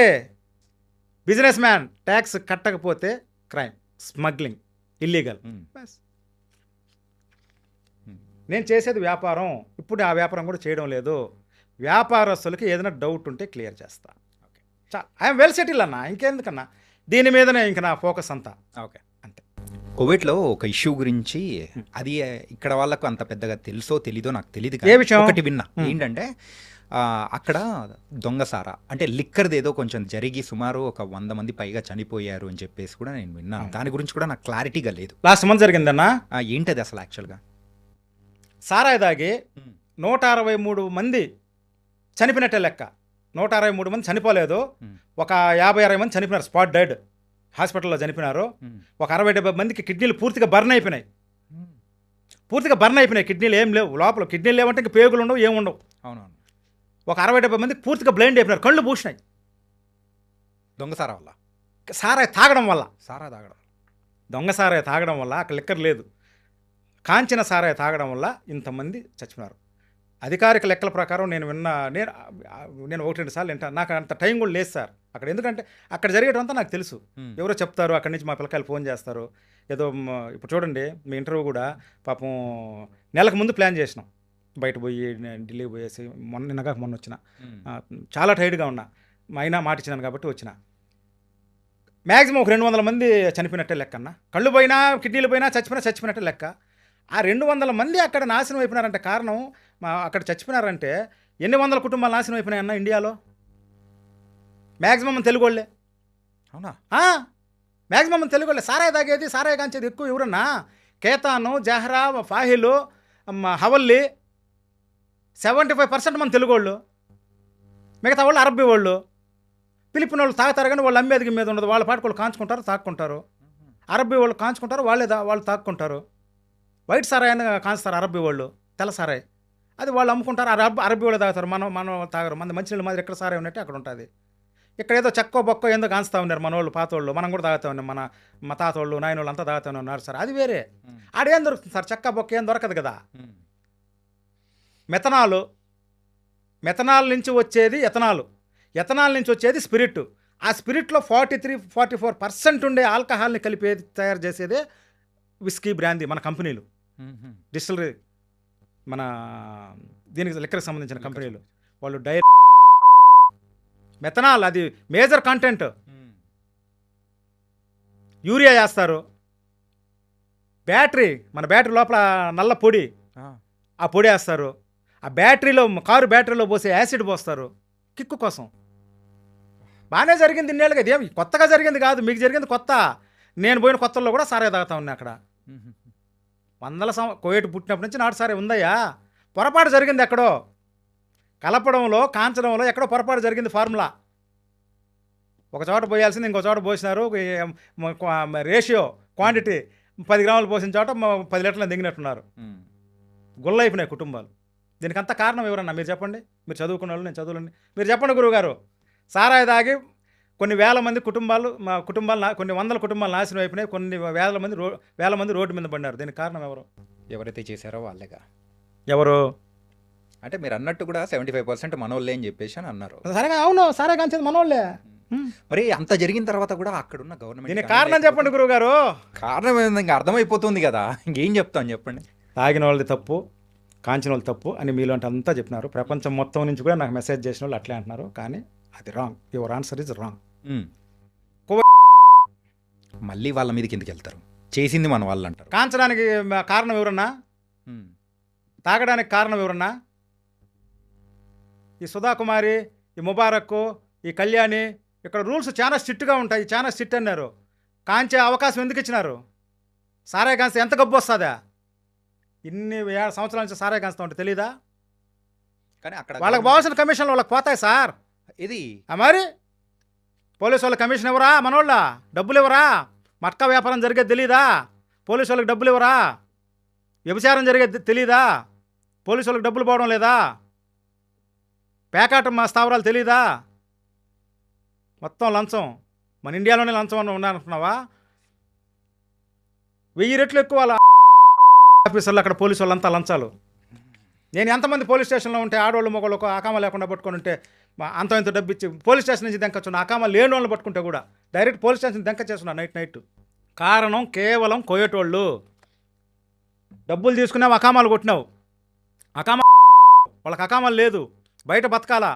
బిజినెస్ మ్యాన్, ట్యాక్స్ కట్టకపోతే క్రైమ్, స్మగ్లింగ్ ఇల్లీగల్. నేను చేసేది వ్యాపారం, ఇప్పుడు ఆ వ్యాపారం కూడా చేయడం లేదు. వ్యాపారస్తులకి ఏదైనా డౌట్ ఉంటే క్లియర్ చేస్తా. ఐఎమ్ వెల్ సెటిల్ అన్న, ఇంకెందుకన్నా దీని మీదనే ఇంక నా ఫోకస్ అంతా. ఓకే, అంతే. కువైట్లో ఒక ఇష్యూ గురించి, అది ఇక్కడ వాళ్ళకు అంత పెద్దగా తెలుసో తెలీదో నాకు తెలియదు, ఏ విషయం ఒకటి విన్నా. ఏంటంటే అక్కడ దొంగసారా అంటే లిక్కర్ది ఏదో కొంచెం జరిగి సుమారు ఒక 100 మంది పైగా చనిపోయారు అని చెప్పేసి కూడా నేను విన్నాను. దాని గురించి కూడా నాకు క్లారిటీగా లేదు. లాస్ట్ మంత్ జరిగిందన్నా. ఏంటది అసలు యాక్చువల్గా? సారాయి దాగి 163 మంది చనిపోయినట్టే లెక్క. 163 మంది చనిపోలేదు, ఒక 50-60 మంది చనిపోయినారు, స్పాట్ డెడ్, హాస్పిటల్లో చనిపోయినారు. ఒక 60-70 మందికి కిడ్నీలు పూర్తిగా బర్న్ అయిపోయినాయి. కిడ్నీలు ఏం లేవు లోపల. కిడ్నీలు లేవంటే ఇంక పేగులు ఉండవు, ఏముండవు. అవునవును. ఒక 60-70 మందికి పూర్తిగా బ్లైండ్ అయిపోయినారు, కళ్ళు పూసినాయి. దొంగసారా వల్ల, సారాయి తాగడం వల్ల. దొంగ సారాయి తాగడం వల్ల, అక్కడ లిక్కర్ లేదు, కాంచిన సారాయి తాగడం వల్ల ఇంతమంది చచ్చిపోయినారు. అధికారిక లెక్కల ప్రకారం నేను 1-2 సార్లు వింటాను. నాకు అంత టైం కూడా లేదు సార్ అక్కడ, ఎందుకంటే అక్కడ జరిగేటంతా నాకు తెలుసు. ఎవరో చెప్తారు, అక్కడి నుంచి మా పిల్లకాయలు ఫోన్ చేస్తారు. ఏదో ఇప్పుడు చూడండి మీ ఇంటర్వ్యూ కూడా పాపం నెలకు ముందు ప్లాన్ చేసినాం, బయట పోయి ఢిల్లీ పోయేసి మొన్న వచ్చిన. చాలా టైర్డ్గా ఉన్నా, అయినా మాట ఇచ్చినాను కాబట్టి వచ్చిన. మ్యాక్సిమం ఒక 200 మంది చనిపోయినట్టే లెక్క అన్న. కళ్ళు పోయినా, కిడ్నీలు పోయినా చచ్చిపోయినట్టే లెక్క. ఆ 200 మంది అక్కడ నాశనం అయిపోయినారంటే కారణం, అక్కడ చచ్చిపోయినారంటే ఎన్ని వందల కుటుంబాలు నాశనం అయిపోయినాయన్న ఇండియాలో? మ్యాక్సిమం తెలుగు వాళ్ళే. అవునా? మ్యాక్సిమం తెలుగు వాళ్ళే. సారాయి తాగేది, సారాయి కాంచేది ఎక్కువ ఎవరన్నా? కేతాను, జహ్రా, ఫాహిలు, హవల్లి, 75% మన తెలుగు వాళ్ళు. మిగతా వాళ్ళు అరబ్బీ వాళ్ళు. పిలిపిన వాళ్ళు తాగుతారు కానీ వాళ్ళు అమ్మేదికి మీద ఉండదు. వాళ్ళ పాటు వాళ్ళు కాంచుకుంటారు, తాక్కుంటారు. అరబ్బీ వాళ్ళు కాంచుకుంటారు, వాళ్ళు తాక్కుంటారు. వైట్ సారాయిని కాంచుతారు అరబ్బీ వాళ్ళు, తెల్ల సారాయి అది వాళ్ళు అమ్ముకుంటారు. అరబ్బీ వాళ్ళు తాగుతారు, మనం తాగరు. మన మంచినీళ్ళు మాదిరి ఎక్కడ సారాయి ఉన్నట్టే అక్కడ ఉంటుంది. ఇక్కడ ఏదో చెక్కో బొక్కో ఏందో కాంచుతా ఉన్నారు మన వాళ్ళు, పాత వాళ్ళు. మనం కూడా తాగుతా ఉన్నాం, మా తాత వాళ్ళు, నాయన వాళ్ళు అంతా తాగుతూనే ఉన్నారు సార్. అది వేరే. ఆడేం దొరుకుతుంది సార్? చెక్క బొక్క ఏం దొరకదు కదా. మెథనాల్ నుంచి వచ్చేది ఎథనాల్ నుంచి వచ్చేది స్పిరిట్. ఆ స్పిరిట్లో 43-44% ఉండే ఆల్కహాల్ని కలిపి తయారు చేసేదే విస్కీ, బ్రాందీ. మన కంపెనీలు, డిస్టిలరీ, మన దీనికి లిక్కర్కి సంబంధించిన కంపెనీలు వాళ్ళు మెథనాల్ అది మేజర్ కంటెంట్. యూరియా వేస్తారు. మన బ్యాటరీ లోపల నల్ల పొడి, ఆ పొడి వేస్తారు. ఆ కారు బ్యాటరీలో పోసే యాసిడ్ పోస్తారు కిక్కు కోసం. బాగానే జరిగింది ఇన్నేళ్ళుగా. ఇదేం కొత్తగా జరిగింది కాదు, మీకు జరిగింది కొత్త. నేను పోయిన కొత్తల్లో కూడా సారే తాగుతా ఉన్నా అక్కడ. కోయేటు పుట్టినప్పటి నుంచి నాటు సారే ఉందయ్యా. పొరపాటు జరిగింది ఎక్కడో, కలపడంలో, కాంచడంలో ఎక్కడో పొరపాటు జరిగింది. ఫార్ములా ఒక చోట పోయాల్సింది ఇంకో చోట పోసినారు. రేషియో, క్వాంటిటీ 10 గ్రాములు పోసిన చోట 10 లీటర్లు దిగినట్టున్నారు. గుళ్ళైపోయినాయి కుటుంబాలు. దీనికంతా కారణం ఎవరన్నా మీరు చెప్పండి? మీరు చదువుకున్న వాళ్ళు, నేను చదువులని మీరు చెప్పండి గురువుగారు. సారాయి తాగి కొన్ని వేల మంది కుటుంబాలు, కొన్ని వందల కుటుంబాలు నాశనం అయిపోయినాయి. కొన్ని వేల మంది రోడ్డు మీద పడినారు. దీనికి కారణం ఎవరు? ఎవరైతే చేశారో వాళ్ళేగా. ఎవరు అంటే మీరు అన్నట్టు కూడా 75% మనోళ్ళే అని చెప్పేసి అని అన్నారు. సరేగా, అవును, సారాయి కాంచేది మనోళ్ళే. మరి అంత జరిగిన తర్వాత కూడా అక్కడున్న గవర్నమెంట్ దీనికి కారణం చెప్పండి గురువుగారు. కారణం ఏంది? ఇంకా అర్థమైపోతుంది కదా, ఇంకేం చెప్తాను చెప్పండి. తాగిన వాళ్ళది తప్పు, కాంచిన వాళ్ళు తప్పు అని మీలో అంతా చెప్పినారు. ప్రపంచం మొత్తం నుంచి కూడా నాకు మెసేజ్ చేసిన వాళ్ళు అట్లే అంటున్నారు. కానీ అది wrong. Your answer is wrong. మళ్ళీ వాళ్ళ మీదకి ఎందుకు వెళ్తారు? చేసింది మన వాళ్ళు అంటారు. కాంచడానికి కారణం ఎవరన్నా? తాగడానికి కారణం ఎవరన్నా? ఈ సుధాకుమారి, ఈ ముబారక్, ఈ కళ్యాణి, ఇక్కడ రూల్స్ చాలా స్ట్రిక్ట్గా ఉంటాయి. చాలా స్ట్రిక్ట్ అన్నారు. కాంచే అవకాశం ఎందుకు ఇచ్చినారు? సారాయి కాంచే ఎంత గబ్బు వస్తుందా? ఇన్ని సంవత్సరాల నుంచి సారాయి కాంచుతా ఉంటే తెలీదా? కానీ అక్కడ వాళ్ళకి పోవాల్సిన కమిషన్లు వాళ్ళకి పోతాయి సార్. ఇది మరి పోలీసు వాళ్ళకి కమిషన్ ఇవ్వరా? మనోళ్ళ డబ్బులు ఇవ్వరా? మట్కా వ్యాపారం జరిగేది తెలీదా? పోలీసు వాళ్ళకి డబ్బులు ఇవ్వరా? వ్యభిచారం జరిగేది తెలీదా? పోలీసు వాళ్ళకి డబ్బులు పోవడం లేదా? పేకాట స్థావరాలు తెలీదా? మొత్తం లంచం. మన ఇండియాలోనే లంచం అని ఉన్నారనుకున్నావా? 1000 రెట్లు ఎక్కువ వాళ్ళ ఆఫీసర్లు, అక్కడ పోలీసు వాళ్ళంతా లంచాలు. నేను ఎంతమంది పోలీస్ స్టేషన్లో ఉంటే ఆడవాళ్ళు మొగళ్ళు అకామా లేకుండా పట్టుకొని ఉంటే అంత ఇంత డబ్బు ఇచ్చి పోలీస్ స్టేషన్ నుంచి దెంకొచ్చున్నా. అకామా లేని వాళ్ళని పట్టుకుంటే కూడా డైరెక్ట్ పోలీస్ స్టేషన్ దెంక చేస్తున్నా నైట్. కారణం కేవలం కోయేటోళ్ళు. డబ్బులు తీసుకున్నావు, అకామాలు కొట్టినావు. వాళ్ళకి అకామాలు లేదు, బయట బతకాలా.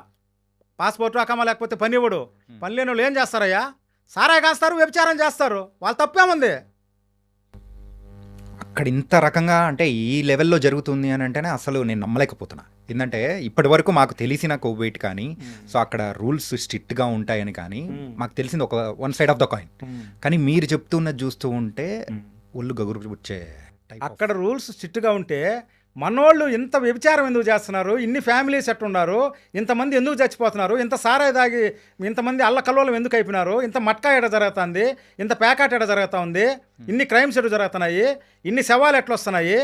పాస్పోర్టు అకామా లేకపోతే పని ఇవ్వడు. పని లేని వాళ్ళు ఏం చేస్తారయ్యా? సారాయి కాస్తారు, వ్యభిచారం చేస్తారు. వాళ్ళు తప్పేముంది? అక్కడ ఇంత రకంగా అంటే ఈ లెవెల్లో జరుగుతుంది అని అంటేనే అసలు నేను నమ్మలేకపోతున్నా. ఏంటంటే ఇప్పటి వరకు మాకు తెలిసిన కోవిడ్ కానీ, సో అక్కడ రూల్స్ స్ట్రిక్ట్గా ఉంటాయని కానీ మాకు తెలిసింది ఒక one side of the coin. కానీ మీరు చెప్తున్నది చూస్తూ ఉంటే ఒళ్ళు గగురు వచ్చే. అక్కడ రూల్స్ స్ట్రిక్ట్గా ఉంటే మనోళ్ళు ఇంత వ్యభిచారం ఎందుకు చేస్తున్నారు? ఇన్ని ఫ్యామిలీస్ ఎట్టున్నారు? ఇంతమంది ఎందుకు చచ్చిపోతున్నారు? ఇంత సారాయి దాగి ఇంతమంది అల్లకల్లోలం ఎందుకు అయిపోయినారు? ఇంత మట్కా ఎడ జరుగుతుంది? ఇంత ప్యాకాట్ ఎడ జరుగుతూ ఉంది? ఇన్ని క్రైమ్స్ ఎటు జరుగుతున్నాయి? ఇన్ని శవాలు ఎట్లా వస్తున్నాయి?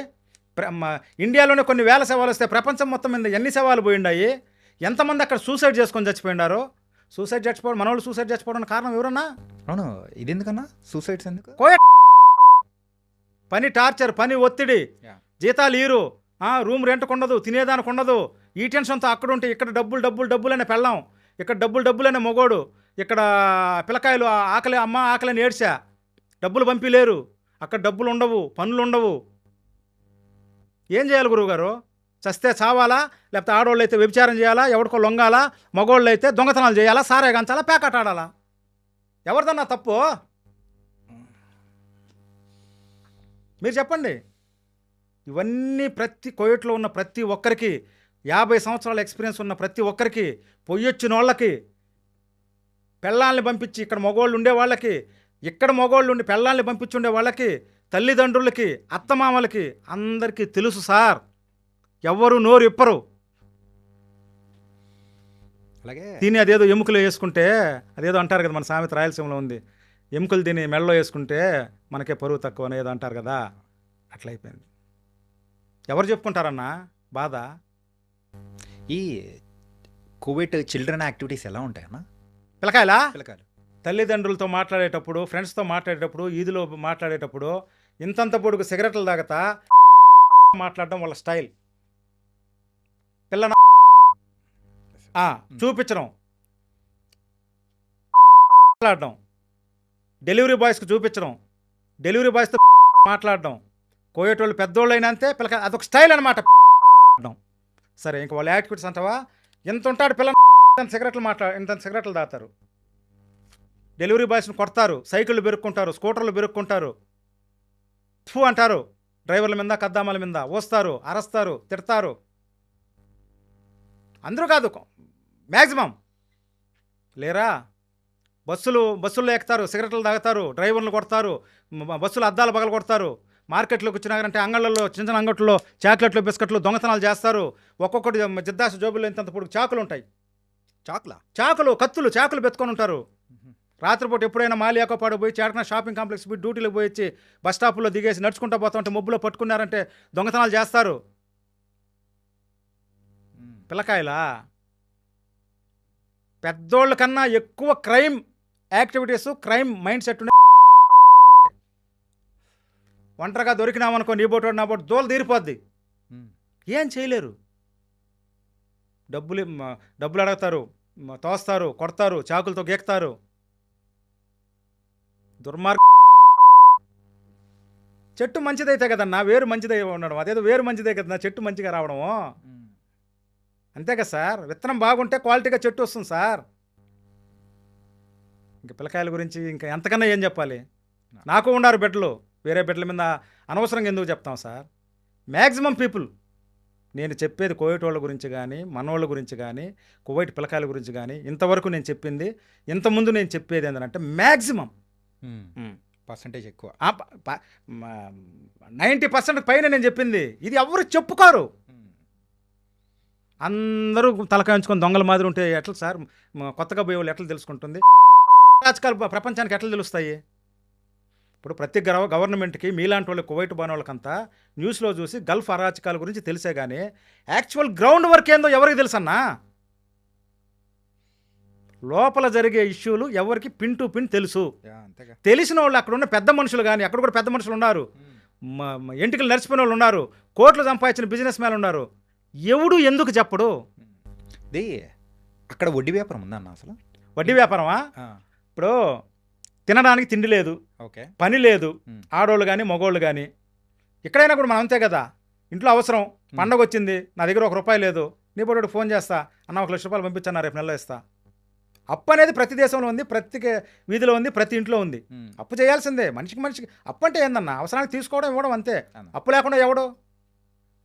ఇండియాలోనే కొన్ని వేల శవాలు వస్తే ప్రపంచం మొత్తం మీద ఎన్ని శవాలు పోయిండాయి? ఎంతమంది అక్కడ సూసైడ్ చేసుకొని చచ్చిపోయినారు? మనోళ్ళు సూసైడ్ చచ్చిపోవడానికి కారణం ఎవరన్నా? అవును, ఇది ఎందుకన్నా సూసైడ్స్ ఎందుకు? పని టార్చర్, పని ఒత్తిడి, జీతాలు ఈరు, రూమ్ రెంట్కు ఉండదు, తినేదానికి ఉండదు. ఈ టెన్షన్తో అక్కడ ఉంటే ఇక్కడ డబ్బులు అనే పెళ్ళాం, ఇక్కడ డబ్బులు అనే మొగోడు, ఇక్కడ పిల్లకాయలు ఆకలిని ఏడ్చా, డబ్బులు పంపిలేరు. అక్కడ డబ్బులు ఉండవు, పనులు ఉండవు. ఏం చేయాలి గురువుగారు? చస్తే చావాలా, లేకపోతే ఆడవాళ్ళు అయితే వ్యభిచారం చేయాలా, ఎవరికో లొంగాలా, మగోళ్ళు అయితే దొంగతనాలు చేయాలా, సారే గంచాలా, పేకాట ఆడాలా? ఎవరిదన్నా తప్పు? మీరు చెప్పండి. ఇవన్నీ ప్రతి కోవిడ్లో ఉన్న ప్రతి ఒక్కరికి, 50 సంవత్సరాల ఎక్స్పీరియన్స్ ఉన్న ప్రతి ఒక్కరికి, పొయ్యొచ్చిన వాళ్ళకి, పెళ్ళాలని పంపించి ఇక్కడ మగోళ్ళు ఉండే వాళ్ళకి, ఇక్కడ మగోళ్ళు ఉండి పెళ్ళాలని పంపించి ఉండే వాళ్ళకి, తల్లిదండ్రులకి, అత్తమామలకి అందరికీ తెలుసు సార్. ఎవ్వరు నోరు ఇప్పరు. అలాగే తిని అదేదో ఎముకలు వేసుకుంటే, అదేదో అంటారు కదా, మన సామెత రాయలసీమలో ఉంది, ఎముకలు తిని మెడలో వేసుకుంటే మనకే పరువు తక్కువ అని ఏదో అంటారు కదా, అట్లయిపోయింది. ఎవరు చెప్పుకుంటారన్నా బాధ? ఈ కోవిడ్ చిల్డ్రన్ యాక్టివిటీస్ ఎలా ఉంటాయన్నా? పిల్లకాయలా? పిల్లకాయలు తల్లిదండ్రులతో మాట్లాడేటప్పుడు, ఫ్రెండ్స్తో మాట్లాడేటప్పుడు, ఈదిలో మాట్లాడేటప్పుడు ఇంతంత పొడుగు సిగరెట్లు తాగతా మాట్లాడడం వాళ్ళ స్టైల్. పిల్ల చూపించడం, మాట్లాడడం, డెలివరీ బాయ్స్కి చూపించడం, డెలివరీ బాయ్స్తో మాట్లాడడం, కోయేటోళ్ళు పెద్దోళ్ళు అయినా అంతే, పిల్లక అదొక స్టైల్ అనమాట. సరే, ఇంక వాళ్ళ యాక్టివిటీస్ అంటావా? ఇంత ఉంటాడు పిల్ల, ఇంత సిగరెట్లు తాగుతారు, డెలివరీ బాయ్స్ని కొడతారు, సైకిళ్ళు బెరుక్కుంటారు, స్కూటర్లు బెరుక్కుంటారు, ఫూ అంటారు, డ్రైవర్ల మీద, కద్దామాల మీద వస్తారు, అరస్తారు, తిడతారు. అందరూ కాదు, మ్యాక్సిమం లేరా? బస్సుల్లో ఎక్కుతారు, సిగరెట్లు తాగుతారు, డ్రైవర్లు కొడతారు, బస్సులు అద్దాలు పగలు కొడతారు, మార్కెట్లోకి వచ్చినారంటే అంగళ్ళల్లో, చిన్న చిన్న అంగట్లో చాక్లెట్లు, బిస్కెట్లు దొంగతనాలు చేస్తారు. ఒక్కొక్కటి జిద్దాసు జోబుల్లో ఇంత పొడుగు చాకులు ఉంటాయి, చాకులు, కత్తులు, చాకులు పెట్టుకొని ఉంటారు. రాత్రిపూట ఎప్పుడైనా మాలియాకోపాడు పోయి, చాటన షాపింగ్ కాంప్లెక్స్ పోయి, డ్యూటీలకు పోయి వచ్చి బస్ స్టాప్లో దిగేసి నడుచుకుంటూ పోతా ఉంటే మబ్బులో పట్టుకున్నారంటే దొంగతనాలు చేస్తారు. పిల్లకాయలా? పెద్దోళ్ళ కన్నా ఎక్కువ crime activities, crime mind set ఉండే. ఒంటరిగా దొరికినామనుకో, నీ బోటోడు నా బోటు దోలు తీరిపోద్ది, ఏం చేయలేరు. డబ్బులు అడుగుతారు, తోస్తారు, కొడతారు, చాకులతో గీక్తారు. చెట్టు మంచిదైతే కదన్నా వేరు మంచిదై ఉండడం, అదేదో వేరు మంచిదే కదన్నా చెట్టు మంచిగా రావడము. అంతే కదా సార్, విత్తనం బాగుంటే క్వాలిటీగా చెట్టు వస్తుంది సార్. ఇంక పిల్లకాయల గురించి ఇంకా ఎంతకన్నా ఏం చెప్పాలి? నాకు ఉన్నారు బిడ్డలు, వేరే బిడ్డల మీద అనవసరంగా ఎందుకు చెప్తాం సార్? మ్యాక్సిమం పీపుల్, నేను చెప్పేది కోవిడ్ వాళ్ళ గురించి కానీ, మనోళ్ళ గురించి కానీ, కోవిడ్ పిల్లకాయల గురించి కానీ, ఇంతవరకు నేను చెప్పింది, ఇంతకుముందు నేను చెప్పేది ఏంటంటే మ్యాక్సిమం పర్సంటేజ్ ఎక్కువ, 90% పైన నేను చెప్పింది. ఇది ఎవరు చెప్పుకోరు, అందరూ తలకాయించుకొని దొంగల మాదిరి ఉంటే ఎట్లా సార్? కొత్తగా పోయే వాళ్ళు ఎట్లా తెలుసుకుంటుంది? రాజకాలు ప్రపంచానికి ఎట్లా తెలుస్తాయి? ఇప్పుడు ప్రతి గవర్నమెంట్కి మీలాంటి వాళ్ళు, కువైట్ బాని వాళ్ళకంతా న్యూస్లో చూసి గల్ఫ్ అరాచకాల గురించి తెలిసే కానీ యాక్చువల్ గ్రౌండ్ వర్క్ ఏందో ఎవరికి తెలుసన్నా? లోపల జరిగే ఇష్యూలు ఎవరికి పిన్ టు పిన్ తెలుసు. తెలిసిన వాళ్ళు అక్కడ ఉన్న పెద్ద మనుషులు కానీ, అక్కడ కూడా పెద్ద మనుషులు ఉన్నారు, ఎంటికలు నడిచిపోయిన వాళ్ళు ఉన్నారు, కోట్లు సంపాదించిన బిజినెస్ మ్యాన్ ఉన్నారు. ఎవడు ఎందుకు చెప్పడు? అక్కడ వడ్డీ వ్యాపారం ఉందా అన్న? అసలు వడ్డీ వ్యాపారమా? ఇప్పుడు తినడానికి తిండి లేదు, ఓకే, పని లేదు, ఆడోళ్ళు కానీ మగోళ్ళు కానీ. ఎక్కడైనా కూడా మనం అంతే కదా, ఇంట్లో అవసరం, పండగ వచ్చింది, నా దగ్గర ₹1 లేదు, నీ బోడు ఫోన్ చేస్తా, అన్న ₹1,00,000 పంపించన్నా, రేపు నెలలో ఇస్తా. అప్పు అనేది ప్రతి దేశంలో ఉంది, ప్రతి వీధిలో ఉంది, ప్రతి ఇంట్లో ఉంది. అప్పు చేయాల్సిందే, మనిషికి. అప్పు అంటే ఏందన్నా? అవసరానికి తీసుకోవడం, ఇవ్వడం అంతే. అప్పు లేకుండా ఎవడో?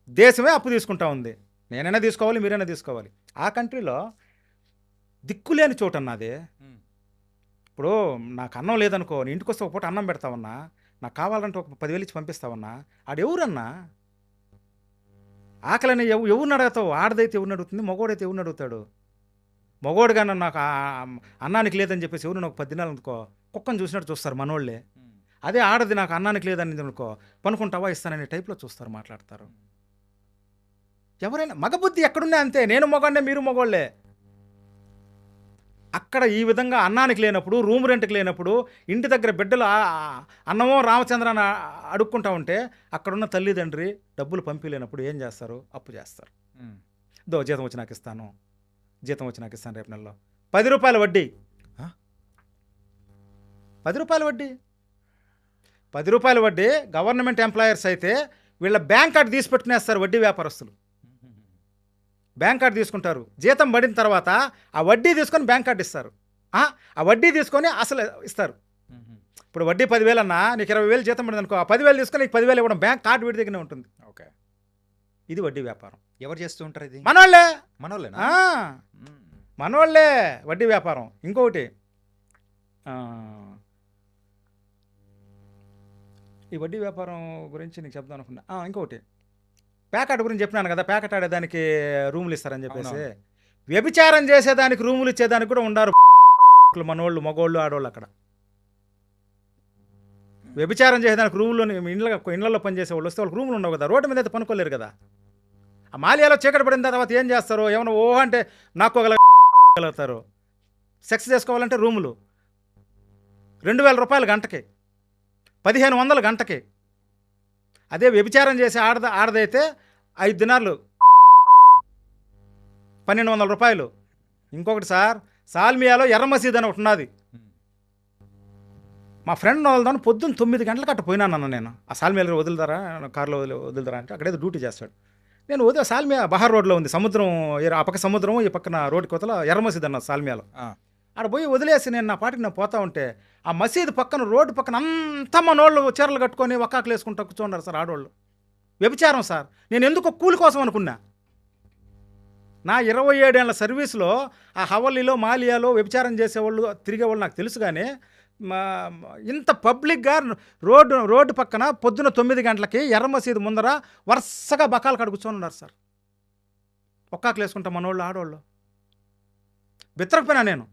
దేశమే అప్పు తీసుకుంటా ఉంది. నేనైనా తీసుకోవాలి, మీరైనా తీసుకోవాలి. ఆ కంట్రీలో దిక్కులేని చోటు అన్నది. ఇప్పుడు నాకు అన్నం లేదనుకో, నీ ఇంటికి వస్తే ఒక పూట అన్నం పెడతావన్నా, నాకు కావాలంటే ఒక 10,000 ఇచ్చి పంపిస్తావన్నా. ఆడెవరన్నా? ఆకలిని ఎవరిని అడుగుతావు? ఆడదైతే ఎవరిని అడుగుతుంది, మగోడైతే ఎవరిని అడుగుతాడు? మగోడు కానీ నాకు అన్నానికి లేదని చెప్పేసి ఎవరు నాకు 10 దినాలు అనుకో, కుక్కను చూసినట్టు చూస్తారు మనోళ్ళే. అదే ఆడది నాకు అన్నానికి లేదని అనుకో, పనుకుంటావా, ఇస్తాననే టైప్లో చూస్తారు, మాట్లాడతారు. ఎవరైనా మగబుద్ధి ఎక్కడున్నా అంతే. నేను మగోడే, మీరు మగోళ్ళే. అక్కడ ఈ విధంగా అన్నానికి లేనప్పుడు, రూమ్ రెంట్కి లేనప్పుడు, ఇంటి దగ్గర బిడ్డలు అన్నమో రామచంద్రాన్ని అడుక్కుంటా ఉంటే, అక్కడున్న తల్లిదండ్రి డబ్బులు పంపించలేనప్పుడు ఏం చేస్తారు? అప్పు చేస్తారు. జీతం వచ్చి నాకు ఇస్తాను, జీతం వచ్చి నాకు ఇస్తాను రేపు నెలలో. ₹10 వడ్డీ, ₹10 వడ్డీ, ₹10 వడ్డీ. గవర్నమెంట్ ఎంప్లాయర్స్ అయితే వీళ్ళ బ్యాంక్ కార్డు తీసి పెట్టుకునేస్తారు వడ్డీ వ్యాపారస్తులు. బ్యాంక్ కార్డు తీసుకుంటారు. జీతం పడిన తర్వాత ఆ వడ్డీ తీసుకొని బ్యాంక్ కార్డు ఇస్తారు. ఆ వడ్డీ తీసుకొని అసలు ఇస్తారు. ఇప్పుడు వడ్డీ 10,000 అన్నా, నీకు 20,000 జీతం పడింది అనుకో, ఆ 10,000 తీసుకొని నీకు 10,000 ఇవ్వడం, బ్యాంక్ కార్డు వీడి దగ్గరనే ఉంటుంది. ఓకే. ఇది వడ్డీ వ్యాపారం. ఎవరు చేస్తూ ఉంటారు ఇది? మనోళ్ళే. మనోళ్ళేనా? మనోళ్ళే వడ్డీ వ్యాపారం. ఇంకొకటి, ఈ వడ్డీ వ్యాపారం గురించి నీకు చెప్దాం అనుకున్నా. ఇంకొకటి, ప్యాకెట్ గురించి చెప్పినాను కదా, ప్యాకెట్ ఆడేదానికి రూములు ఇస్తారని చెప్పేసి. వ్యభిచారం చేసేదానికి రూములు ఇచ్చేదానికి కూడా ఉండారు మనోళ్ళు, మగోళ్ళు, ఆడోళ్ళు. అక్కడ వ్యభిచారం చేసేదానికి రూముల్లో, ఇళ్లలో పనిచేసే వాళ్ళు వస్తే వాళ్ళకి రూములు ఉండవు కదా, రోడ్డు మీద అయితే పనుకోలేరు కదా. ఆ మాలియాలో చీకటి పడిన తర్వాత ఏం చేస్తారు? ఏమైనా అంటే నాకోగలుగుతారు. సెక్స్ చేసుకోవాలంటే రూములు 2,000 రూపాయలు గంటకి, 1,500 గంటకి. అదే వ్యభిచారం చేసి ఆడదైతే 5 దినాలు 1,200 రూపాయలు. ఇంకొకటి సార్, సాల్మియాలో ఎర్ర మసీద్ అని ఒకటి ఉన్నది. మా ఫ్రెండ్ వాళ్ళదాన్ని పొద్దున్న 9 గంటలకు అట్ట పోయినాను నేను. ఆ సాల్మియాలో వదులుతారా, కారులో వదులుతారా అంటే అక్కడేదో డ్యూటీ చేస్తాడు. నేను సాల్మియా బహార్ రోడ్లో ఉంది, సముద్రం, ఆ పక్క సముద్రం, ఈ పక్కన రోడ్డు కోతల ఎర్ర మసీద్ అన్న సాల్మియాలో. ఆడ పోయి వదిలేసి నా పాటికి నేను పోతా ఉంటే, ఆ మసీదు పక్కన, రోడ్డు పక్కన అంతా మనోళ్ళు చీరలు కట్టుకొని ఒక్కాకులు వేసుకుంటూ కూర్చోండారు సార్ ఆడవాళ్ళు. వ్యభిచారం సార్. నేను ఎందుకో కూలి కోసం అనుకున్నా. నా 27 ఏళ్ల సర్వీస్లో ఆ హవల్లీలో, మాలియాలో వ్యభిచారం చేసేవాళ్ళు, తిరిగేవాళ్ళు నాకు తెలుసు. కానీ ఇంత పబ్లిక్గా రోడ్డు పక్కన పొద్దున 9 గంటలకి ఎర్ర మసీదు ముందర వరుసగా బకాలు కాడ కూర్చొని ఉన్నారు సార్. ఒక్కాకులు వేసుకుంటా మనోళ్ళు, ఆడవాళ్ళు. బెత్తరకపోయినా నేను.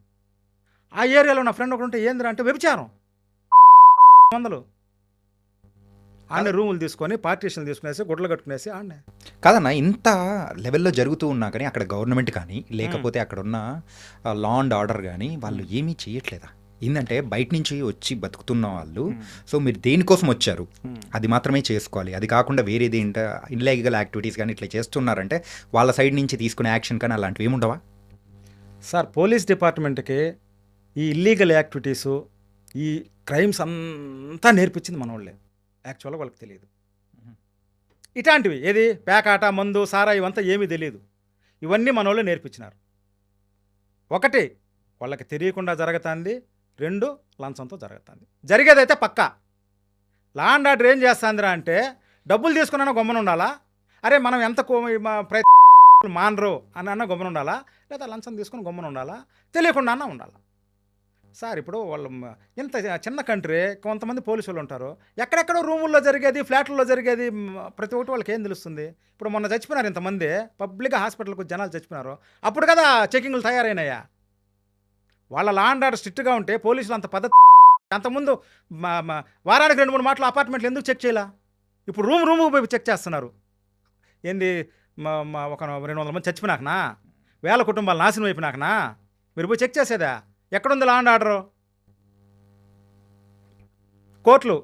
ఆ ఏరియాలో నా ఫ్రెండ్ ఒకటి ఉంటే, ఏందిరా అంటే వ్యభిచారం. 100 ఆడనే రూములు తీసుకొని, పార్టీషన్లు తీసుకునేసి, గుడ్లు కట్టుకునేసి ఆడనే. కాదన్నా, ఇంత లెవెల్లో జరుగుతూ ఉన్నా కానీ అక్కడ గవర్నమెంట్ కానీ, లేకపోతే అక్కడ ఉన్న లా అండ్ ఆర్డర్ కానీ వాళ్ళు ఏమీ చేయట్లేదా? ఏంటంటే బయట నుంచి వచ్చి బతుకుతున్న వాళ్ళు, సో మీరు దేనికోసం వచ్చారు అది మాత్రమే చేసుకోవాలి, అది కాకుండా వేరేది ఏంట ఇన్లీగల్ యాక్టివిటీస్ కానీ ఇట్లా చేస్తున్నారంటే వాళ్ళ సైడ్ నుంచి తీసుకునే యాక్షన్ కానీ అలాంటివి ఏముండవా సార్? పోలీస్ డిపార్ట్మెంట్కి ఈ ఇల్లీగల్ యాక్టివిటీసు, ఈ క్రైమ్స్ అంతా నేర్పించింది మన వాళ్ళే. యాక్చువల్గా వాళ్ళకి తెలియదు ఇట్లాంటివి. ఏది పేకాట, మందు, సారా ఇవంతా ఏమీ తెలియదు. ఇవన్నీ మన వాళ్ళే నేర్పించినారు. ఒకటి, వాళ్ళకి తెలియకుండా జరుగుతుంది. 2, లంచంతో జరుగుతుంది. జరిగేదైతే పక్కా. లా అండ్ ఆర్డర్ ఏం చేస్తుందిరా అంటే, డబ్బులు తీసుకున్నా గమ్మున ఉండాలా, అరే మనం ఎంత ప్రయత్నం మానరు అని అన్న గమ్మున ఉండాలా, లేదా లంచం తీసుకుని గమ్మున ఉండాలా, తెలియకుండా అన్న ఉండాలా. సార్ ఇప్పుడు వాళ్ళు ఇంత చిన్న కంట్రీ, కొంతమంది పోలీసు వాళ్ళు ఉంటారు, ఎక్కడెక్కడో రూముల్లో జరిగేది, ఫ్లాట్లలో జరిగేది ప్రతి ఒక్కటి వాళ్ళకి ఏం తెలుస్తుంది? ఇప్పుడు మొన్న చచ్చిపోయినారు ఇంతమంది, పబ్లిక్గా హాస్పిటల్కి జనాలు చచ్చిపోయినారు, అప్పుడు కదా చెకింగ్లు తయారైనాయా? వాళ్ళ లా అండ్ ఆర్డర్ స్ట్రిక్ట్గా ఉంటే పోలీసులు అంత పద్ధతి. అంతకుముందు వారానికి 2-3 మాటలు అపార్ట్మెంట్లు ఎందుకు చెక్ చేయాల? ఇప్పుడు రూముకు పోయి చెక్ చేస్తున్నారు. ఏంది, ఒక 200 మంది చచ్చిపోయినాకనా, 1000 కుటుంబాలు నాశనం అయిపోయినాకనా మీరు పోయి చెక్ చేసేదా? ఎక్కడుంది లా అండ్ ఆర్డరు? కోర్టులు,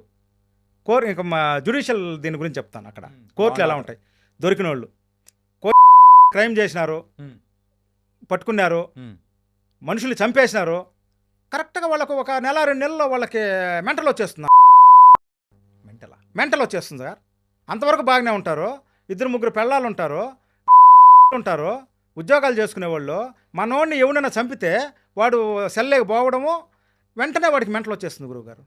ఇంకా జ్యుడిషియల్ దీని గురించి చెప్తాను. అక్కడ కోర్టులు ఎలా ఉంటాయి? దొరికిన వాళ్ళు క్రైమ్ చేసినారు, పట్టుకున్నారు, మనుషులు చంపేసినారు, కరెక్ట్గా వాళ్ళకు ఒక 1-2 నెలల్లో వాళ్ళకి మెంటల్ వచ్చేస్తుంది. మెంటల్ వచ్చేస్తుంది సార్. అంతవరకు బాగానే ఉంటారు, 2-3 పెళ్ళాలు ఉంటారు, ఉద్యోగాలు చేసుకునేవాళ్ళు. మనోడిని ఎవడైనా చంపితే వాడు సెల్లేకి పోవడము, వెంటనే వాడికి మెంటల్ వచ్చేస్తుంది. గురువుగారు,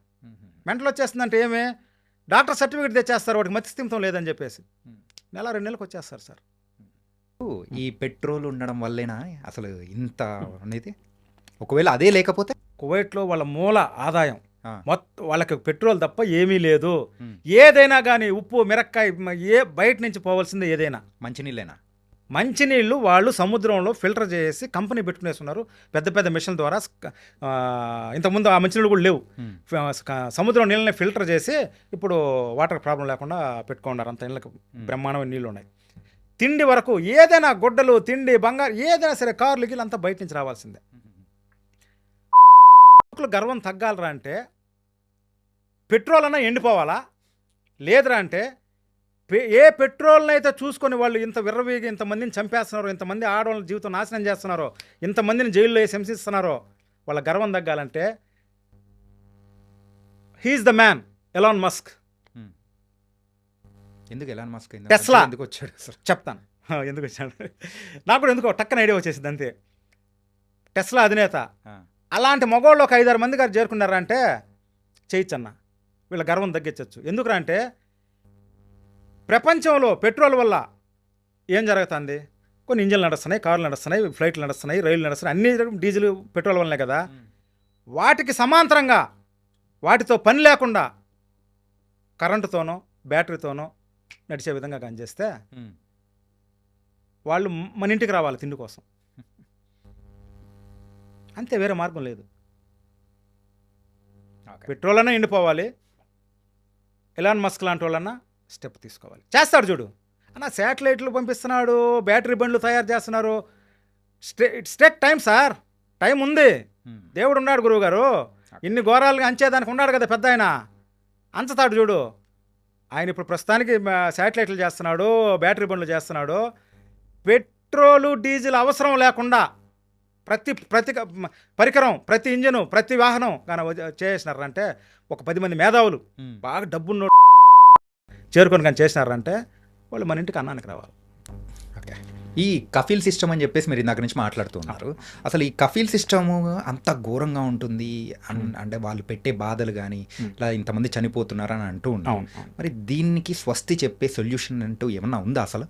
మెంటల్ వచ్చేస్తుందంటే ఏమి? డాక్టర్ సర్టిఫికేట్ తెచ్చేస్తారు, వాడికి మతిస్థిమితం లేదని చెప్పేసి 1-2 నెలలకు వచ్చేస్తారు సార్. ఈ పెట్రోల్ ఉండడం వల్లేనా అసలు ఇంత అనేది? ఒకవేళ అదే లేకపోతే? కువైట్లో వాళ్ళ మూల ఆదాయం మొత్తం వాళ్ళకి పెట్రోల్ తప్ప ఏమీ లేదు. ఏదైనా కానీ ఉప్పు, మిరక్కాయ బయట నుంచి పోవాల్సిందే. ఏదైనా మంచినీళ్ళు వాళ్ళు సముద్రంలో ఫిల్టర్ చేసి కంపెనీ పెట్టుకునేస్తున్నారు, పెద్ద పెద్ద మిషన్ల ద్వారా. ఇంతకుముందు ఆ మంచినీళ్ళు కూడా లేవు. సముద్రం నీళ్ళని ఫిల్టర్ చేసి ఇప్పుడు వాటర్ ప్రాబ్లం లేకుండా పెట్టుకున్నారు. అంత ఇళ్ళకి బ్రహ్మాండమైన నీళ్ళు ఉన్నాయి. తిండి వరకు ఏదైనా, గుడ్డలు, తిండి, బంగారు ఏదైనా సరే, కార్లు గీళ్ళు అంతా బయట నుంచి రావాల్సిందే. గర్వం తగ్గాలరా అంటే పెట్రోల్ అన్నా ఎండిపోవాలా, లేదురా అంటే ఏ పెట్రోల్ని అయితే చూసుకొని వాళ్ళు ఇంత విర్రవీగి ఇంతమందిని చంపేస్తున్నారో, ఇంతమంది ఆడవాళ్ళ జీవితం నాశనం చేస్తున్నారో, ఇంతమందిని జైల్లో వేసి హింసిస్తున్నారో, వాళ్ళ గర్వం తగ్గాలంటే he's the man, Elon Musk. ఎందుకు ఎలాన్ మస్క్? టెస్లా ఎందుకు వచ్చాడు చెప్తాను. ఎందుకు వచ్చాడు నాకు కూడా ఎందుకో టక్కన ఐడియా వచ్చేసింది అంతే. టెస్లా అధినేత అలాంటి మగవాళ్ళు ఒక 5-6 మంది గారు చేరుకున్నారంటే చేయొచ్చన్న, వీళ్ళ గర్వం తగ్గించవచ్చు. ఎందుకురా అంటే ప్రపంచంలో పెట్రోల్ వల్ల ఏం జరుగుతుంది? కొన్ని ఇంజన్లు నడుస్తున్నాయి, కార్లు నడుస్తున్నాయి, ఫ్లైట్లు నడుస్తున్నాయి, రైళ్లు నడుస్తున్నాయి, అన్ని డీజిల్ పెట్రోల్ వల్లనే కదా. వాటికి సమాంతరంగా వాటితో పని లేకుండా కరెంటుతోనో బ్యాటరీతోనో నడిచే విధంగా కానీ చేస్తే వాళ్ళు మన ఇంటికి రావాలి తిండి కోసం, అంతే, వేరే మార్గం లేదు. పెట్రోల్ అన్నా ఎండిపోవాలి, ఎలాన్ మస్క్ లాంటి వాళ్ళన్నా స్టెప్ తీసుకోవాలి. చేస్తాడు చూడు అన్న, శాటిలైట్లు పంపిస్తున్నాడు, బ్యాటరీ బండ్లు తయారు చేస్తున్నారు. స్టేట్ టైం సార్, టైం ఉంది. దేవుడు ఉన్నాడు గురువు గారు, ఇన్ని ఘోరాలుగా అంచేదానికి ఉన్నాడు కదా పెద్ద ఆయన, అంచుతాడు చూడు. ఆయన ఇప్పుడు ప్రస్తుతానికి శాటిలైట్లు చేస్తున్నాడు, బ్యాటరీ బండ్లు చేస్తున్నాడు. పెట్రోలు డీజిల్ అవసరం లేకుండా ప్రతి పరికరం, ప్రతి ఇంజను, ప్రతి వాహనం కానీ చేసినారంటే, ఒక 10 మంది మేధావులు బాగా డబ్బున్న చేరుకొని కానీ చేసినారంటే వాళ్ళు మన ఇంటికి అన్నానికి రావాలి. ఓకే, ఈ కఫీల్ సిస్టమ్ అని చెప్పేసి మీరు ఇందాక నుంచి మాట్లాడుతున్నారు. అసలు ఈ కఫీల్ సిస్టమ్ అంత ఘోరంగా ఉంటుంది అంటే వాళ్ళు పెట్టే బాధలు కానీ ఇలా ఇంతమంది చనిపోతున్నారు అని అంటూ ఉంటాం. మరి దీనికి స్వస్తి చెప్పే సొల్యూషన్ అంటూ ఏమన్నా ఉందా అసలు?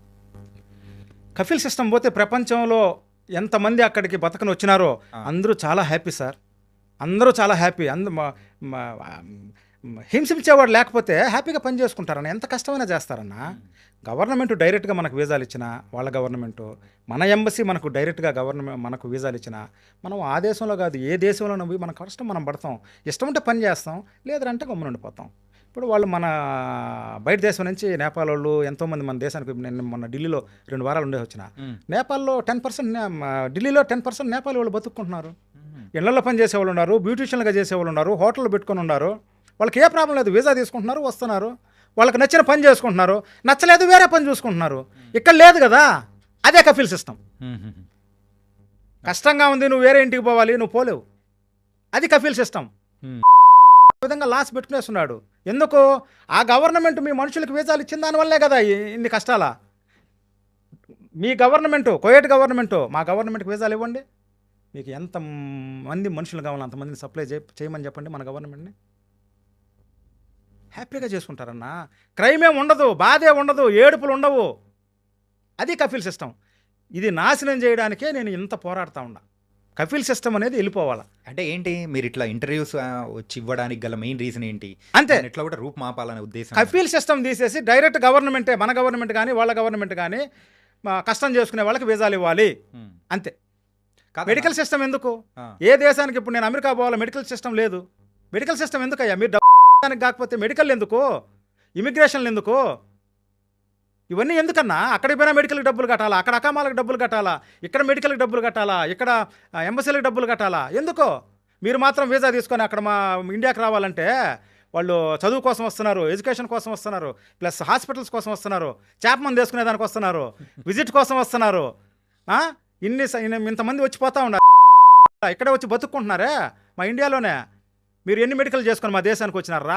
కఫీల్ సిస్టమ్ పోతే ప్రపంచంలో ఎంతమంది అక్కడికి బతకని వచ్చినారో అందరూ చాలా హ్యాపీ సార్, అందరూ చాలా హ్యాపీ. హింసించేవాడు లేకపోతే హ్యాపీగా పని చేసుకుంటారన్న, ఎంత కష్టమైనా చేస్తారన్న. గవర్నమెంట్ డైరెక్ట్గా మనకు వీసాలు ఇచ్చినా, వాళ్ళ గవర్నమెంటు మన ఎంబసీ మనకు డైరెక్ట్గా గవర్నమెంట్ మనకు వీసాలు ఇచ్చినా, మనం ఆ దేశంలో కాదు ఏ దేశంలో పోయి మన కష్టం మనం పడతాం, ఇష్టం ఉంటే పని చేస్తాం, లేదంటే గమ్మున ఉండిపోతాం. ఇప్పుడు వాళ్ళు మన బయట దేశం నుంచి నేపాల్ వాళ్ళు ఎంతోమంది మన దేశానికి, నేను మొన్న ఢిల్లీలో 2 వారాలు ఉండే వచ్చిన, నేపాల్లో 10%, ఢిల్లీలో 10% నేపాల్ వాళ్ళు బతుక్కుంటున్నారు. ఇళ్లలో పని చేసేవాళ్ళు ఉన్నారు, బ్యూటిషియన్లుగా చేసేవాళ్ళు ఉన్నారు, హోటల్లో పెట్టుకొని ఉన్నారు. వాళ్ళకి ఏ ప్రాబ్లం లేదు, వీసా తీసుకుంటున్నారు, వస్తున్నారు, వాళ్ళకి నచ్చిన పని చేసుకుంటున్నారు, నచ్చలేదు వేరే పని చూసుకుంటున్నారు. ఇక్కడ లేదు కదా, అదే కఫీల్ సిస్టమ్. కష్టంగా ఉంది, నువ్వు వేరే ఇంటికి పోవాలి, నువ్వు పోలేవు, అది కఫీల్ సిస్టమ్. విధంగా లాస్ పెట్టుకునేస్తున్నాడు. ఎందుకు? ఆ గవర్నమెంట్ మీ మనుషులకు వీసాలు ఇచ్చిన దానివల్లే కదా ఇన్ని కష్టాలా. మీ గవర్నమెంటు, కువైట్ గవర్నమెంటు, మా గవర్నమెంట్కి వీసాలు ఇవ్వండి, మీకు ఎంతమంది మనుషులు కావాలి అంతమందిని సప్లై చేయమని చెప్పండి మన గవర్నమెంట్ని, హ్యాపీగా చేసుకుంటారన్నా. క్రైమే ఉండదు, బాధే ఉండదు, ఏడుపులు ఉండవు, అది కఫీల్ సిస్టమ్. ఇది నాశనం చేయడానికే నేను ఇంత పోరాడుతూ ఉన్నా. కఫీల్ సిస్టమ్ అనేది వెళ్ళిపోవాలి. అంటే ఏంటి, మీరు ఇట్లా ఇంటర్వ్యూస్ వచ్చి ఇవ్వడానికి గల మెయిన్ రీజన్ ఏంటి? అంతే, ఇట్లా కూడా రూప్ మాపాలనే ఉద్దేశం. కఫీల్ సిస్టమ్ తీసేసి డైరెక్ట్ గవర్నమెంటే, మన గవర్నమెంట్ కానీ వాళ్ళ గవర్నమెంట్ కానీ కష్టం చేసుకునే వాళ్ళకి వీసాలు ఇవ్వాలి, అంతే. మెడికల్ సిస్టమ్ ఎందుకు? ఏ దేశానికి, ఇప్పుడు నేను అమెరికా పోవాలి, మెడికల్ సిస్టమ్ లేదు. మెడికల్ సిస్టమ్ ఎందుకయ్యా? మీరు డబ్బు కాకపోతే మెడికల్ ఎందుకు, ఇమిగ్రేషన్లు ఎందుకు, ఇవన్నీ ఎందుకన్నా? అక్కడికి పోయినా మెడికల్కి డబ్బులు కట్టాలా, అక్కడ అకామాలకు డబ్బులు కట్టాలా, ఇక్కడ మెడికల్కి డబ్బులు కట్టాలా, ఇక్కడ ఎంబసీలకు డబ్బులు కట్టాలా, ఎందుకో? మీరు మాత్రం వీసా తీసుకొని అక్కడ మా ఇండియాకి రావాలంటే వాళ్ళు చదువు కోసం వస్తున్నారు, ఎడ్యుకేషన్ కోసం వస్తున్నారు, ప్లస్ హాస్పిటల్స్ కోసం వస్తున్నారు, చేప మంది వేసుకునే దానికి వస్తున్నారు, విజిట్ కోసం వస్తున్నారు. ఇంతమంది వచ్చిపోతూ ఉన్నారు, ఇక్కడే వచ్చి బతుక్కుంటున్నారే మా ఇండియాలోనే. మీరు ఎన్ని మెడికల్ చేసుకొని మా దేశానికి వచ్చినారా?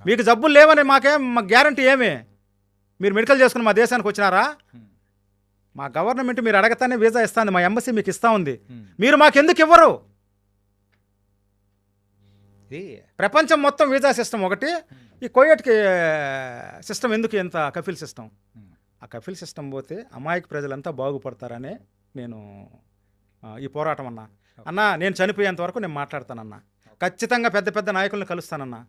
మీకు జబ్బులు లేవని మాకు గ్యారంటీ ఏమి? మీరు మెడికల్ చేసుకుని మా దేశానికి వచ్చినారా? మా గవర్నమెంట్ మీరు అడగతానే వీసా ఇస్తుంది, మా ఎంబసీ మీకు ఇస్తూ ఉంది, మీరు మాకెందుకు ఇవ్వరు? ప్రపంచం మొత్తం వీసా సిస్టమ్ ఒకటి, ఈ కువైట్కి సిస్టమ్ ఎందుకు ఎంత కఫీల్ సిస్టమ్? ఆ కఫీల్ సిస్టమ్ పోతే అమాయక ప్రజలంతా బాగుపడతారనే నేను ఈ పోరాటం అన్నా. నేను చనిపోయేంత వరకు నేను మాట్లాడతానన్నా, ఖచ్చితంగా పెద్ద పెద్ద నాయకులను కలుస్తానన్నా,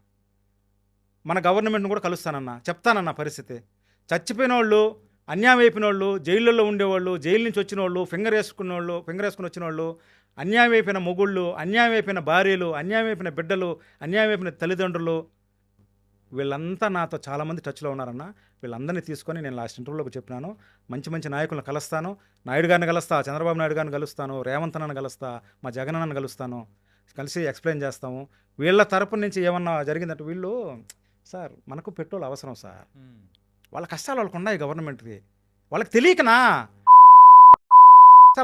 మన గవర్నమెంట్ని కూడా కలుస్తానన్నా, చెప్తానన్నా పరిస్థితి. చచ్చిపోయిన వాళ్ళు, అన్యాయం అయిపోయిన వాళ్ళు, జైళ్ళల్లో ఉండేవాళ్ళు, జైలు నుంచి వచ్చిన వాళ్ళు, ఫింగర్ వేసుకుని వచ్చిన వాళ్ళు, అన్యాయం అయిపోయిన మొగుళ్ళు, అన్యాయం అయిపోయిన భార్యలు, అన్యాయం అయిపోయిన బిడ్డలు, అన్యాయం అయిపోయిన తల్లిదండ్రులు, వీళ్ళంతా నాతో చాలామంది టచ్లో ఉన్నారన్న. వీళ్ళందరినీ తీసుకొని నేను లాస్ట్ ఇంటర్వ్యూలోకి చెప్పినాను, మంచి మంచి నాయకులను కలుస్తాను, నాయుడు గారిని కలుస్తా, చంద్రబాబు నాయుడు గారిని కలుస్తాను, రేవంత్ అన్నని కలుస్తా, మా జగన్ అన్నని కలుస్తాను, కలిసి ఎక్స్ప్లెయిన్ చేస్తాము. వీళ్ళ తరపు నుంచి ఏమన్నా జరిగిందంటే, వీళ్ళు సార్ మనకు పెట్రోల్ అవసరం సార్, వాళ్ళ కష్టాలు వాళ్ళకు ఉన్నాయి, గవర్నమెంట్కి వాళ్ళకి తెలియకనా?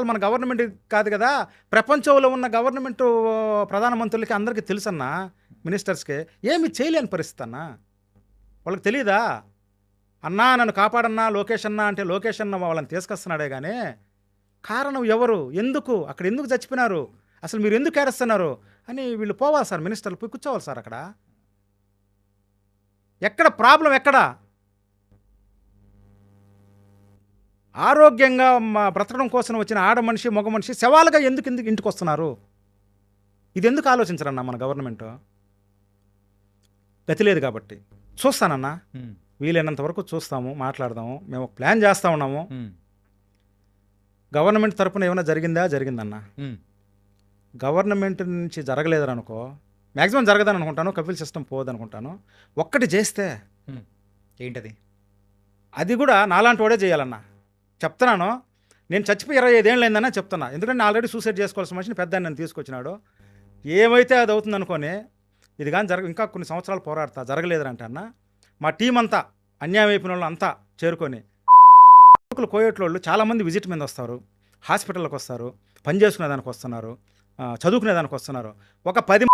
మన గవర్నమెంట్ కాదు కదా, ప్రపంచంలో ఉన్న గవర్నమెంట్ ప్రధానమంత్రులకి అందరికీ తెలుసన్నా, మినిస్టర్స్కి ఏమి చేయలేని పరిస్థితి అన్నా, వాళ్ళకి తెలియదా? అన్నా నన్ను కాపాడన్నా లోకేష్ అన్నా అంటే లోకేష్ అన్న వాళ్ళని తీసుకొస్తున్నాడే కానీ కారణం ఎవరు, ఎందుకు, అక్కడ ఎందుకు చచ్చిపోయినారు, అసలు మీరు ఎందుకు ఏడుస్తున్నారు అని వీళ్ళు పోవాలి సార్, మినిస్టర్లు పోయి కూర్చోవాలి సార్. అక్కడ ఎక్కడ ప్రాబ్లం, ఎక్కడ ఆరోగ్యంగా బ్రతకడం కోసం వచ్చిన ఆడ మనిషి మగ మనిషి శవాలుగా ఎందుకు ఇంటికి వస్తున్నారు? ఇది ఎందుకు ఆలోచించరన్నా మన గవర్నమెంట్? గతి లేదు కాబట్టి చూస్తానన్నా, వీలైనంత వరకు చూస్తాము, మాట్లాడదాము. మేము ఒక ప్లాన్ చేస్తూ ఉన్నాము. గవర్నమెంట్ తరపున ఏమైనా జరిగిందన్నా గవర్నమెంట్ నుంచి జరగలేదని అనుకో, మ్యాక్సిమం జరగదని అనుకుంటాను, కపిల్ సిస్టమ్ పోదనుకుంటాను. ఒక్కటి చేస్తే ఏంటది? అది కూడా నాలాంటి వాడే చేయాలన్నా చెప్తున్నాను. నేను చచ్చిపోయి 25 ఏళ్ళు అయిందన్నా చెప్తున్నా. ఎందుకంటే ఆల్రెడీ సూసైడ్ చేసుకోవాల్సిన మనిషిని పెద్ద నన్ను తీసుకొచ్చినాడు. ఏమైతే అది అవుతుంది అనుకోని ఇది కానీ ఇంకా కొన్ని సంవత్సరాలు పోరాడతా, జరగలేదంటే అన్న మా టీం అంతా అన్యాయం అయిపోయిన వాళ్ళు అంతా చేరుకొని కోయేట్లోళ్ళు చాలామంది విజిట్ మీద వస్తారు, హాస్పిటల్కి వస్తారు, పని చేసుకునేదానికి వస్తున్నారు, చదువుకునేదానికి వస్తున్నారు. ఒక 10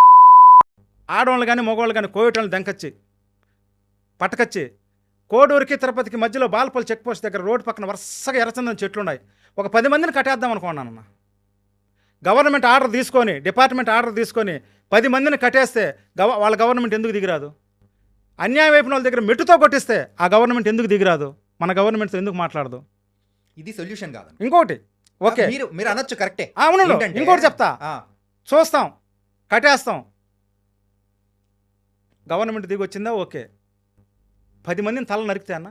ఆడవాళ్ళు కానీ మగవాళ్ళు కానీ కోయేటోళ్ళని దెంకొచ్చి పట్టుకొచ్చి కోడూరుకి తిరుపతికి మధ్యలో బాల్పల్లి చెక్ పోస్ట్ దగ్గర రోడ్డు పక్కన వరుసగా ఎర్రచందనం చెట్లు ఉన్నాయి. ఒక 10 మందిని కట్టేద్దాం అనుకున్నానన్న. గవర్నమెంట్ ఆర్డర్ తీసుకొని, డిపార్ట్మెంట్ ఆర్డర్ తీసుకొని 10 మందిని కట్టేస్తే వాళ్ళ గవర్నమెంట్ ఎందుకు దిగిరాదు? అన్యాయం అయిపోయిన వాళ్ళ దగ్గర మెట్టుతో కొట్టిస్తే ఆ గవర్నమెంట్ ఎందుకు దిగిరాదు? మన గవర్నమెంట్తో ఎందుకు మాట్లాడదు? ఇది సొల్యూషన్ కాదు. ఇంకోటి ఓకే, మీరు అనొచ్చు, కరెక్టే. అవును, ఇంకోటి చెప్తా, చూస్తాం, కట్టేస్తాం, గవర్నమెంట్ దిగి వచ్చిందా ఓకే. 10 మందిని తల నరికితే అన్న,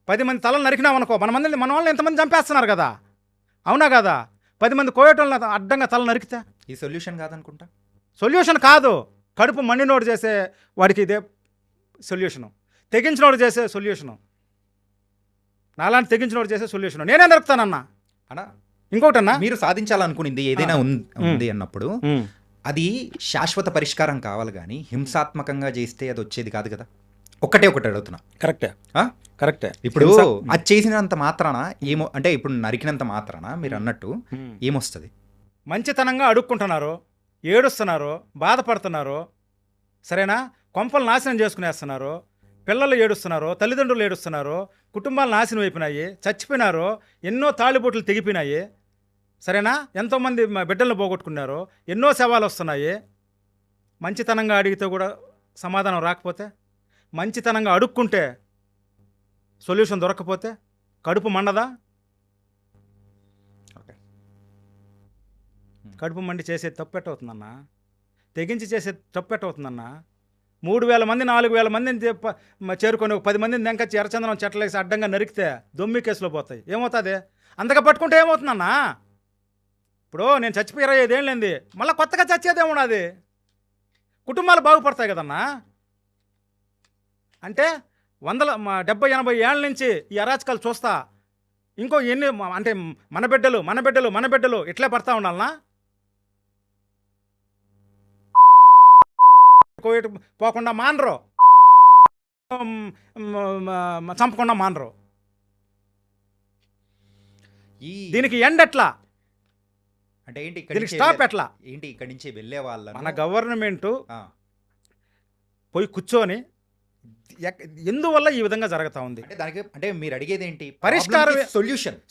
10 మంది తలలు నరికినామనుకో, మన వాళ్ళని ఎంతమంది చంపేస్తున్నారు కదా, అవునా కదా? 10 మంది కోయటోళ్ళని అడ్డంగా తల నరికితే ఈ సొల్యూషన్ కాదనుకుంటా. సొల్యూషన్ కాదు, కడుపు మండినోడు చేసే వాడికి ఇదే సొల్యూషను, తెగించినోడు చేసే సొల్యూషను, నాలాంటి తెగించినోడు చేసే సొల్యూషను. నేనే నరుకుతానన్నా. అన్నా ఇంకోటన్నా, మీరు సాధించాలనుకునింది ఏదైనా ఉంది అన్నప్పుడు అది శాశ్వత పరిష్కారం కావాలి, కానీ హింసాత్మకంగా చేస్తే అది వచ్చేది కాదు కదా. ఒకటి అడుగుతున్నా. కరెక్టే. ఇప్పుడు అది చేసినంత మాత్రాన ఏమో, అంటే ఇప్పుడు నరికినంత మాత్రాన మీరు అన్నట్టు ఏమొస్తుంది? మంచితనంగా అడుక్కుంటున్నారు, ఏడుస్తున్నారు, బాధపడుతున్నారు, సరేనా? కొంపలు నాశనం చేసుకునేస్తున్నారు, పిల్లలు ఏడుస్తున్నారు, తల్లిదండ్రులు ఏడుస్తున్నారు, కుటుంబాలు నాశనం అయిపోయినాయి, చచ్చిపోయినారు, ఎన్నో తాళిబొట్లు తెగిపోయినాయి, సరేనా? ఎంతోమంది బిడ్డలను పోగొట్టుకున్నారు, ఎన్నో శవాలు వస్తున్నాయి. మంచితనంగా అడిగితే కూడా సమాధానం రాకపోతే, మంచితనంగా అడుక్కుంటే సొల్యూషన్ దొరకకపోతే కడుపు మండదా? కడుపు మండి చేసే తప్పెట్టవుతుందన్నా, తెగించి చేసే తప్పెట్టవుతుందన్నా. 3000 మంది 4000 మందిని చేరుకొని 10 మందిని దెంకొచ్చి ఎర్రచందనం చెట్లేసి అడ్డంగా నరికితే దొమ్మి కేసులో పోతాయి. ఏమవుతుంది? అంతగా పట్టుకుంటే ఏమవుతుందన్నా? ఇప్పుడు నేను చచ్చిపోయి 25 ఏళ్ళైంది, మళ్ళీ కొత్తగా చచ్చేదేమున్నది? కుటుంబాలు బాగుపడతాయి కదన్నా. అంటే 70-80 ఏళ్ళ నుంచి ఈ అరాచకాలు చూస్తా, ఇంకో ఎన్ని అంటే మన బిడ్డలు ఇట్లే పడతా ఉండాలనా? పోకుండా మానరు, చంపకుండా మానరు. దీనికి ఎండ్ ఎట్లా? అంటే ఏంటి దీనికి స్టాప్ ఎట్లా? ఏంటి ఇక్కడి నుంచి వెళ్ళే వాళ్ళ మన గవర్నమెంట్ పోయి కూర్చొని ఎందువల్ల ఈ విధంగా జరుగుతూ ఉంది అంటే దానికి, అంటే మీరు అడిగేది ఏంటి? పరిష్కారం,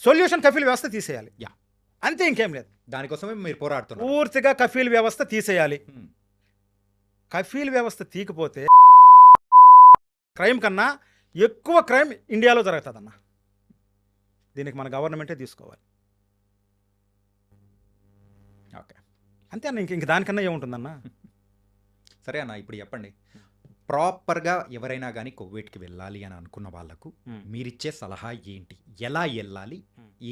సొల్యూషన్ కఫీల్ వ్యవస్థ తీసేయాలి, అంతే, ఇంకేం లేదు. దానికోసమే మీరు పోరాడుతున్నారు. పూర్తిగా కఫీల్ వ్యవస్థ తీసేయాలి. కఫీల్ వ్యవస్థ తీకపోతే క్రైమ్ కన్నా ఎక్కువ క్రైమ్ ఇండియాలో జరుగుతుందన్న. దీనికి మన గవర్నమెంటే తీసుకోవాలి. ఓకే, అంతే అన్న, ఇంక దానికన్నా ఏముంటుందన్న? సరే అన్న, ఇప్పుడు చెప్పండి, ప్రాపర్గా ఎవరైనా కానీ కోవిడ్కి వెళ్ళాలి అని అనుకున్న వాళ్ళకు మీరిచ్చే సలహా ఏంటి? ఎలా వెళ్ళాలి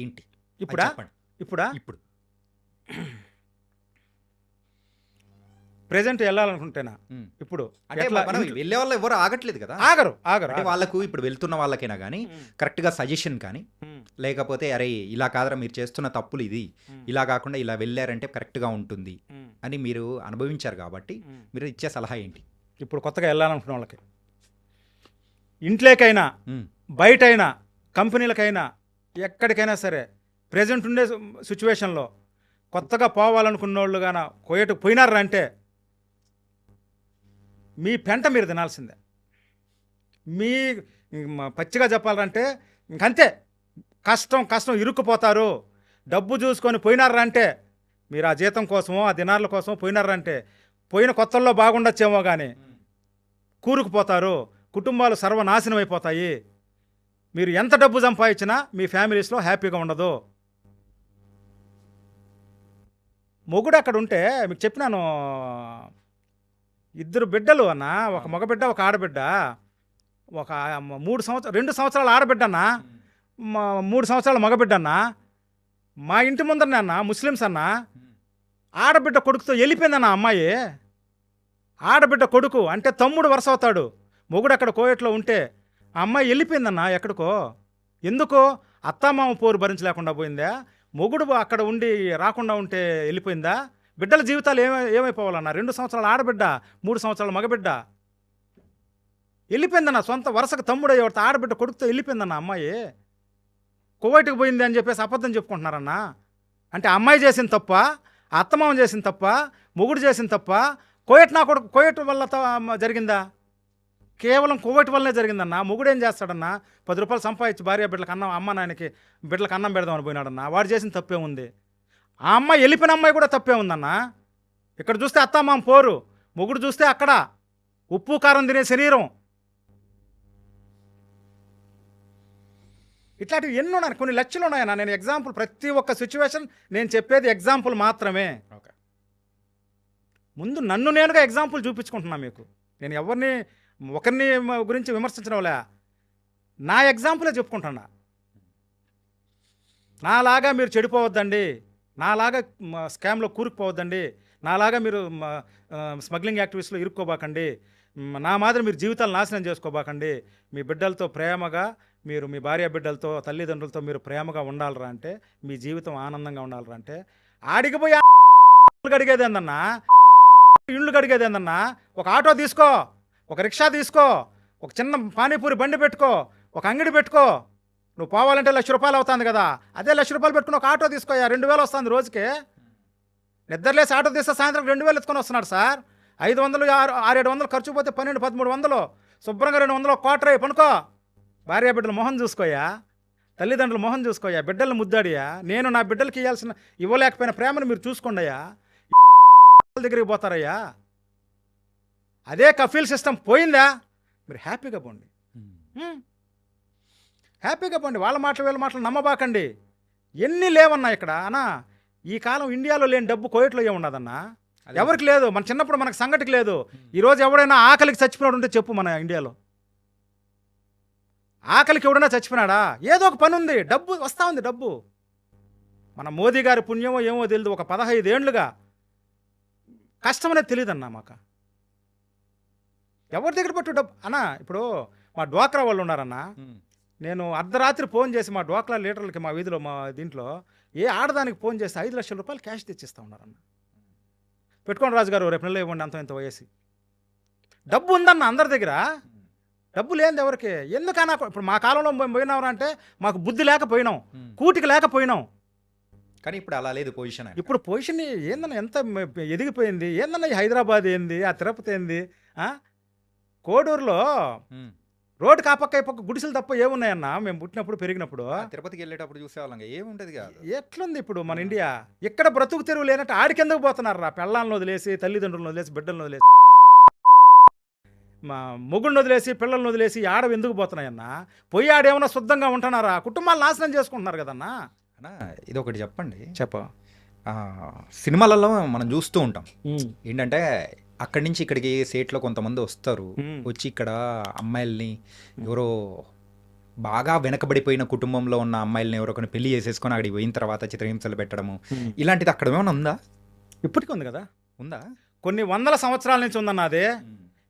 ఏంటి? ఇప్పుడు ప్రెజెంట్ వెళ్ళాలనుకుంటేనా? ఇప్పుడు అంటే వెళ్ళే వాళ్ళు ఎవరు ఆగట్లేదు కదా, ఆగరు. అంటే వాళ్ళకు ఇప్పుడు వెళ్తున్న వాళ్ళకైనా కానీ కరెక్ట్గా సజెషన్ కానీ, లేకపోతే అరే ఇలా కాదరా మీరు చేస్తున్న తప్పులు ఇది, ఇలా కాకుండా ఇలా వెళ్ళారంటే కరెక్ట్గా ఉంటుంది అని మీరు అనుభవించారు కాబట్టి మీరు ఇచ్చే సలహా ఏంటి? ఇప్పుడు కొత్తగా వెళ్ళాలనుకున్న వాళ్ళకి, ఇంట్లోకైనా బయటైనా కంపెనీలకైనా ఎక్కడికైనా సరే, ప్రెజెంట్ ఉండే సిచ్యువేషన్లో కొత్తగా పోవాలనుకున్న వాళ్ళు కానీ కోయటకు పోయినారంటే మీ పెంట మీరు తినాల్సిందే. పచ్చిగా చెప్పాలంటే ఇంకంతే. కష్టం కష్టం ఇరుక్కుపోతారు. డబ్బు చూసుకొని పోయినారంటే, మీరు ఆ జీతం కోసమో ఆ దినార్ల కోసం పోయినారంటే, పోయిన కొత్తల్లో బాగుండొచ్చేమో కానీ కూరుకుపోతారు. కుటుంబాలు సర్వనాశనం అయిపోతాయి. మీరు ఎంత డబ్బు సంపాదించినా మీ ఫ్యామిలీస్లో హ్యాపీగా ఉండదు. మొగుడు అక్కడ ఉంటే మీకు చెప్పినాను, 2 బిడ్డలు అన్న, ఒక మగబిడ్డ ఒక ఆడబిడ్డ, ఒక 2 సంవత్సరాల ఆడబిడ్డ అన్న, 3 సంవత్సరాల మగబిడ్డ అన్న. మా ఇంటి ముందరనే అన్న ముస్లిమ్స్ అన్న, ఆడబిడ్డ కొడుకుతో వెళ్ళిపోయిందన్న అమ్మాయి. ఆడబిడ్డ కొడుకు అంటే తమ్ముడు వరుస అవుతాడు. మొగుడు అక్కడ కోయట్లో ఉంటే ఆ అమ్మాయి వెళ్ళిపోయిందన్న ఎక్కడికో. ఎందుకో అత్తామామ పోరు భరించలేకుండా పోయిందా? మొగుడు అక్కడ ఉండి రాకుండా ఉంటే వెళ్ళిపోయిందా? బిడ్డల జీవితాలు ఏమైపోవాలన్న? 2 సంవత్సరాల ఆడబిడ్డ, 3 సంవత్సరాల మగబిడ్డ వెళ్ళిపోయిందన్న. సొంత వరుసకు తమ్ముడు ఎవరితో ఆడబిడ్డ కొడుకుతో వెళ్ళిపోయిందన్న అమ్మాయి. కువైట్కి పోయింది అని చెప్పేసి అబద్ధం చెప్పుకుంటున్నారన్న. అంటే అమ్మాయి చేసిన తప్ప, అత్తమామ చేసిన తప్ప, మొగుడు చేసిన తప్ప, కోయట్ వల్ల జరిగిందా? కేవలం కోవైట్ వల్లనే జరిగిందన్న. మొగుడు ఏం చేస్తాడన్నా? 10 రూపాయలు సంపాదించి భార్య బిడ్డలకు అన్నం, అమ్మ నాయనకి బిడ్డలకు అన్నం పెడదామని పోయినాడన్నా. వాడు చేసిన తప్పే ఉంది. ఆ అమ్మాయి వెళ్ళిపోయిన అమ్మాయి కూడా తప్పే ఉందన్న. ఇక్కడ చూస్తే అత్తమామ పోరు, మొగుడు చూస్తే అక్కడ ఉప్పు కారం తినే శరీరం. ఇట్లాంటివి ఎన్ని ఉన్నాయి, కొన్ని లక్షలు ఉన్నాయన్న. నేను ఎగ్జాంపుల్, ప్రతి ఒక్క సిచ్యువేషన్ నేను చెప్పేది ఎగ్జాంపుల్ మాత్రమే. ఓకే, ముందు నన్ను నేనుగా ఎగ్జాంపుల్ చూపించుకుంటున్నా మీకు. నేను ఎవరిని ఒకరిని గురించి విమర్శించడంలే, నా ఎగ్జాంపులే చెప్పుకుంటున్నా. నాలాగా మీరు చెడిపోవద్దండి, నాలాగా స్కామ్లో కూరుకుపోవద్దండి, నాలాగా మీరు స్మగ్లింగ్ యాక్టివిటీస్లో ఇరుక్కోబాకండి, నా మాదిరి మీరు జీవితాలు నాశనం చేసుకోబాకండి. మీ బిడ్డలతో ప్రేమగా, మీరు మీ భార్య బిడ్డలతో తల్లిదండ్రులతో మీరు ప్రేమగా ఉండాలరా అంటే, మీ జీవితం ఆనందంగా ఉండాలరా అంటే, ఆడికిపోయి గడిగేది ఏందన్నా, ఇళ్ళు గడిగేది ఏందన్నా? ఒక ఆటో తీసుకో, ఒక రిక్షా తీసుకో, ఒక చిన్న పానీపూరి బండి పెట్టుకో, ఒక అంగడి పెట్టుకో. నువ్వు పోవాలంటే 1,00,000 రూపాయలు అవుతుంది కదా, అదే 1,00,000 రూపాయలు పెట్టుకుని ఒక ఆటో తీసుకోయా, 2,000 వస్తుంది రోజుకి. నిద్రలేసి ఆటో తీస్తే సాయంత్రం 2,000 ఎత్తుకొని వస్తున్నాడు సార్. 500, 600-700 ఖర్చు పోతే 1200-1300, శుభ్రంగా 200 క్వార్టర్ అయ్యి పనుకో. భార్య బిడ్డల మొహం చూసుకోయా, తల్లిదండ్రుల మొహం చూసుకోయా, బిడ్డలను ముద్దాడియా. నేను నా బిడ్డలకి ఇవ్వలేకపోయిన ప్రేమను మీరు చూసుకోండి అయ్యా. దగ్గరికి పోతారయ్యా. అదే కఫీల్ సిస్టమ్ పోయిందా, మీరు హ్యాపీగా పోండి, హ్యాపీగా పోండి. వాళ్ళ మాటలు వీళ్ళ మాటలు నమ్మబాకండి. ఎన్ని లేవన్నా ఇక్కడ అన్నా. ఈ కాలం ఇండియాలో లేని డబ్బు కోయట్లో ఏమున్నదన్నా? ఎవరికి లేదు. మన చిన్నప్పుడు మనకు సంగటికి లేదు. ఈరోజు ఎవడైనా ఆకలికి చచ్చిపోయినాడు ఉంటే చెప్పు, మన ఇండియాలో ఆకలికి ఎవడైనా చచ్చిపోయినాడా? ఏదో ఒక పని ఉంది, డబ్బు వస్తూ ఉంది. డబ్బు మన మోదీ గారి పుణ్యమో ఏమో తెలియదు, ఒక 15 ఏళ్ళుగా కష్టం అనేది తెలియదన్నా మాకు. ఎవరి దగ్గర పట్టు డబ్బు అన్నా. ఇప్పుడు మా డ్వాక్రా వాళ్ళు ఉన్నారన్నా, నేను అర్ధరాత్రి ఫోన్ చేసి మా డ్వాక్రా లీడర్లకి, మా వీధిలో, మా దీంట్లో ఏ ఆడదానికి ఫోన్ చేస్తే 5 లక్షల రూపాయలు క్యాష్ తెచ్చిస్తూ ఉన్నారన్న. పెట్టుకోండి రాజుగారు, రేపు నెలలో ఇవ్వండి, అంత ఇంత వయసి. డబ్బు ఉందన్న అందరి దగ్గర, డబ్బు లేనిది ఎవరికి? ఎందుకన్నా? ఇప్పుడు మా కాలంలో పోయినవరా అంటే మాకు బుద్ధి లేకపోయినాం, కూటికి లేకపోయినాం. కానీ ఇప్పుడు అలా లేదు పొజిషన్. ఇప్పుడు పొజిషన్ ఏందన్నా, ఎంత ఎదిగిపోయింది ఏందన్నా. ఈ హైదరాబాద్ ఏంది, ఆ తిరుపతి ఏంది, కోడూరులో రోడ్డు కాపక్క పక్క గుడిసెలు తప్ప ఏమున్నాయన్నా? మేము పుట్టినప్పుడు పెరిగినప్పుడు తిరుపతికి వెళ్ళేటప్పుడు చూసేవాళ్ళం, ఏముంటది కాదు. ఎట్లుంది ఇప్పుడు మన ఇండియా? ఇక్కడ బ్రతుకు తెరువు లేనట్టు ఆడికెందుకు పోతున్నారు రా? పెళ్ళాలను వదిలేసి, తల్లిదండ్రులను వదిలేసి, బిడ్డలను వదిలేసి, మా మొగుడిని వదిలేసి, పిల్లలను వదిలేసి ఆడవి ఎందుకు పోతున్నాయన్నా? పోయి ఆడేమన్నా శుద్ధంగా ఉంటున్నారా? కుటుంబాలు నాశనం చేసుకుంటున్నారు కదన్నా. అన్నా ఇది ఒకటి చెప్పండి. చెప్ప సినిమాలలో మనం చూస్తూ ఉంటాం ఏంటంటే, అక్కడి నుంచి ఇక్కడికి సేట్లో కొంతమంది వస్తారు, వచ్చి ఇక్కడ అమ్మాయిల్ని, ఎవరో బాగా వెనకబడిపోయిన కుటుంబంలో ఉన్న అమ్మాయిల్ని ఎవరొకరిని పెళ్లి చేసేసుకొని అక్కడికి పోయిన తర్వాత చిత్రహింసలు పెట్టడము, ఇలాంటిది అక్కడ ఏమైనా ఉందా? ఇప్పటికీ ఉంది కదా. ఉందా? కొన్ని వందల సంవత్సరాల నుంచి ఉందన్న. అదే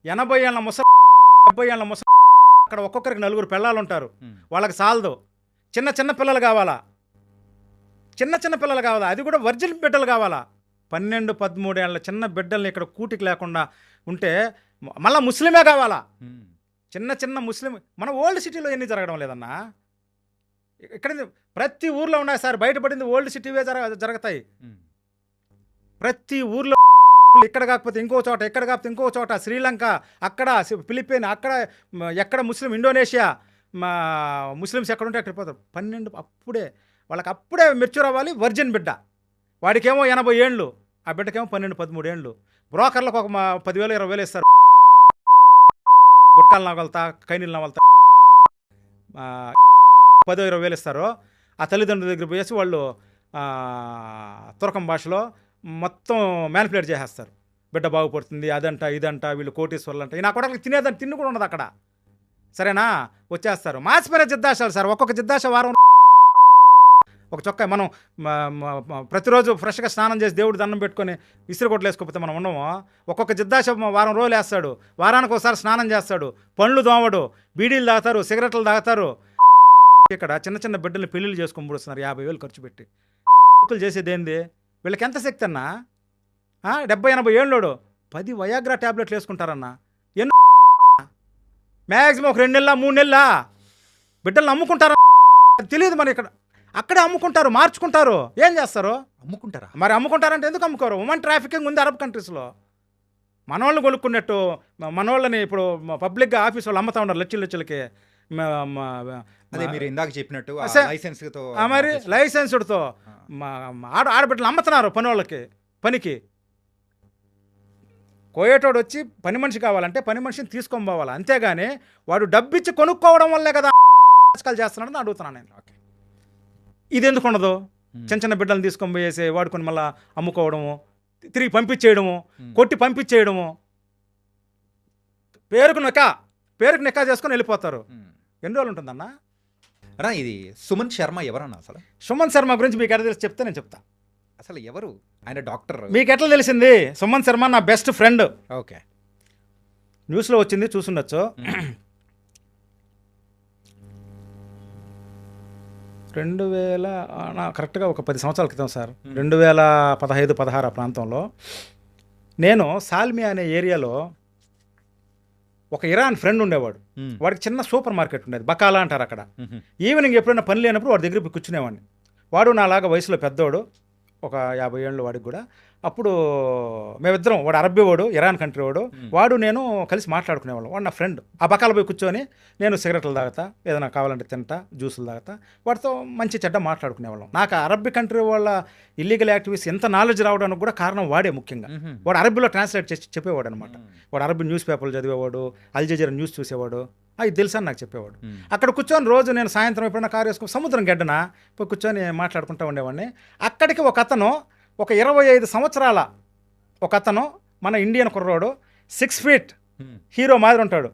80 ఏళ్ళ 70 ఏళ్ళ అక్కడ ఒక్కొక్కరికి 4 పిల్లలు ఉంటారు. వాళ్ళకి సాలదు. చిన్న పిల్లలు కావాలా, చిన్న పిల్లలు కావాలా, అది కూడా వర్జిన్ బిడ్డలు కావాలా. 12-13 ఏళ్ళ చిన్న బిడ్డల్ని ఇక్కడ కూటికి లేకుండా ఉంటే మళ్ళీ ముస్లిమే కావాలా. చిన్న ముస్లిం. మన ఓల్డ్ సిటీలో ఎన్ని జరగడం లేదన్నా. ఇక్కడ ప్రతి ఊర్లో ఉన్నాయి సార్. బయటపడింది ఓల్డ్ సిటీవే జరుగుతాయి. ప్రతి ఊర్లో ఇక్కడ కాకపోతే ఇంకో చోట, ఎక్కడ కాకపోతే ఇంకో చోట, శ్రీలంక అక్కడ, ఫిలిప్పీన్ అక్కడ, ఎక్కడ ముస్లిం, ఇండోనేషియా, మా ముస్లిమ్స్ ఎక్కడుంటే అక్కడ పోతారు. 12 అప్పుడే వాళ్ళకి అప్పుడే మెచ్యూర్ అవ్వాలి. వర్జిన్ బిడ్డ, వాడికేమో 80 ఏళ్ళు, ఆ బిడ్డకేమో 12-13 ఏళ్ళు. బ్రోకర్లకు ఒక 10,000 20,000 ఇస్తారు. గుట్కాలు నవగలుతా, కైనీళ్ళు నవలుతా 10,000-20,000 ఇస్తారు. ఆ తల్లిదండ్రుల దగ్గర పోయేసి వాళ్ళు తురకం భాషలో మొత్తం మ్యానిపులేట్ చేసేస్తారు. బిడ్డ బాగుపడుతుంది, అదంట ఇదంట, వీళ్ళు కోటీశ్వర్లు అంట. నా కొడకలు తినేదని తిండి కూడా ఉండదు అక్కడ. సరేనా, వచ్చేస్తారు. మాసిపోయిన జిద్దాశాలు సార్. ఒక్కొక్క జిద్దాశ వారం ఒక చొక్కా. మనం ప్రతిరోజు ఫ్రెష్గా స్నానం చేసి దేవుడు దండం పెట్టుకొని విసిరికొట్లు వేసుకోకపోతే మనం ఉండము. ఒక్కొక్క జిద్దాశ వారం రోజులు వేస్తాడు. వారానికి ఒకసారి స్నానం చేస్తాడు. పండ్లు దోమడు, బీడీలు తాగుతారు, సిగరెట్లు తాగుతారు. ఇక్కడ చిన్న చిన్న బిడ్డల్ని పెళ్ళిళ్ళు చేసుకొని పుడుస్తున్నారు 50,000 ఖర్చు పెట్టి. చేసేది ఏంది? వీళ్ళకి ఎంత శక్తి అన్నా? 70-80 ఏళ్ళోడు 10 వయాగ్రా ట్యాబ్లెట్లు వేసుకుంటారన్నా. ఎన్నో మ్యాక్సిమం ఒక 2 నెలల 3 నెలల బిడ్డలను అమ్ముకుంటారా తెలియదు. మరి ఇక్కడ అక్కడే అమ్ముకుంటారు, మార్చుకుంటారు. ఏం చేస్తారు? అమ్ముకుంటారా? మరి అమ్ముకుంటారంటే ఎందుకు అమ్ముకోరు? ఉమెన్ ట్రాఫికింగ్ ఉంది అరబ్ కంట్రీస్లో. మనవాళ్ళని కొనుక్కున్నట్టు మనవాళ్ళని ఇప్పుడు పబ్లిక్గా ఆఫీస్ వాళ్ళు అమ్ముతా ఉన్నారు లక్షలకి. అదే మీరు ఇందాక చెప్పినట్టు లైసెన్స్తో, మరి లైసెన్స్డ్తో ఆడబిడ్డలు అమ్ముతున్నారు పనికి. కోయేటోడు వచ్చి పని మనిషి కావాలంటే పని మనిషిని తీసుకొని పోవాలి. అంతేగాని వాడు డబ్బిచ్చి కొనుక్కోవడం వల్లే కదా చేస్తున్నాడని అడుగుతున్నాను నేను. ఇది ఎందుకు ఉండదు? చిన్న చిన్న బిడ్డలను తీసుకొని పోయేసి వాడుకొని మళ్ళీ అమ్ముకోవడము, తిరిగి పంపించేయడము, కొట్టి పంపించేయడము, పేరుకు నిక్కా చేసుకొని వెళ్ళిపోతారు. ఎన్ని రోజులు ఉంటుందన్నా? అన్నా ఇది సుమన్ శర్మ ఎవరన్నా? అసలు సుమన్ శర్మ గురించి మీకు ఎట్లా తెలిసి చెప్తే నేను చెప్తా. అసలు ఎవరు ఆయన? డాక్టర్. మీకు ఎట్లా తెలిసింది? సుమన్ శర్మ నా బెస్ట్ ఫ్రెండ్. ఓకే, న్యూస్లో వచ్చింది, చూసుండొచ్చు. 2000 కరెక్ట్గా ఒక 10 సంవత్సరాల క్రితం సార్, 2015-16 ఆ ప్రాంతంలో నేను సాల్మియా అనే ఏరియాలో ఒక ఇరాన్ ఫ్రెండ్ ఉండేవాడు. వాడికి చిన్న సూపర్ మార్కెట్ ఉండేది, బకాలా అంటారు అక్కడ. ఈవినింగ్ ఎప్పుడైనా పని లేనప్పుడు వాడి దగ్గర కూర్చునేవాడిని. వాడు నాలాగా వయసులో పెద్దవాడు, ఒక 50 ఏళ్ళు వాడికి కూడా. అప్పుడు మేమిద్దరం, వాడు అరబ్బీ వాడు, ఇరాన్ కంట్రీ వాడు నేను కలిసి మాట్లాడుకునేవాళ్ళం. వాడు నా ఫ్రెండ్. ఆ బకాల పోయి కూర్చొని నేను సిగరెట్లు తాగుతా, ఏదైనా కావాలంటే తింటా, జ్యూసులు తాగుతా, వాడితో మంచి చెడ్డ మాట్లాడుకునేవాళ్ళం. నాకు అరబ్బీ కంట్రీ వాళ్ళ ఇల్లీగల్ యాక్టివిటీస్ ఎంత నాలెడ్జ్ రావడానికి కూడా కారణం వాడే ముఖ్యంగా. వాడు అరబ్బీలో ట్రాన్స్లేట్ చేసి చెప్పేవాడు అనమాట. వాడు అరబ్బీ న్యూస్ పేపర్లు చదివేవాడు, అల్ జజీరా న్యూస్ చూసేవాడు. అది తెలుసా నాకు చెప్పేవాడు. అక్కడ కూర్చొని రోజు నేను సాయంత్రం ఎప్పుడైనా కారు వేసుకుని సముద్రం గడ్డన పోయి కూర్చొని మాట్లాడుకుంటూ ఉండేవాడిని. అక్కడికి ఒక అతను, ఒక 25 సంవత్సరాల ఒక అతను, మన ఇండియన్ కుర్రోడు, 6 ఫీట్ హీరో మాదిరి ఉంటాడు,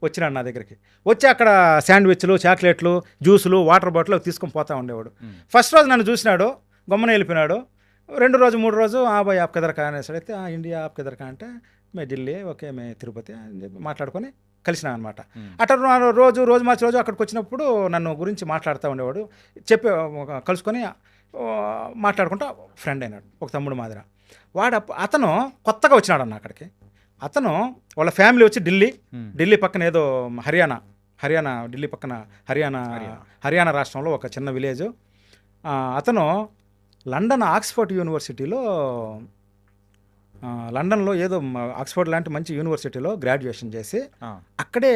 వచ్చినాడు నా దగ్గరికి. వచ్చి అక్కడ శాండ్విచ్లు, చాక్లెట్లు, జ్యూసులు, వాటర్ బాటిల్ తీసుకొని పోతూ ఉండేవాడు. ఫస్ట్ రోజు నన్ను చూసినాడు, గమ్మన వెళ్ళిపోయినాడు. 2 రోజు 3 రోజు బాయ్ ఆప్ కిదర్ కా అనేసాడు. అయితే ఇండియా ఆప్ కిదర్ కా అంటే మే ఢిల్లీ, ఓకే మే తిరుపతి అని చెప్పి మాట్లాడుకొని కలిసినా అనమాట. అట్లా రోజు మార్చి రోజు అక్కడికి వచ్చినప్పుడు నన్ను గురించి మాట్లాడుతూ ఉండేవాడు. కలుసుకొని మాట్లాడుకుంటా ఫ్రెండ్ అయినాడు, ఒక తమ్ముడు మాదిర. అతను కొత్తగా వచ్చినాడు అన్న అక్కడికి. అతను వాళ్ళ ఫ్యామిలీ వచ్చి ఢిల్లీ పక్కన ఏదో హర్యానా ఢిల్లీ పక్కన హర్యానా రాష్ట్రంలో ఒక చిన్న విలేజ్. అతను లండన్ ఆక్స్ఫర్డ్ యూనివర్సిటీలో, లండన్లో ఏదో ఆక్స్ఫర్డ్ లాంటి మంచి యూనివర్సిటీలో గ్రాడ్యుయేషన్ చేసి అక్కడే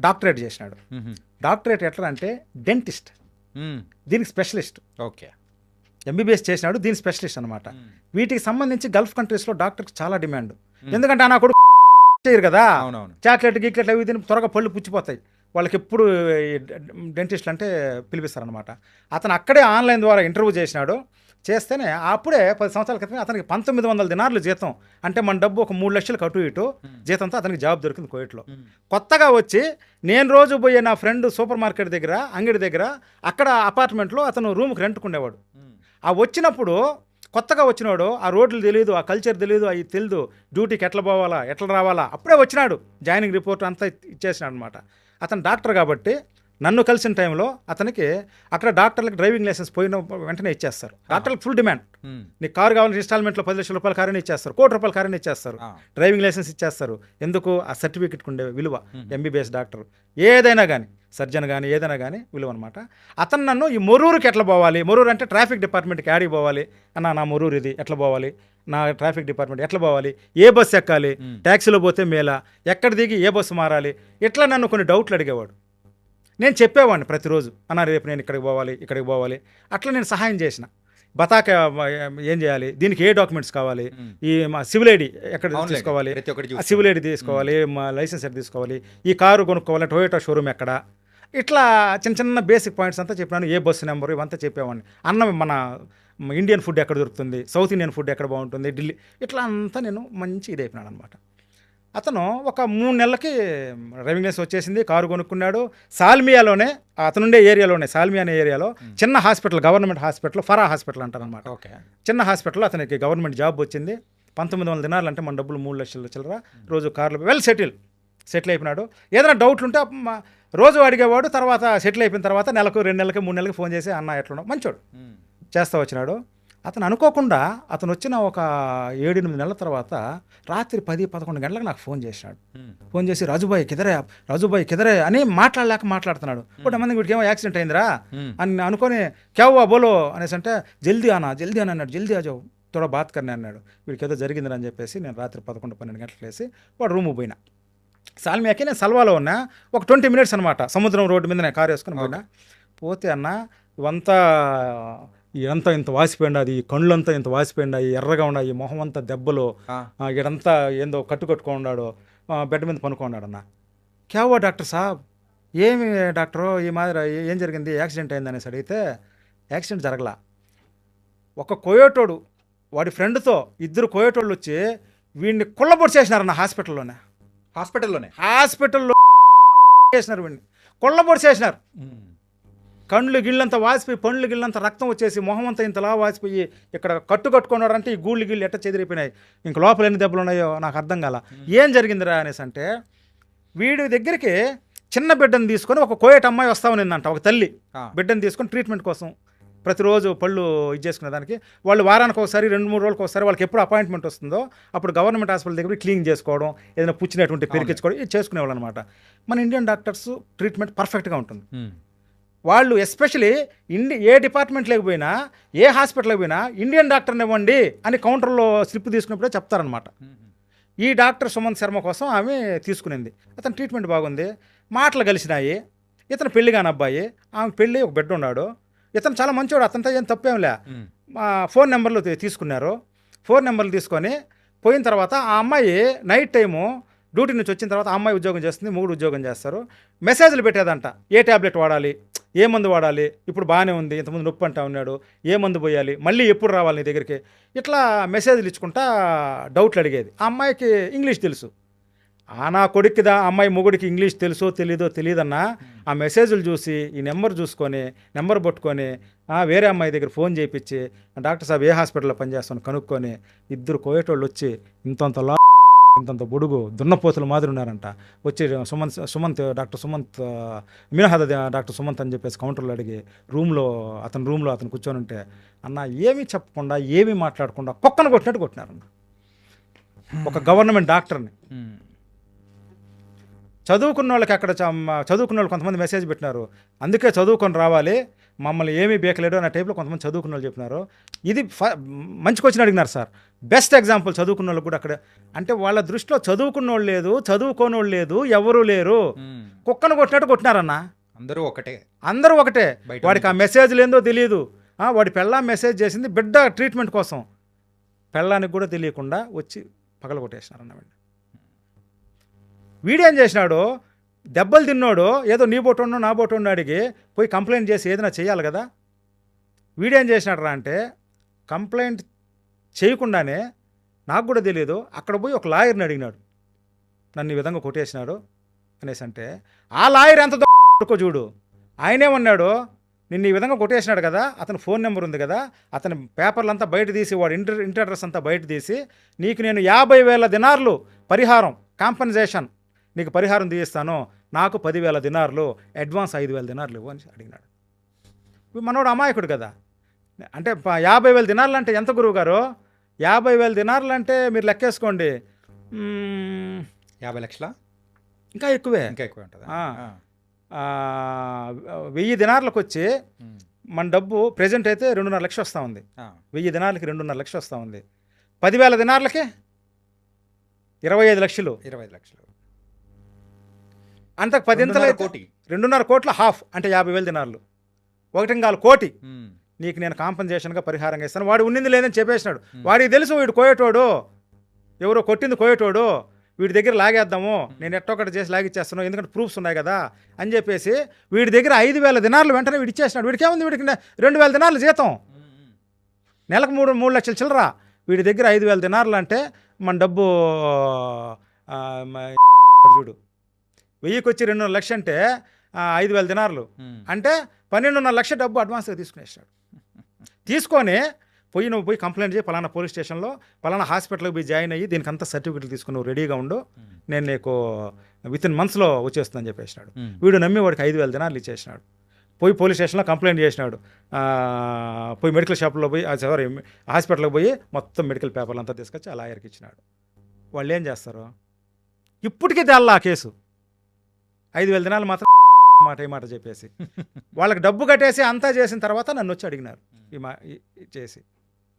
డాక్టరేట్ చేసినాడు. డాక్టరేట్ ఎట్లా అంటే డెంటిస్ట్, దీనికి స్పెషలిస్ట్. ఓకే, ఎంబీబీఎస్ చేసినాడు, దీని స్పెషలిస్ట్ అనమాట. వీటికి సంబంధించి గల్ఫ్ కంట్రీస్లో డాక్టర్కి చాలా డిమాండ్. ఎందుకంటే నా కొడుకు చేయరు కదా, చాక్లెట్ గీక్లెట్ అవి తిని త్వరగా పళ్ళు పుచ్చిపోతాయి. వాళ్ళకి ఎప్పుడు డెంటిస్ట్లు అంటే పిలిపిస్తారనమాట. అతను అక్కడే ఆన్లైన్ ద్వారా ఇంటర్వ్యూ చేసినాడు. చేస్తేనే అప్పుడే 10 సంవత్సరాల క్రితం అతనికి 1900 దినార్లు జీతం, అంటే మన డబ్బు ఒక 3 లక్షలకు అటు ఇటు జీతంతో అతనికి జాబ్ దొరికింది కువైట్లో. కొత్తగా వచ్చి నేను రోజు పోయే నా ఫ్రెండ్ సూపర్ మార్కెట్ దగ్గర, అంగడి దగ్గర, అక్కడ అపార్ట్మెంట్లో అతను రూమ్కి రెంట్కుండేవాడు. ఆ వచ్చినప్పుడు కొత్తగా వచ్చినాడు, ఆ రోడ్లు తెలియదు, ఆ కల్చర్ తెలియదు, అవి తెలియదు, డ్యూటీకి ఎట్లా పోవాలా ఎట్లా రావాలా. అప్పుడే వచ్చినాడు, జాయినింగ్ రిపోర్ట్ అంతా ఇచ్చేసినాడు అనమాట. అతను డాక్టర్ కాబట్టి నన్ను కలిసిన టైంలో అతనికి అక్కడ డాక్టర్లకు డ్రైవింగ్ లైసెన్స్ పోయిన వెంటనే ఇచ్చేస్తారు. డాక్టర్లకు ఫుల్ డిమాండ్. నీకు కారు కావాలంటే ఇన్స్టాల్మెంట్లో 10 లక్షల రూపాయల కారని ఇచ్చేస్తారు, ₹1 కోటి కారని ఇచ్చేస్తారు, డ్రైవింగ్ లైసెన్స్ ఇచ్చేస్తారు. ఎందుకు? ఆ సర్టిఫికెట్కి ఉండే విలువ. ఎంబీబీఎస్ డాక్టర్ ఏదైనా కానీ, సర్జన్ కానీ ఏదైనా కానీ విలువ అనమాట. అతను నన్ను ఈ మొరూరుకి ఎట్లా పోవాలి, మొరూరు అంటే ట్రాఫిక్ డిపార్ట్మెంట్కి యాడికి పోవాలి అన్న, నా మొరూరు ఇది ఎట్లా పోవాలి, నా ట్రాఫిక్ డిపార్ట్మెంట్ ఎట్లా పోవాలి, ఏ బస్సు ఎక్కాలి, ట్యాక్సీలో పోతే మేలా, ఎక్కడ దిగి ఏ బస్సు మారాలి, ఇట్లా నన్ను కొన్ని డౌట్లు అడిగేవాడు. నేను చెప్పేవాడిని ప్రతిరోజు అన్న రేపు నేను ఇక్కడికి పోవాలి అట్లా నేను సహాయం చేసిన. బతాక ఏం చేయాలి, దీనికి ఏ డాక్యుమెంట్స్ కావాలి, ఈ మా సివిల్ ఐడి ఎక్కడ తీసుకోవాలి, సివిల్ ఐడి తీసుకోవాలి, మా లైసెన్స్ ఎక్కడ తీసుకోవాలి, ఈ కారు కొనుక్కోవాలి, టొయోటా షోరూమ్ ఎక్కడ, ఇట్లా చిన్న బేసిక్ పాయింట్స్ అంతా చెప్పినాను. ఏ బస్సు నెంబరు ఇవంతా చెప్పేవాడిని. అన్న మన ఇండియన్ ఫుడ్ ఎక్కడ దొరుకుతుంది, సౌత్ ఇండియన్ ఫుడ్ ఎక్కడ బాగుంటుంది, ఢిల్లీ, ఇట్లా అంతా నేను మంచి ఇదైపోయినాడు అనమాట. అతను ఒక 3 నెలలకి డ్రైవింగ్ లైసెన్స్ వచ్చేసింది, కారు కొనుక్కున్నాడు. సాల్మియాలోనే అతనుండే ఏరియాలోనే, సాల్మియా అనే ఏరియాలో చిన్న hospital, government hospital, Farah hospital అంటారనమాట. చిన్న హాస్పిటల్లో అతనికి గవర్నమెంట్ జాబ్ వచ్చింది. 1900 దినాలు అంటే మన డబ్బులు 3 లక్షల చిల్లర, రోజు కార్లో వెల్ సెటిల్ అయిపోయినాడు. ఏదైనా డౌట్లు ఉంటే రోజు అడిగేవాడు. తర్వాత సెటిల్ అయిపోయిన తర్వాత నెలకు 2 నెలలకి 3 నెలలకి ఫోన్ చేసి అన్న ఎట్లున్నావు, మంచోడు చేస్తా వచ్చినాడు. అతను అనుకోకుండా అతను వచ్చిన ఒక 7-8 నెలల తర్వాత రాత్రి 10-11 గంటలకు నాకు ఫోన్ చేసినాడు. ఫోన్ చేసి రాజుబాయ్ కిదరే అని మాట్లాడుతున్నాడు. ఒకటి మంది వీడికి ఏమో యాక్సిడెంట్ అయిందిరా అని అనుకొని క్యావా బోలో అనేసి అంటే జల్దీ అన్నా అన్నాడు. జల్దీ ఆజావు తోడా బాత్ కర్నే అన్నాడు. వీడికి ఏదో జరిగిందని అని చెప్పేసి నేను రాత్రి 11-12 గంటలకు వేసి వాడు రూమ్ పోయినా. సాల్మియాకి నేను సల్వాలో ఉన్నా. ఒక 20 మినిట్స్ అనమాట, సముద్రం రోడ్డు మీద నేను కారు వేసుకొని పోయినా. పోతే అన్న ఇదంతా ఇంత వాసిపోయింది, ఈ కళ్ళంతా ఇంత వాసిపోయింది, ఎర్రగా ఉన్నాయి, మొహం అంతా దెబ్బలు, ఇడంతా ఏందో కట్టుకొట్టుకున్నాడు, బెడ్ మీద పనుకున్నాడు. అన్న క్యావో డాక్టర్ సాబ్, ఏమి డాక్టరు ఈ మాదిరి ఏం జరిగింది, యాక్సిడెంట్ అయిందనేసి అడిగితే యాక్సిడెంట్ జరగలా. ఒక కోయోటోడు వాడి ఫ్రెండ్తో 2 కోయోటోళ్ళు వచ్చి వీడిని కుళ్ళబొడి చేసినారన్న హాస్పిటల్లో చేసినారు. వీడిని కుళ్ళబొడి చేసినారు. కళ్ళు గిళ్ళంతా వాసిపోయి, పండ్లు గిళ్ళంతా రక్తం వచ్చేసి, మొహం అంతా ఇంతలా వాసిపోయి, ఇక్కడ కట్టుకున్నారంటే ఈ గూళ్ళు గిళ్ళు ఎట్ట చెదిరిపోయినాయి, ఇంక లోపల ఎన్ని దెబ్బలు ఉన్నాయో నాకు అర్థం కాల. ఏం జరిగిందిరా అనేసి అంటే వీడి దగ్గరికి చిన్న బిడ్డను తీసుకొని ఒక కోయట అమ్మాయి వస్తా ఉన్నిందంట. ఒక తల్లి బిడ్డను తీసుకొని ట్రీట్మెంట్ కోసం ప్రతిరోజు పళ్ళు ఇది చేసుకునే దానికి వాళ్ళు వారానికి ఒకసారి 2-3 రోజులకు ఒకసారి వాళ్ళకి ఎప్పుడు అపాయింట్మెంట్ వస్తుందో అప్పుడు గవర్నమెంట్ హాస్పిటల్ దగ్గర క్లీన్ చేసుకోవడం, ఏదైనా పుచ్చినటువంటి పెరికించుకోవడం, ఇది చేసుకునేవాళ్ళు అనమాట. మన ఇండియన్ డాక్టర్స్ ట్రీట్మెంట్ పర్ఫెక్ట్గా ఉంటుంది. వాళ్ళు ఎస్పెషలీ ఏ డిపార్ట్మెంట్ లేకపోయినా, ఏ హాస్పిటల్కి పోయినా ఇండియన్ డాక్టర్ని ఇవ్వండి అని కౌంటర్లో స్లిప్ తీసుకున్నప్పుడే చెప్తారనమాట. ఈ డాక్టర్ సుమంత్ శర్మ కోసం ఆమె తీసుకునింది. అతను ట్రీట్మెంట్ బాగుంది, మాటలు కలిసినాయి. ఇతను పెళ్లి కాని అబ్బాయి, ఆమె పెళ్ళి, ఒక బిడ్డ ఉన్నాడు. ఇతను చాలా మంచివాడు, అతనితో ఏం తప్పేంలే. ఫోన్ నెంబర్లు తీసుకున్నారు. ఫోన్ నెంబర్లు తీసుకొని పోయిన తర్వాత ఆ అమ్మాయి నైట్ టైము డ్యూటీ నుంచి వచ్చిన తర్వాత ఆ అమ్మాయి ఉద్యోగం చేస్తుంది, మొగుడు ఉద్యోగం చేస్తారు. మెసేజ్లు పెట్టేదంట, ఏ ట్యాబ్లెట్ వాడాలి, ఏ మందు వాడాలి, ఇప్పుడు బాగానే ఉంది, ఇంతకుముందు నొప్పి అంటా ఉన్నాడు, ఏ మందు పోయాలి, మళ్ళీ ఎప్పుడు రావాలి నీ దగ్గరికి, ఇట్లా మెసేజ్లు ఇచ్చుకుంటా డౌట్లు అడిగేది. ఆ అమ్మాయికి ఇంగ్లీష్ తెలుసు. నా కొడుక్కి అమ్మాయి మొగుడికి ఇంగ్లీష్ తెలుసో తెలియదన్నా ఆ మెసేజ్లు చూసి ఈ నెంబర్ పట్టుకొని వేరే అమ్మాయి దగ్గర ఫోన్ చేయించి డాక్టర్ సాబ్ ఏ హాస్పిటల్లో పనిచేస్తాను కనుక్కొని 2 కోయేటోళ్ళు వచ్చి ఇంతంత బుడుగు దున్నపోతుల మాదిరి ఉన్నారంట. వచ్చి డాక్టర్ సుమంత్ మినహాద డాక్టర్ సుమంత్ అని చెప్పేసి కౌంటర్లో అడిగి అతని రూమ్లో అతను కూర్చొని ఉంటే అన్న ఏమీ చెప్పకుండా ఏమీ మాట్లాడకుండా కుక్కను కొట్టినట్టు కొట్టినారన్న ఒక గవర్నమెంట్ డాక్టర్ని. చదువుకున్న వాళ్ళకి అక్కడ చదువుకున్న వాళ్ళు కొంతమంది మెసేజ్ పెట్టినారు, అందుకే చదువుకొని రావాలి, మమ్మల్ని ఏమీ బేకలేడు అనే టైప్లో కొంతమంది చదువుకున్న వాళ్ళు చెప్పినారు. ఇది మంచి క్వశ్చన్ అడిగినారు సార్. బెస్ట్ ఎగ్జాంపుల్ చదువుకున్న వాళ్ళు కూడా అక్కడ. అంటే వాళ్ళ దృష్టిలో చదువుకున్న వాళ్ళు లేదు, చదువుకోని వాళ్ళు లేదు, ఎవరు లేరు, కుక్కను కొట్టినట్టు కొట్టినారన్న. అందరూ ఒకటే. వాడికి ఆ మెసేజ్లు ఏందో తెలియదు. వాడి పెళ్ళాం మెసేజ్ చేసింది బిడ్డ ట్రీట్మెంట్ కోసం, పెళ్ళానికి కూడా తెలియకుండా వచ్చి పగల కొట్టేసినారన్న. వీడేం చేసినాడు, దెబ్బలు తిన్నాడు, ఏదో నీ బోటోన్నో నా బోటోన్నో అడిగి పోయి కంప్లైంట్ చేసి ఏదైనా చేయాలి కదా. వీడేం చేసినాడు రా అంటే కంప్లైంట్ చేయకుండానే, నాకు కూడా తెలియదు, అక్కడ పోయి ఒక లాయర్ని అడిగినాడు, నన్ను ఈ విధంగా కొట్టేసినాడు అనేసి. అంటే ఆ లాయర్ ఎంత దొరకో చూడు, ఆయనేమన్నాడు, నిన్ను ఈ విధంగా కొట్టేసినాడు కదా, అతని ఫోన్ నెంబర్ ఉంది కదా, అతని పేపర్లంతా బయట తీసి, వాడు ఇంటి అడ్రస్ అంతా బయట తీసి, నీకు నేను 50,000 దినార్లు పరిహారం, కాంపన్సేషన్, నీకు పరిహారం తీయిస్తాను, నాకు 10,000 దినార్లు అడ్వాన్స్ 5,000 దినార్లు ఇవ్వు అని అడిగినాడు. మనోడు అమాయకుడు కదా. అంటే 50,000 దినార్లు అంటే ఎంత గురువు గారు? 50,000 దినార్లు అంటే మీరు లెక్కేసుకోండి, 50 లక్షల ఇంకా ఎక్కువే ఉంటుంది. 1000 దినార్లకు వచ్చి మన డబ్బు ప్రెజెంట్ అయితే 2.5 లక్షలు వస్తూ ఉంది. 1000 దినార్లకి 2.5 లక్షలు వస్తూ ఉంది. 10,000 దినార్లకి 25 లక్షలు. అంతకు 10 ఇంతలు 2.5 అయితే కోటి. 2.5 కోట్ల హాఫ్ అంటే 50,000 దినార్లు. 1.4 కోటి ఉమ్, నీకు నేను కాంపన్సేషన్గా పరిహారంగా ఇస్తాను. వాడు ఉన్నింది లేదని చెప్పేసినాడు. వాడికి తెలుసు వీడు కోయేటోడు, ఎవరో కొట్టింది కోయేటోడు, వీడి దగ్గర లాగేద్దాము, నేను ఎట్టొకటి చేసి లాగిచ్చేస్తాను ఎందుకంటే ప్రూఫ్స్ ఉన్నాయి కదా అని చెప్పేసి వీడి దగ్గర 5,000 దినార్లు వెంటనే వీడి ఇచ్చేసినాడు. వీడికి ఏముంది, వీడికి 2,000 దినార్లు జీతం, నెలకు 3 లక్షలు చిల్లర. వీడి దగ్గర 5,000 దినార్లు అంటే మన డబ్బు చూడు, 1000కి వచ్చి 2.5 లక్షలు అంటే 5,000 దినార్లు అంటే 12.5 లక్షల డబ్బు అడ్వాన్స్గా తీసుకునేసాడు. తీసుకొని నువ్వు పోయి కంప్లైంట్ చేయి, పలానా పోలీస్ స్టేషన్లో పలానా హాస్పిటల్కి పోయి జాయిన్ అయ్యి దీనికి అంతా సర్టిఫికెట్లు తీసుకుని నువ్వు రెడీగా ఉండు, నేను నీకు వితిన్ మంత్స్లో వచ్చేస్తుందని చెప్పేసినాడు. వీడు నమ్మి వాడికి 5,000 దినార్లు ఇచ్చేసినాడు. పోయి పోలీస్ స్టేషన్లో కంప్లైంట్ చేసినాడు. పోయి మెడికల్ షాప్లో పోయి సారీ హాస్పిటల్కి పోయి మొత్తం మెడికల్ పేపర్లు అంతా తీసుకొచ్చి ఆ లాయర్కి ఇచ్చినాడు. వాళ్ళు ఏం చేస్తారు, ఇప్పటికీ తెల్లా ఆ కేసు. 5,000 దినాలు మాత్రం మాట చెప్పేసి వాళ్ళకి డబ్బు కట్టేసి అంతా చేసిన తర్వాత నన్ను వచ్చి అడిగినారు చేసి,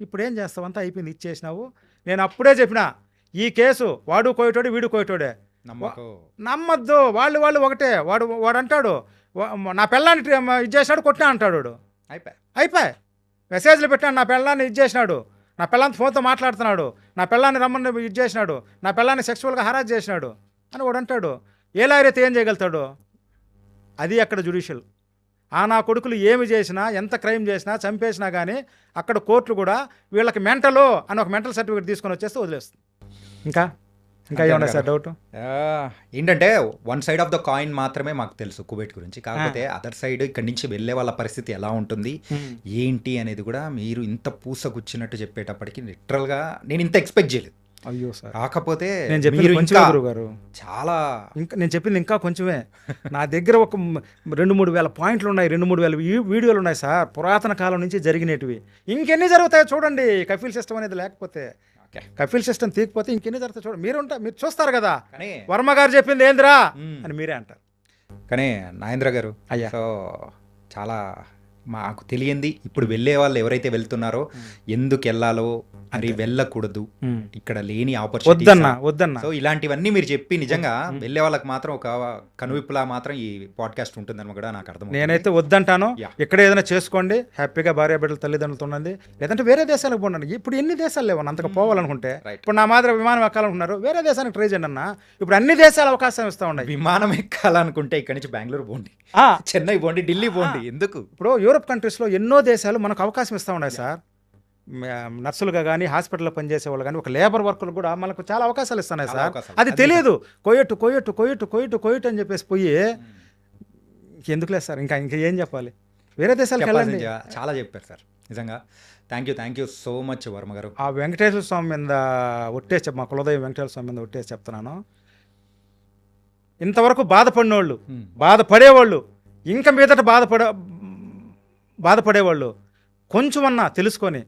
ఇప్పుడు ఏం చేస్తావు, అంతా అయిపోయింది, ఇచ్చేసినావు. నేను అప్పుడే చెప్పిన ఈ కేసు వాడు కోయటోడే వీడు కోయటోడే, నమ్మద్దు, వాళ్ళు ఒకటే. వాడు అంటాడు నా పిల్లాన్ని ఇది చేసినాడు కొట్టినా అంటాడు. వాడు అయిపోయి మెసేజ్లు పెట్టాడు, నా పిల్లాన్ని ఇది చేసినాడు, నా పిల్లాన్ని ఫోన్తో మాట్లాడుతున్నాడు, నా పిల్లాన్ని రమ్మని ఇది చేసినాడు, నా పిల్లాన్ని సెక్సువల్గా హరాస్ చేసినాడు అని వాడు అంటాడు. ఏ లాయర్ అయితే ఏం చేయగలుగుతాడు? అది అక్కడ జ్యుడిషియల్. నా కొడుకులు ఏమి చేసినా, ఎంత క్రైమ్ చేసినా, చంపేసినా కానీ అక్కడ కోర్టులు కూడా వీళ్ళకి మెంటలు అని ఒక మెంటల్ సర్టిఫికేట్ తీసుకొని వచ్చేస్తే వదిలేస్తుంది. ఇంకా ఏమన్నా సార్ డౌట్ ఏంటంటే one side of the coin మాత్రమే మాకు తెలుసు కువైట్ గురించి. కాకపోతే అదర్ సైడ్ ఇక్కడి నుంచి వెళ్ళే వాళ్ళ పరిస్థితి ఎలా ఉంటుంది ఏంటి అనేది కూడా మీరు ఇంత పూసగుచ్చినట్టు చెప్పేటప్పటికి లిటరల్గా నేను ఇంత ఎక్స్పెక్ట్ చేయలేదు. అయ్యో సార్, కాకపోతే నేను చెప్పింది కొంచెం గురుగారు, చాలా నేను చెప్పింది ఇంకా కొంచెమే. నా దగ్గర ఒక 2-3 వేల పాయింట్లు ఉన్నాయి, 2-3 వేల వీడియోలు ఉన్నాయి సార్, పురాతన కాలం నుంచి జరిగినవి. ఇంకెన్ని జరుగుతాయో చూడండి. కఫీల్ సిస్టమ్ అనేది లేకపోతే, కఫీల్ సిస్టమ్ తీయకపోతే ఇంకెన్ని జరుగుతాయి చూడండి. మీరు చూస్తారు కదా, వర్మ గారు చెప్పింది ఏందిరా అని మీరే అంటారు. కానీ నాగేంద్ర గారు అయ్యా, సో చాలా మాకు తెలియంది. ఇప్పుడు వెళ్ళే వాళ్ళు ఎవరైతే వెళ్తున్నారో ఎందుకు వెళ్ళాలో, మరి వెళ్ళకూడదు, ఇక్కడ లేని ఆపర్చునిటీ వద్దన్నా. సో ఇలాంటివన్నీ మీరు చెప్పి నిజంగా వెళ్ళే వాళ్ళకి మాత్రం ఒక కనువిప్పులా మాత్రం ఈ పాడ్కాస్ట్ ఉంటుందని కూడా నాకు అర్థం. నేనైతే వద్దంటాను. ఇక్కడ ఏదైనా చేసుకోండి, హ్యాపీగా భార్య బిడ్డలు తల్లిదండ్రులతో ఉండండి, లేదంటే వేరే దేశాలకు పోండి. ఇప్పుడు ఎన్ని దేశాలు లేవు అంతగా పోవాలనుకుంటే. ఇప్పుడు నా మాదిరి విమానం ఎక్కాలనుకున్నారు, వేరే దేశానికి ట్రై చేయండి అన్న. ఇప్పుడు అన్ని దేశాలు అవకాశం ఇస్తా ఉన్నాయి. విమానం ఎక్కాలనుకుంటే ఇక్కడ నుంచి బెంగళూరు పోండి, చెన్నై పోండి, ఢిల్లీ పోండి. ఎందుకు? ఇప్పుడు యూరోప్ కంట్రీస్లో ఎన్నో దేశాలు మనకు అవకాశం ఇస్తూ ఉన్నాయి సార్. నర్సులుగా కానీ, హాస్పిటల్లో పనిచేసే వాళ్ళు కానీ, ఒక లేబర్ వర్కర్లు కూడా మనకు చాలా అవకాశాలు ఇస్తున్నాయి సార్. అది తెలియదు. కోయట్ అని చెప్పేసి పోయి ఎందుకులే సార్, ఇంకా ఏం చెప్పాలి, వేరే దేశాలకు వెళ్ళండి. చాలా చెప్పారు సార్, నిజంగా thank you so much Varma గారు. ఆ వెంకటేశ్వర స్వామి మీద ఒట్టేసి, మా కులదైవం వెంకటేశ్వర స్వామి మీద ఒట్టేసి చెప్తున్నాను, ఇంతవరకు బాధపడినోళ్ళు, బాధపడేవాళ్ళు, ఇంకా మీదట బాధపడేవాళ్ళు కొంచెమన్నా తెలుసుకొని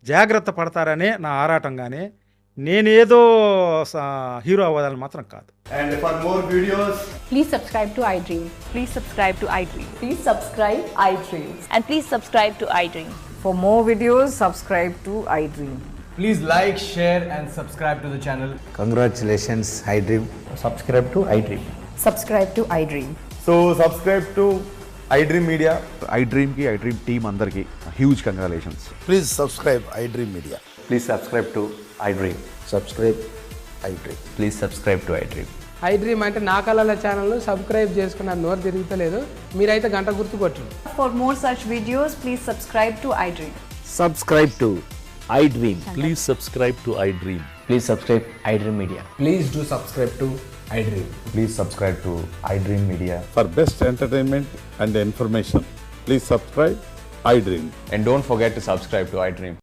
జాగ్రత్త పడతారనే నా ఆరాటం. కానీ నేనేదో హీరో అవ్వాలని మాత్రం కాదు. And for more videos, please subscribe to iDream. Please subscribe to iDream. Please subscribe iDream. And please subscribe to iDream. For more videos, subscribe to iDream. please like, share and subscribe to the channel. Congratulations, iDream. Subscribe to iDream. Subscribe to iDream. So subscribe to iDream Media. iDream ki iDream team andarki huge congratulations. Please subscribe iDream Media. Please subscribe to iDream. Subscribe iDream. Please subscribe to iDream. iDream అంటే నా కళల channel subscribe చేసుకున్న నోరు తిరుగుతలేదు, మీరైతే గంట గుర్తు కొట్టండి. For more such videos, please subscribe to iDream. Subscribe to iDream. Please subscribe to iDream. Please subscribe iDream Media. Please do subscribe to iDream. Please subscribe to iDream Media. For best entertainment and information, please subscribe iDream. And don't forget to subscribe to iDream.